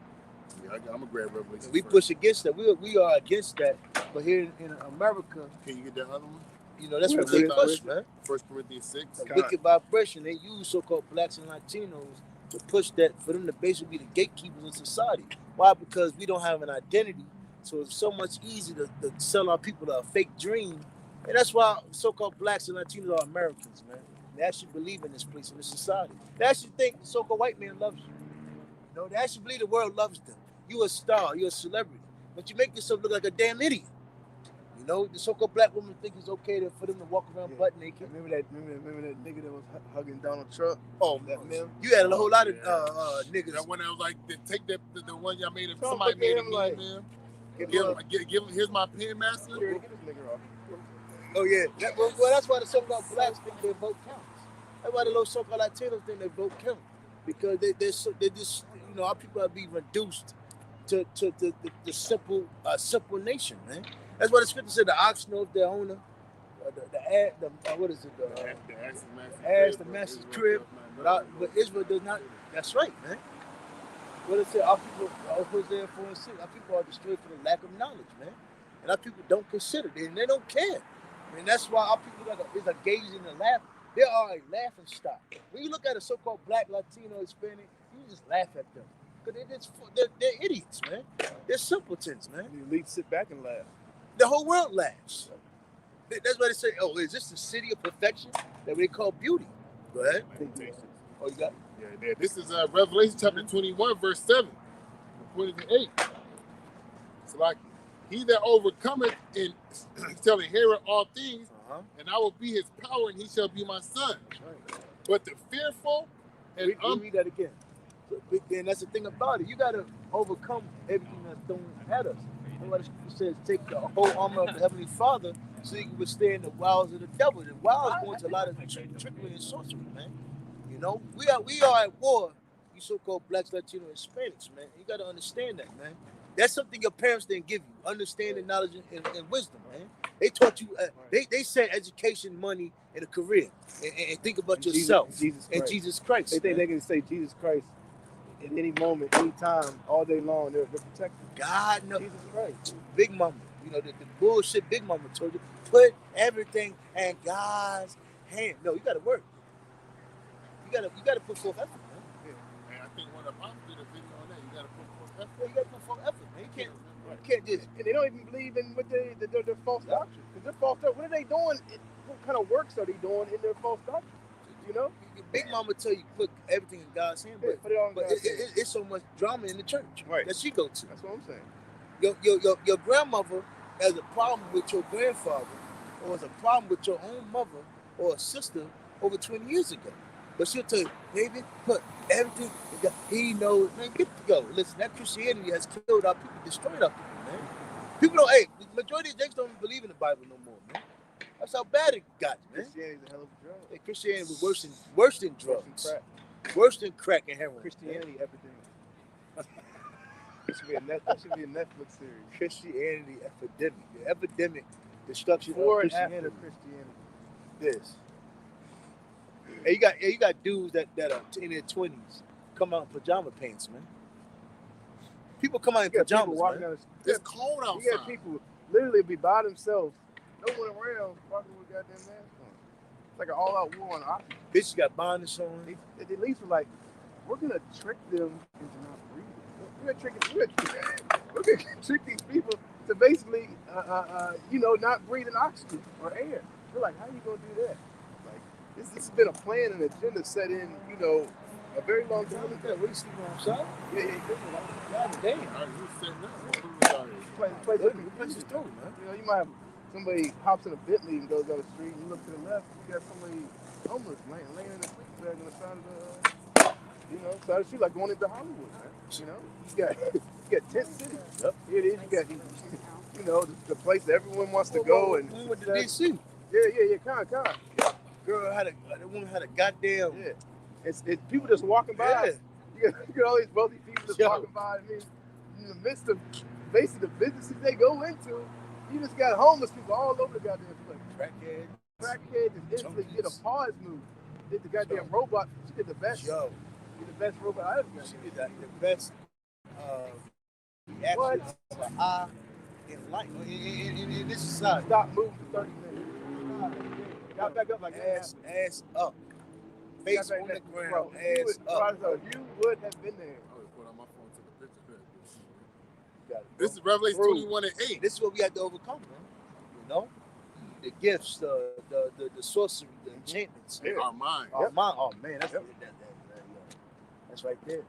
Yeah, I'm gonna grab Revelation.
We push against that. We are against that. But here in America,
can you get that other one?
You know, that's what they push, man.
First Corinthians 6.
A wicked vibration. They use so-called blacks and Latinos to push that for them to basically be the gatekeepers in society. Why? Because we don't have an identity. So it's so much easier to sell our people a fake dream. And that's why so-called blacks and Latinos are Americans, man. They actually believe in this place, in this society. They actually think the so-called white man loves you. You know, they actually believe the world loves them. You're a star, you're a celebrity. But you make yourself look like a damn idiot. You know, the so-called black woman think it's okay for them to walk around butt naked.
Remember that nigga that was hugging Donald Trump?
Oh, that man. You had a whole lot of niggas.
That one that was like, take that, the one y'all made,
Trump
somebody made him
like,
man. Give him, here's my pen master.
Get this nigga off.
Oh, yeah. Well, that's why the so-called blacks think their vote counts. That's why the little so-called Latinos think their vote counts. Because they just, you know, our people are being reduced to the simple nation, man. That's why the scripture said the ox knows their owner. What is it? The ass, the master's crib. But Israel does not. That's right, man. What it said, our people, Hosea 4 and 6, our people are destroyed for the lack of knowledge, man. And our people don't consider it, and they don't care. I mean, that's why our people is engaged in the laugh. They are a laughing stock. When you look at a so-called black, Latino, Hispanic, you just laugh at them. Because they're idiots, man. They're simpletons, man.
The elite sit back and laugh.
The whole world laughs. That's why they say, oh, is this the city of perfection that we call beauty? Go ahead. Oh, you got it?
Yeah, this is Revelation chapter 21, verse 7. 28. It's like, he that overcometh and shall inherit all things, and I will be his power, and he shall be my son. Right. But the fearful and
read that again. So, and that's the thing about it. You got to overcome everything that's thrown at us. And what it says, take the whole armor of the Heavenly Father so you can withstand the wiles of the devil. The wiles going to a lot of trickery and sorcery, man. You know, we are at war, you so-called blacks, Latino, Hispanics, man. You got to understand that, man. That's something your parents didn't give you. Understanding, knowledge, and wisdom, man. They taught you, they said education, money, and a career. And think about yourself and Jesus Christ.
They think they can say Jesus Christ at any moment, any time, all day long. They're protected.
God knows.
Jesus Christ.
Big Mama. You know, the bullshit Big Mama told you. Put everything in God's hand. No, you got to work. You got to put forth effort, man.
Yeah. And I think one of the apostles did a video on that. You got to put forth effort.
Yeah, you got to put forth effort, man. You can't just.
And they don't even believe in what their false doctrine. Because they're false doctrine. What are they doing? kind of works are they doing in their false doctrine? You know,
Big Mama tell you put everything in God's hand, but,
put it on
but
God's hand.
it's so much drama in the church
Right.
that she go to.
That's what I'm saying.
Your grandmother has a problem with your grandfather, or has a problem with your own mother or a sister over 20 years ago. But she'll tell you, baby, put everything in God. He knows, man, listen, that Christianity has killed our people, destroyed our people, man. People don't, the majority of Jakes don't even believe in the Bible no more, man. That's how bad it got, man.
Christianity's a hell of a drug.
Hey, Christianity was worse than drugs. Worse than crack and heroin.
Christianity epidemic. That should be a Netflix series.
Christianity epidemic. The epidemic destruction
Before
of
and
Christianity.
after Christianity.
This. And you got dudes that are in their 20s come out in pajama pants, man. People come out in pajamas,
walking
man.
down the
It's cold outside.
You got people literally be by themselves, no one around, walking with goddamn mask on. It's like an all-out war on oxygen.
Bitches got bonnets on.
They at least were like, we're gonna trick them into not breathing. We're gonna trick these people to basically, not breathing oxygen or air. We're like, how are you gonna do that? Like, this has been a plan and agenda set in, a very long time ago.
What are you sleeping outside?
Yeah.
God damn.
All right, you sitting there.
Place is through, man.
You might have somebody hops in a Bentley and goes down the street and you look to the left, you got somebody homeless laying in the street bag on the side of side of the street, like going into Hollywood, man. You got Tent City.
Yep.
Here it is. You got, the place that everyone wants to go. And
we went to DC.
Yeah, kind.
Girl the woman had a goddamn.
Yeah. It's people just walking by.
Yeah.
You got all these wealthy people just walking by. I mean, in the midst of basically the businesses they go into, you just got homeless people all over the goddamn place. Crackhead just instantly did a pause move. Did the goddamn robot. She did the best. Did the best robot I ever got.
She did the best reactions to eye in life in this society.
Stop moving for 30 minutes. Got back up like
ass up. Face on the ground, ass up.
You would have been there.
I would put on my phone to the picture. This is Revelation 21:8.
This is what we have to overcome, man. The gifts, the sorcery, the enchantments.
Yeah. Our mind.
Our mind. Oh man, that's right there. Yeah.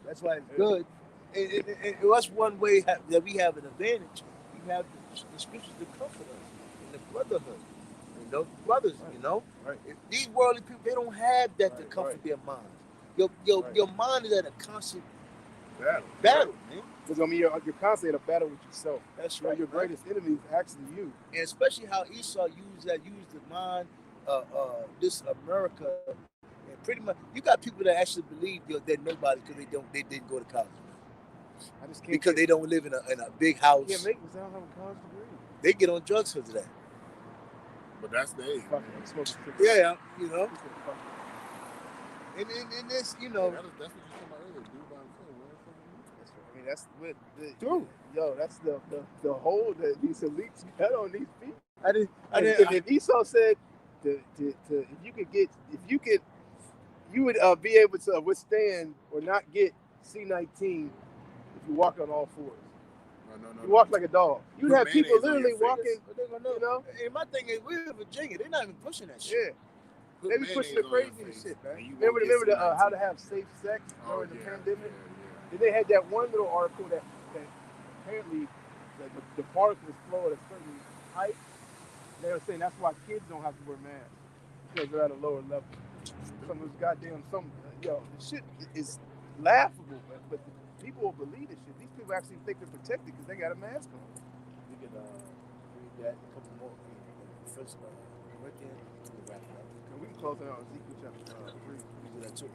That's why it's good. And that's one way that we have an advantage. We have the scriptures to comfort us in the brotherhood. Brothers,
Right.
If these worldly people, they don't have that to comfort their minds. Your mind is at a constant battle, man.
Because you're constantly at a battle with yourself.
That's right.
Your greatest enemy is actually you.
And especially how Esau used the mind, this America, and pretty much you got people that actually believe they're nobody because they didn't go to college.
I just can't
because they don't live in a big house.
Can't make me sound have a college degree.
They get on drugs because of that.
But that's the age.
Yeah, And this,
That's what you talking about earlier. Dude by himself.
That's what that's the hold that these elites got on these people. If Esau said you would be able to withstand or not get C-19 if you walk on all fours.
No.
You walk like a dog. You'd have people literally walking.
And my thing is, we're in Virginia. They're not even pushing that shit.
Yeah. They be pushing the crazy shit, man. Remember the how to have safe sex during the pandemic? Yeah. They had that one little article that apparently the particles flow at a certain height. They were saying that's why kids don't have to wear masks because they're at a lower level. Some of this goddamn the shit is laughable, but people will believe this shit. These people actually think they're protected because they got a mask on.
We can read that a couple more. First,
we can close it out on Ezekiel chapter 3.
We do that too.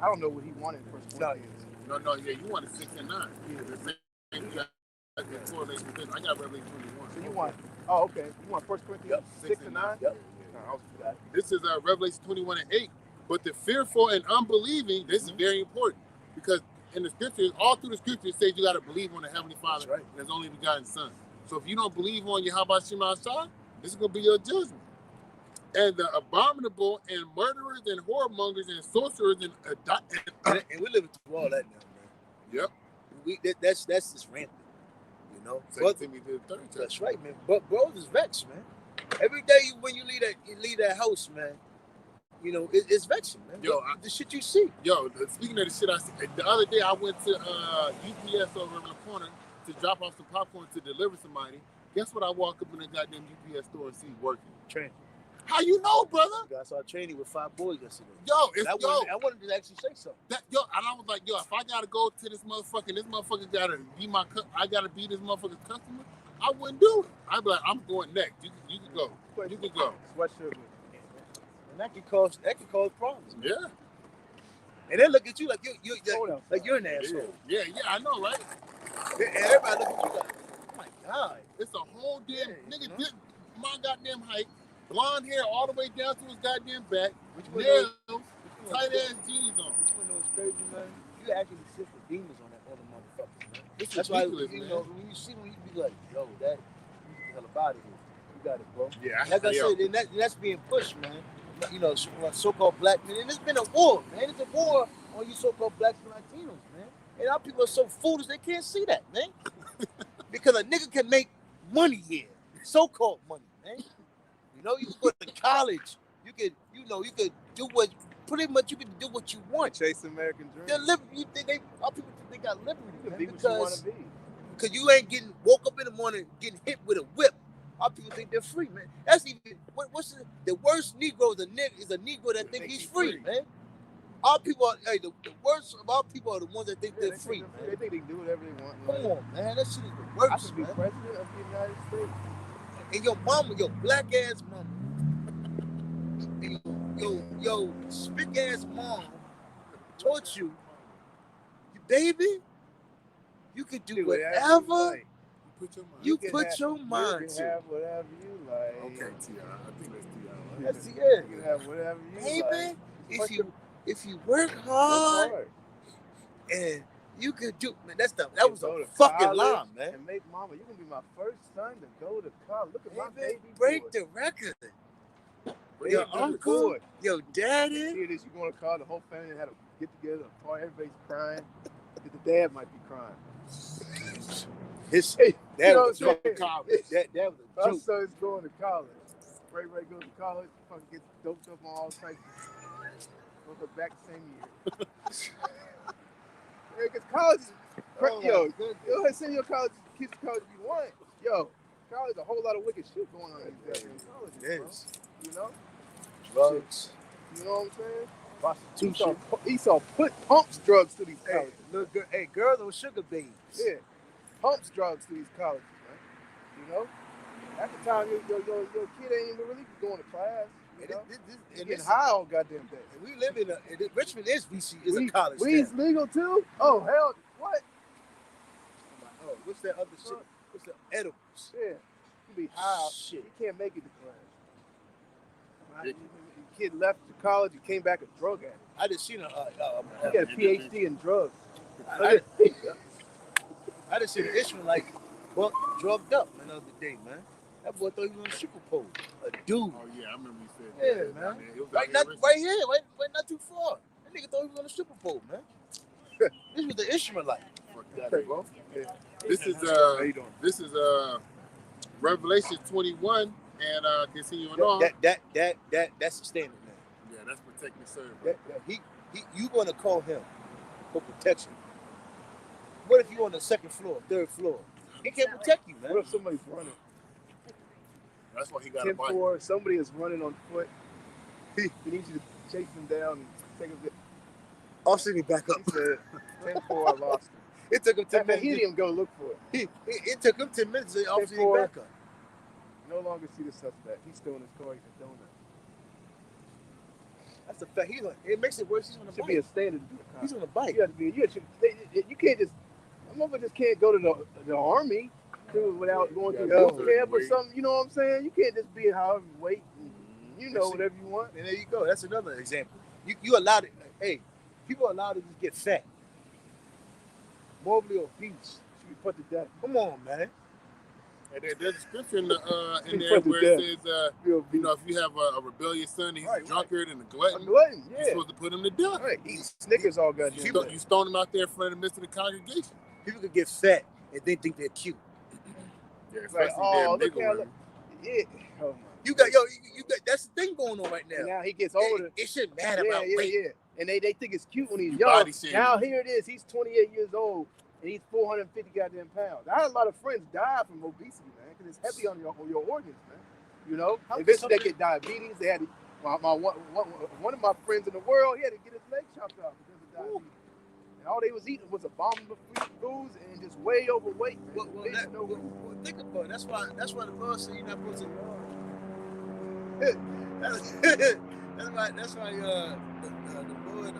I don't know what he wanted in First Corinthians.
No, yeah, you wanted 6 and 9. The same correlation with this. I got Revelation 21.
So you want, okay. You want First Corinthians 6 and 9?
Yep.
This is Revelation 21:8. But the fearful and unbelieving, this is very important because in the scriptures, all through the scriptures, it says you got to believe on the Heavenly Father and His only begotten Son. So if you don't believe on Yahweh Shema Shah, this is going to be your judgment. And the abominable and murderers and whoremongers and sorcerers and
we live through all that now, man.
Yep.
That's just rampant,
2 Timothy 3rd.
That's right, man. But bros is vexed, man. Every day when you leave that house, man, you know, it's vexing, man.
Yo,
the shit you see.
Yo, speaking of the shit I see, the other day I went to UPS over in the corner to drop off some popcorn to deliver somebody. Guess what? I walk up in the goddamn UPS store and see working.
Training.
How you know, brother?
I saw training with 5 boys yesterday.
Yo, it's
I wanted to actually say something.
And I was like, yo, if I gotta go to this motherfucker gotta be I gotta be this motherfucker's customer. I wouldn't do it. I'd be like, I'm going next. You can go. You can go.
Sweatshirt.
And that can cause problems.
Yeah.
And they look at you like you're an asshole.
Yeah, I know, right?
And everybody look at you like, oh my God.
It's a whole damn nigga did my goddamn height, blonde hair all the way down to his goddamn back, nails, tight ass jeans on.
Which one knows crazy, man? You actually sit for demons on that other motherfucker, man.
It's
That's why
ridiculous,
you know when you see when you be like, yo, that you get the hell up out of here. You got it, bro.
Yeah,
like I said, and that's being pushed, man. You know, so-called black men, and it's been a war, man. It's a war on you so-called blacks and Latinos, man. And our people are so foolish they can't see that, man. Because a nigga can make money here, so-called money, man. You know, you can go to college. You could do what pretty much you can do what you want.
Chase American dream.
You think our people think they got liberty, man,
be what you want to be.
Because you ain't woke up in the morning getting hit with a whip. Our people think they're free, man. That's even what's the worst Negro is a Negro that think he's free, man. Our people are the worst of our people are the ones that think they're free, man.
They think they can do whatever they want.
Come on, man. That shit is the worst.
I should be president of the United States.
And your mama, your black ass mama, your spick ass mom taught you, baby, you could do whatever. You put your mind to.
You can have whatever you like.
Okay, T.I. I think that's T.I.
That's it.
You can have whatever you
baby,
like.
if you work hard and you could do, man, that was a fucking lie, man.
And make mama, you can be my first son to go to college. Look at my baby.
Break
boy.
the record.
Break
Your
the
uncle,
record.
your daddy.
Here it is, you going to college, the whole family had to get together, a party, everybody's crying. The dad might be crying.
His
you
dad
know
was
what I'm
going to college. That was a
my
joke.
son's going to college. Ray goes to college, fucking gets doped up on all types of goes back the same year. Yeah, because college is yo, send your college kids to college if you want. Yo, college a whole lot of wicked shit going on these days. College,
It is.
bro. You know?
Drugs.
You know what I'm saying?
Prostitution.
Esau pumps drugs to these colleges.
Look good. Hey, girls are sugar babes.
Yeah. Pumps drugs to these colleges, man. You know? At the time, your kid ain't even really going to class. You know? And getting high all goddamn day.
And we live in Richmond is a college
Weed's
town.
legal too? Oh, hell, what?
Oh, what's that other shit? What's the edibles?
Yeah. You be high.
Shit.
You can't make it to class. Your kid left to college, he came back a drug addict.
I just seen
He got a PhD in drugs.
I just seen an Ishmaelite drugged up man, the other day, man. That boy thought he was on a super pole. A dude.
Oh yeah, I remember you said that.
Yeah, man.
It was
Right here, not too far. That nigga thought he was on a super pole, man. This was the Ishmaelite.
bro. Yeah. This is Revelation 21 and continuing on.
That's the standard, man.
Yeah, that's protect and serve.
You gonna call him for protection. What if you on the second floor, third floor? He can't protect you, man.
What if somebody's running?
That's why he got a bike.
10-4, somebody is running on foot. He needs you to chase him down and take him.
Officer, me back up.
He said, 10-4, I lost him.
It took him 10 minutes.
He didn't even go look for it.
It took him 10 minutes to officer me back up.
No longer see the suspect. He's still in his car. He's a donut.
That's a fact. It makes it worse. He's on a bike.
Should be a standard to be a cop.
He's on a bike.
You can't just. A motherfucker just can't go to the army without going through boot camp or something. You know what I'm saying? You can't just be however you weight. You know whatever you want.
And there you go. That's another example. You allowed it. Hey, people are allowed to just get fat, morbidly obese.
Should be put to death.
Come on, man.
And there's a scripture in there where it says, if you have a rebellious son, he's a drunkard and a glutton.
Yeah.
You're supposed to put him to death.
Right. Eat Snickers all goddamn day.
You stone him out there in front of the midst of the congregation.
People could get fat and they think they're cute.
Yeah,
Like,
especially
look how. Yeah. Oh
You got you got that's the thing going on right
And
now.
now he gets older.
It shouldn't matter
Yeah,
about
yeah,
weight.
yeah. And they think it's cute when he's
You
young.
body shaming.
Now here it is. He's 28 years old and he's 450 goddamn pounds. I had a lot of friends die from obesity, man, because it's heavy on your organs, man. You know, eventually they get diabetes. They had to, one of my friends in the world, he had to get his leg chopped off because of diabetes. And all they was eating was abominable foods and just way overweight.
Well, think about it. That's why the Lord said you're not supposed to. That's why the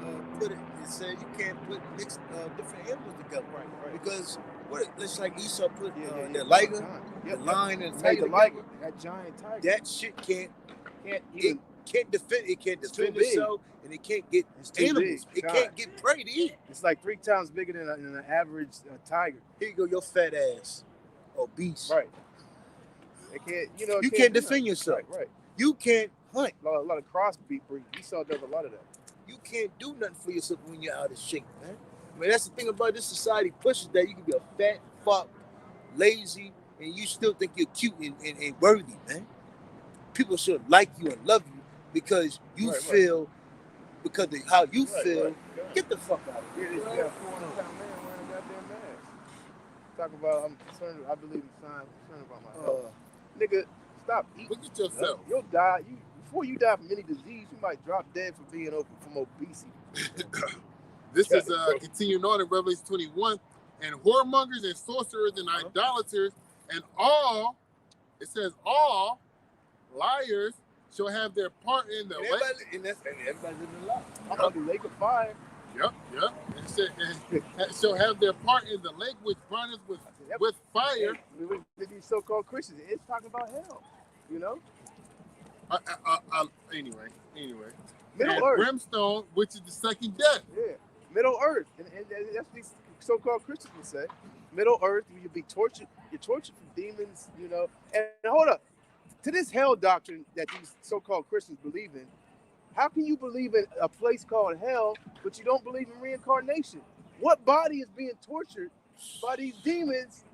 Lord put it. It said you can't put mixed different animals together, right? Because it's like Esau put the liger, the lion, and the tiger.
That giant tiger.
That shit can't defend. It can't
It's too
defend
big.
itself, and it can't get
too
animals.
big.
It can't get prey to eat.
It's like 3 times bigger than an average tiger.
Here you go, your fat ass, obese.
Right. They can't.
You can't defend yourself.
Right.
You can't hunt.
A lot of crossbreed. Esau does a lot of that.
You can't do nothing for yourself when you're out of shape, man. I mean, that's the thing about this society pushes that you can be a fat fuck, lazy, and you still think you're cute and worthy, man. People should like you and love you because you feel, because of how you feel.
Right.
Get the fuck out of here.
Here it is. You got a 400-pound man wearing a goddamn mask. Talk about, I'm concerned. I believe in science. I'm concerned about my health. Nigga, stop eating.
Look at yourself.
You'll die. Before you die from any disease, you might drop dead from obesity.
This is continuing on in Revelation 21. And whoremongers and sorcerers and idolaters and all, it says all liars shall have their part in the lake.
Everybody living a lie.
I'm about the lake of fire.
Yep. And shall have their part in the lake which burneth with fire.
These so-called Christians, it's talking about hell. You know.
Anyway.
Middle
and
Earth.
Brimstone, which is the second death.
Yeah. Middle Earth, and that's what these so-called Christians will say. Middle Earth, you'll be tortured. You're tortured from demons. You know. And hold up. To this hell doctrine that these so-called Christians believe in, how can you believe in a place called hell, but you don't believe in reincarnation? What body is being tortured by these demons?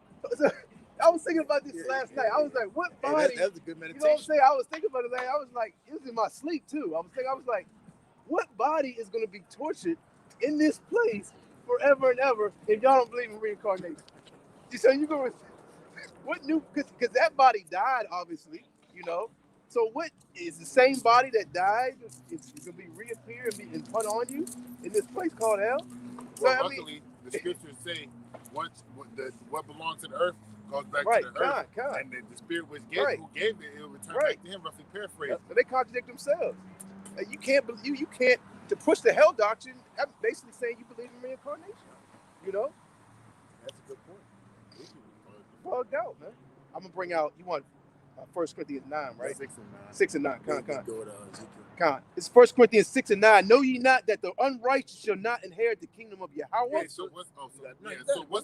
I was thinking about this last night. I was like, what body?
That was a good meditation.
You know what I'm saying? I was thinking about it. I was like, it was in my sleep too. I was like, what body is going to be tortured in this place forever and ever if y'all don't believe in reincarnation? So you going what new? Because that body died, obviously. You know, so what is the same body that died? It's gonna be reappear and put on you in this place called hell.
Well,
So,
luckily, the scriptures say what belongs to the earth goes back
right,
to the earth,
God.
and the spirit which gave who gave it, it will return back to him. Roughly paraphrased.
They contradict themselves. You can't believe. You can't to push the hell doctrine. I'm basically saying you believe in reincarnation. You know,
That's a good point.
bugged out, man. I'm gonna bring out. You want 1 Corinthians 9, right?
6 and 9.
6 and 9.
Go to Ezekiel.
It's 1 Corinthians 6 and 9. Know ye not that the unrighteous shall not inherit the kingdom of Yahweh?
Yeah, so what's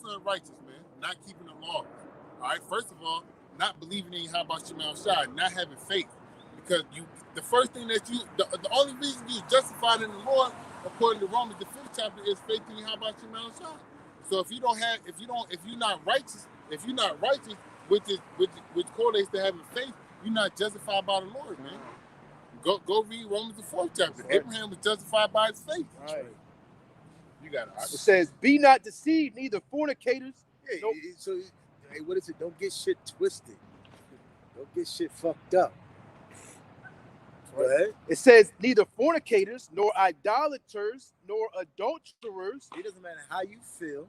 unrighteous, man? Not keeping the law. All right, first of all, not believing in Yahweh Shema Shai, not having faith. Because the first thing that the only reason you justified in the Lord, according to Romans the 5th chapter, is faith in Yahweh Shema Shai. So if you're not righteous, which correlates to having faith, you're not justified by the Lord, man. Go read Romans the 4th chapter. Right. Abraham was justified by his faith.
Right.
You got it.
It says, "Be not deceived, neither fornicators."
Yeah, so what is it? Don't get shit twisted. Don't get shit fucked up. Right.
It says, "Neither fornicators, nor idolaters, nor adulterers."
It doesn't matter how you feel,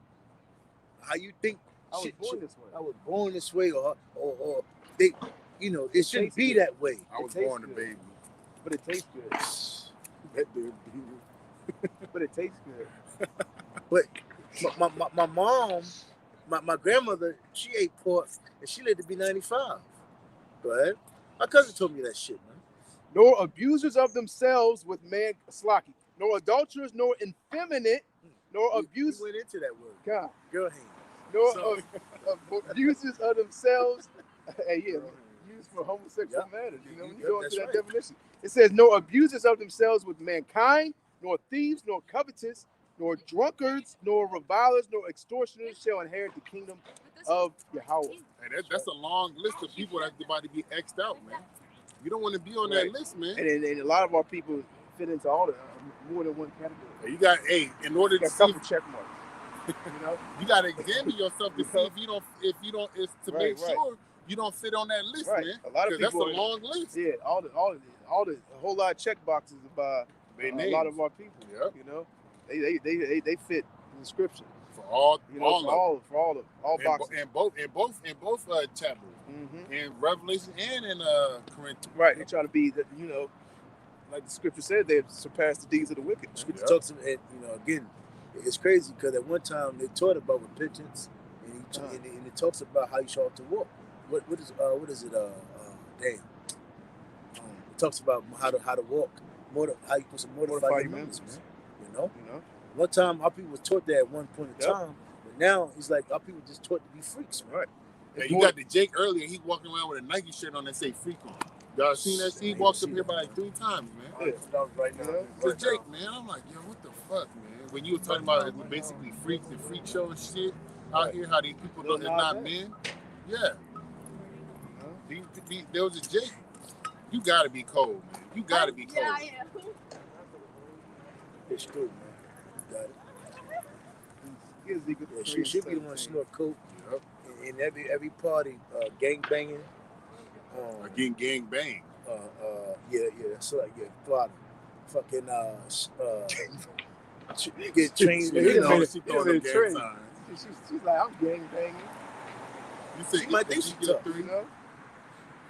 how you think.
I was born this way.
I was born this way, or they, it shouldn't be that way.
I was born a baby,
but it tastes good.
That baby.
But it tastes good.
But my mom, my grandmother, she ate pork and she lived to be 95. Go ahead. My cousin told me that shit, man.
Nor abusers of themselves with man slacky, nor adulterers, nor effeminate, nor abusers.
We went into that word.
God.
Girl hand.
Nor abusers of themselves. Hey, yeah, used for homosexual matters. You know, when you go into that definition, it says, "Nor abusers of themselves with mankind, nor thieves, nor covetous, nor drunkards, nor revilers, nor extortioners shall inherit the kingdom of Yahweh."
And that's a long list of people that's about to be X'd out, man. You don't want to be on
Right.
that list, man.
And a lot of our people fit into all the more than one category.
You got, in order
You
to
got a
see,
couple check marks. You know,
you got to examine yourself to see if you don't, it's to
Right,
make
right.
sure you don't fit on that list,
right?
man.
A lot of
Because that's
people.
a long list.
Yeah, a whole lot of check boxes by
Their
a
names.
lot of our people.
Yep.
You know, they fit the description.
For all,
You know, for all boxes.
in both chapters,
Mm-hmm.
in Revelation and in Corinthians.
Right, they try to be, like the scripture said, they surpass the deeds of the wicked.
Scripture
Yep.
talks, and again, it's crazy because at one time they taught about repentance, and it talks about how you ought to walk. What is it? It talks about how to walk, how you supposed to mortify your members, man. You know, one time our people was taught that at one point in time, but now it's like our people just taught to be freaks, man.
Right.
And you got the Jake earlier. He walking around with a Nike shirt on that say "freak" on. Y'all seen that shit? He walked up here by like 3 times, man.
Right now.
So Jake, man, I'm like, yo, what the fuck, man? When you were talking about basically freaks and freak show and shit out here, how these people are not men. Yeah. There was a Jake. You gotta be cold, man. You gotta be cold.
Yeah, I am.
It's true, man. You got it.
Yeah,
She should be the one snort coke.
Yep.
In every party, gang banging.
Again, gang bang.
So like father, fucking get trained.
You know,
know,
she throwing them gang
trained.
signs.
She's like, I'm gang banging.
You say
She might think she's tough.
You know?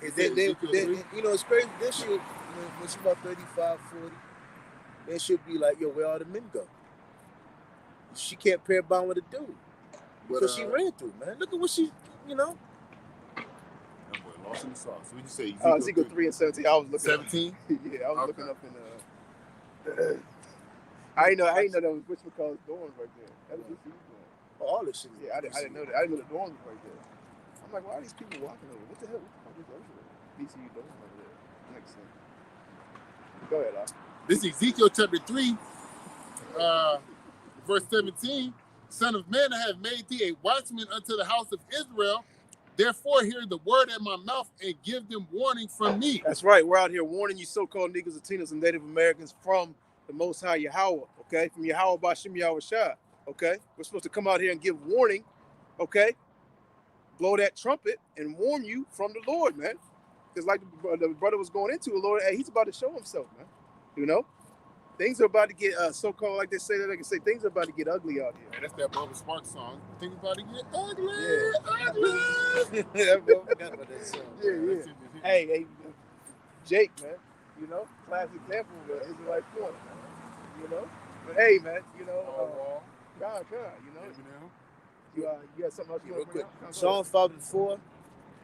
and then, you know, it's crazy. This shit, when she's about 35, 40, then she'll be like, yo, where all the men go? She can't pair bond with a dude because she ran through, man. Look at what she, you know.
That boy lost in the sauce. What you say?
Ezekiel 3 and 17. I was looking
17?
Yeah, I was looking up in I didn't know that was Butch McCall's dorms right there. That was what he was doing.
Oh, all this shit.
Yeah, I didn't know that. I didn't know the dorms was right there. I'm like, why are these people walking over? What the hell? What the fuck is over there? BCU dorms over there. Makes sense. Go ahead, Al.
This is Ezekiel chapter 3, verse 17. Son of man, I have made thee a watchman unto the house of Israel. Therefore, hear the word at my mouth and give them warning from me.
That's right. We're out here warning you so-called Negroes, Latinos, and Native Americans from the Most High Yahweh, okay? From Yahweh Bashim Yahweh Shai, okay? We're supposed to come out here and give warning, okay? Blow that trumpet and warn you from the Lord, man. Because like the brother was going into, Lord, hey, he's about to show himself, man. You know? Things are about to get so-called, like they say, that they can say, things are about to get ugly out here.
And that's that Bubba Sparks song. Things about to get ugly,
Yeah.
ugly.
I forgot about that song.
Yeah. Hey, Jake, man, you know, classic example of Israelite point, man. You know? But hey, man, you know, God, you know, you got something else you want to bring up?
Psalm 5 and 4.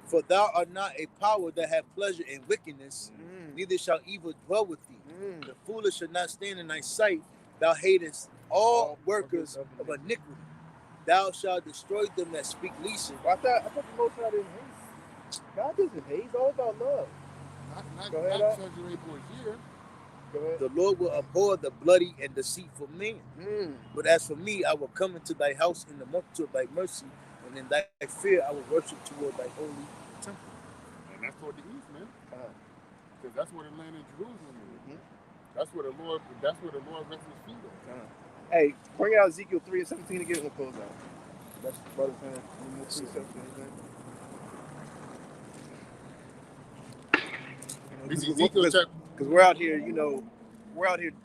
For thou art not a power that hath pleasure in wickedness, neither shall evil dwell with thee. The foolish shall not stand in thy sight. Thou hatest all workers of iniquity. Thou shalt destroy them that speak leasing.
I thought the Most High didn't hate. God doesn't hate. He's all about love.
Not
Go ahead,
Treasury Boy here.
Go ahead.
The Lord will abhor the bloody and deceitful man. But as for me, I will come into thy house in the multitude of thy mercy, and in thy fear I will worship toward thy holy temple.
And that's toward the east, man. Because that's where the land of Jerusalem is. That's where the Lord rests his feet on.
Hey, bring out Ezekiel 3 and 17 again. We'll close out. That's the brother's hand. Any more 3
This is Ezekiel chapter.
Because we're out here, you know,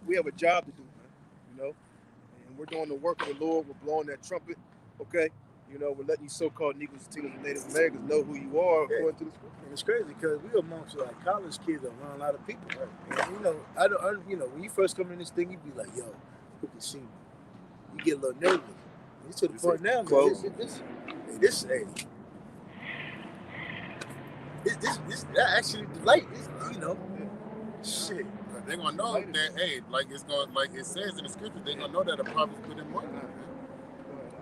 we have a job to do, man, you know, and we're doing the work of the Lord. We're blowing that trumpet, okay? You know, we're letting you so-called Negroes, Latinos, and Native Americans know who you are according to the scripture.
And it's crazy because we amongst like college kids around a lot of people, right? And, you know, I when you first come in this thing, you be like, yo, who can see me? You get a little nervous. It's to the point now, man. This that actually delight. You know, shit.
They're gonna know that, hey, like it says in the scripture, they're gonna know that a prophet's put in work.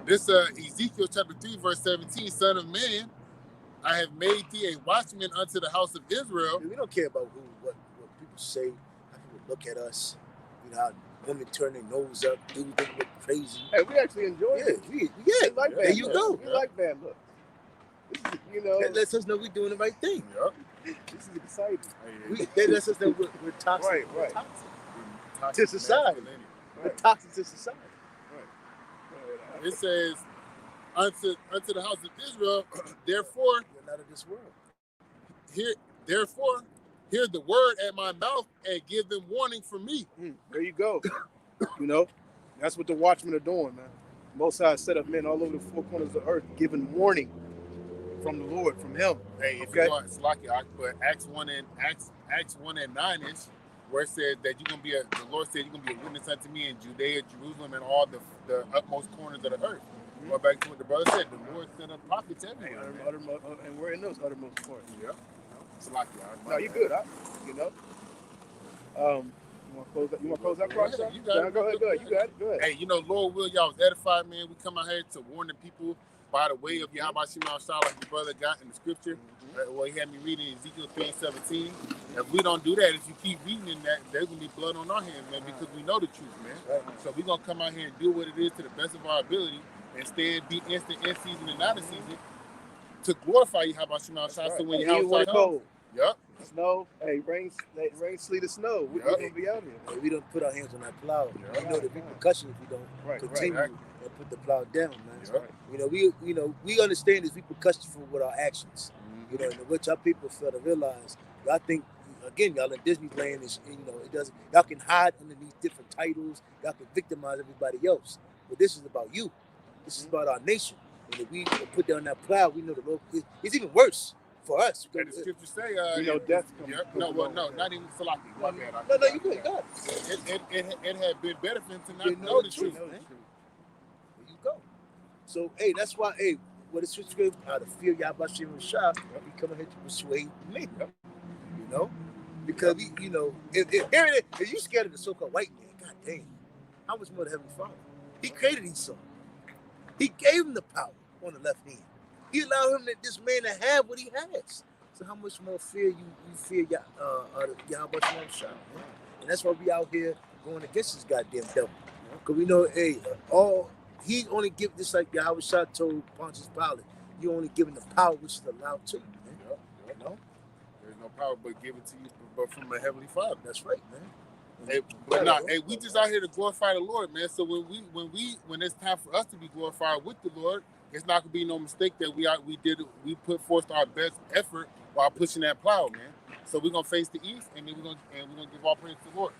This Ezekiel chapter 3, verse 17, son of man, I have made thee a watchman unto the house of Israel.
We don't care about what people say, how people look at us, you know, how women turn their nose up, dudes look crazy.
Hey, we actually enjoy it.
We
like
there you go.
We like bad looks. This is, you know,
That lets us know we're doing the right thing.
Yep.
This is exciting.
That's just that we're toxic.
Right.
We're toxic to society. We're toxic to society.
It says, unto the house of Israel, therefore,
You're not of this world.
hear the word at my mouth and give them warning from me.
There you go. You know, that's what the watchmen are doing, man. Most High set up men all over the four corners of the earth, giving warning from the Lord, from Him.
Hey, if
Okay.
you want, it's like it, but Acts 1 and 9-ish, where it says that you're gonna be the Lord said you're gonna be a witness unto me in Judea, Jerusalem, and all the utmost corners of the earth. Going back to what the brother said, the Lord sent up prophets everywhere.
And we're in those uttermost corners.
Yeah. It's like it.
No, you're good. You know. You want to close that process?
You got it.
Go ahead. Go ahead.
Hey, Lord will, y'all was edified, man. We come out here to warn the people by the way of Yahweh Shema Shah, like the brother got in the scripture. Well, he had me reading Ezekiel 3:17. If we don't do that, if you keep reading in that, there's going to be blood on our hands, man, because we know the truth, man. So we're going to come out here and do what it is to the best of our ability and stay and be instant in season and out of season to glorify Yahweh Shema Shah. So when Yahweh comes, yep.
Snow, hey, rain, sleet, or snow. We're gonna be out here.
Hey, we don't put our hands on that plow. We know the repercussions if we don't continue and put the plow down, man. We understand these repercussions for what our actions. In which our people fail to realize. I think again, y'all in Disneyland is it doesn't. Y'all can hide underneath different titles. Y'all can victimize everybody else, but this is about you. This is about our nation. And if we put down that plow, we know the Lord. It's even worse for us.
And the scriptures say,
death comes.
Yep. No, not even Salaki. My bad.
No, you good. God.
It had been better for him to not know the truth.
There you go. So, hey, that's why, what the scripture goes, out of fear, Yahweh Shema Shah, we come here to persuade me. Because if you scared of the so-called white man, God damn, how much more the Heavenly Father? He created Esau. He gave him the power on the left hand. He allowed this man to have what he has. So how much more fear you fear Yahweh Shema Shah? And that's why we out here going against this goddamn devil. Because we know, he only give, just like Yahweh Shah told Pontius Pilate, you only giving the power which is allowed to you.
There's no power but given to you, but from the Heavenly Father.
That's right, man.
We just out here to glorify the Lord, man. So when it's time for us to be glorified with the Lord, it's not gonna be no mistake that we put forth our best effort while pushing that plow, man. So we're gonna face the east, and then we're gonna give all praise to the Lord.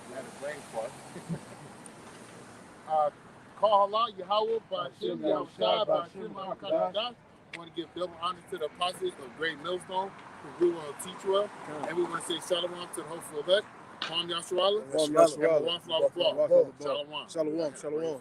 We had a brain fart. Call Allah, Yahweh, Ba'ashem, Yahushua, Ba'ashem, Ma'akadash. We want to give double honor to the apostles of Great Millstone, who we want to teach well. And we want to say shalom to the hopeful elect. Kwam Yasharala.
Shalom.
Shalom.
Shalom.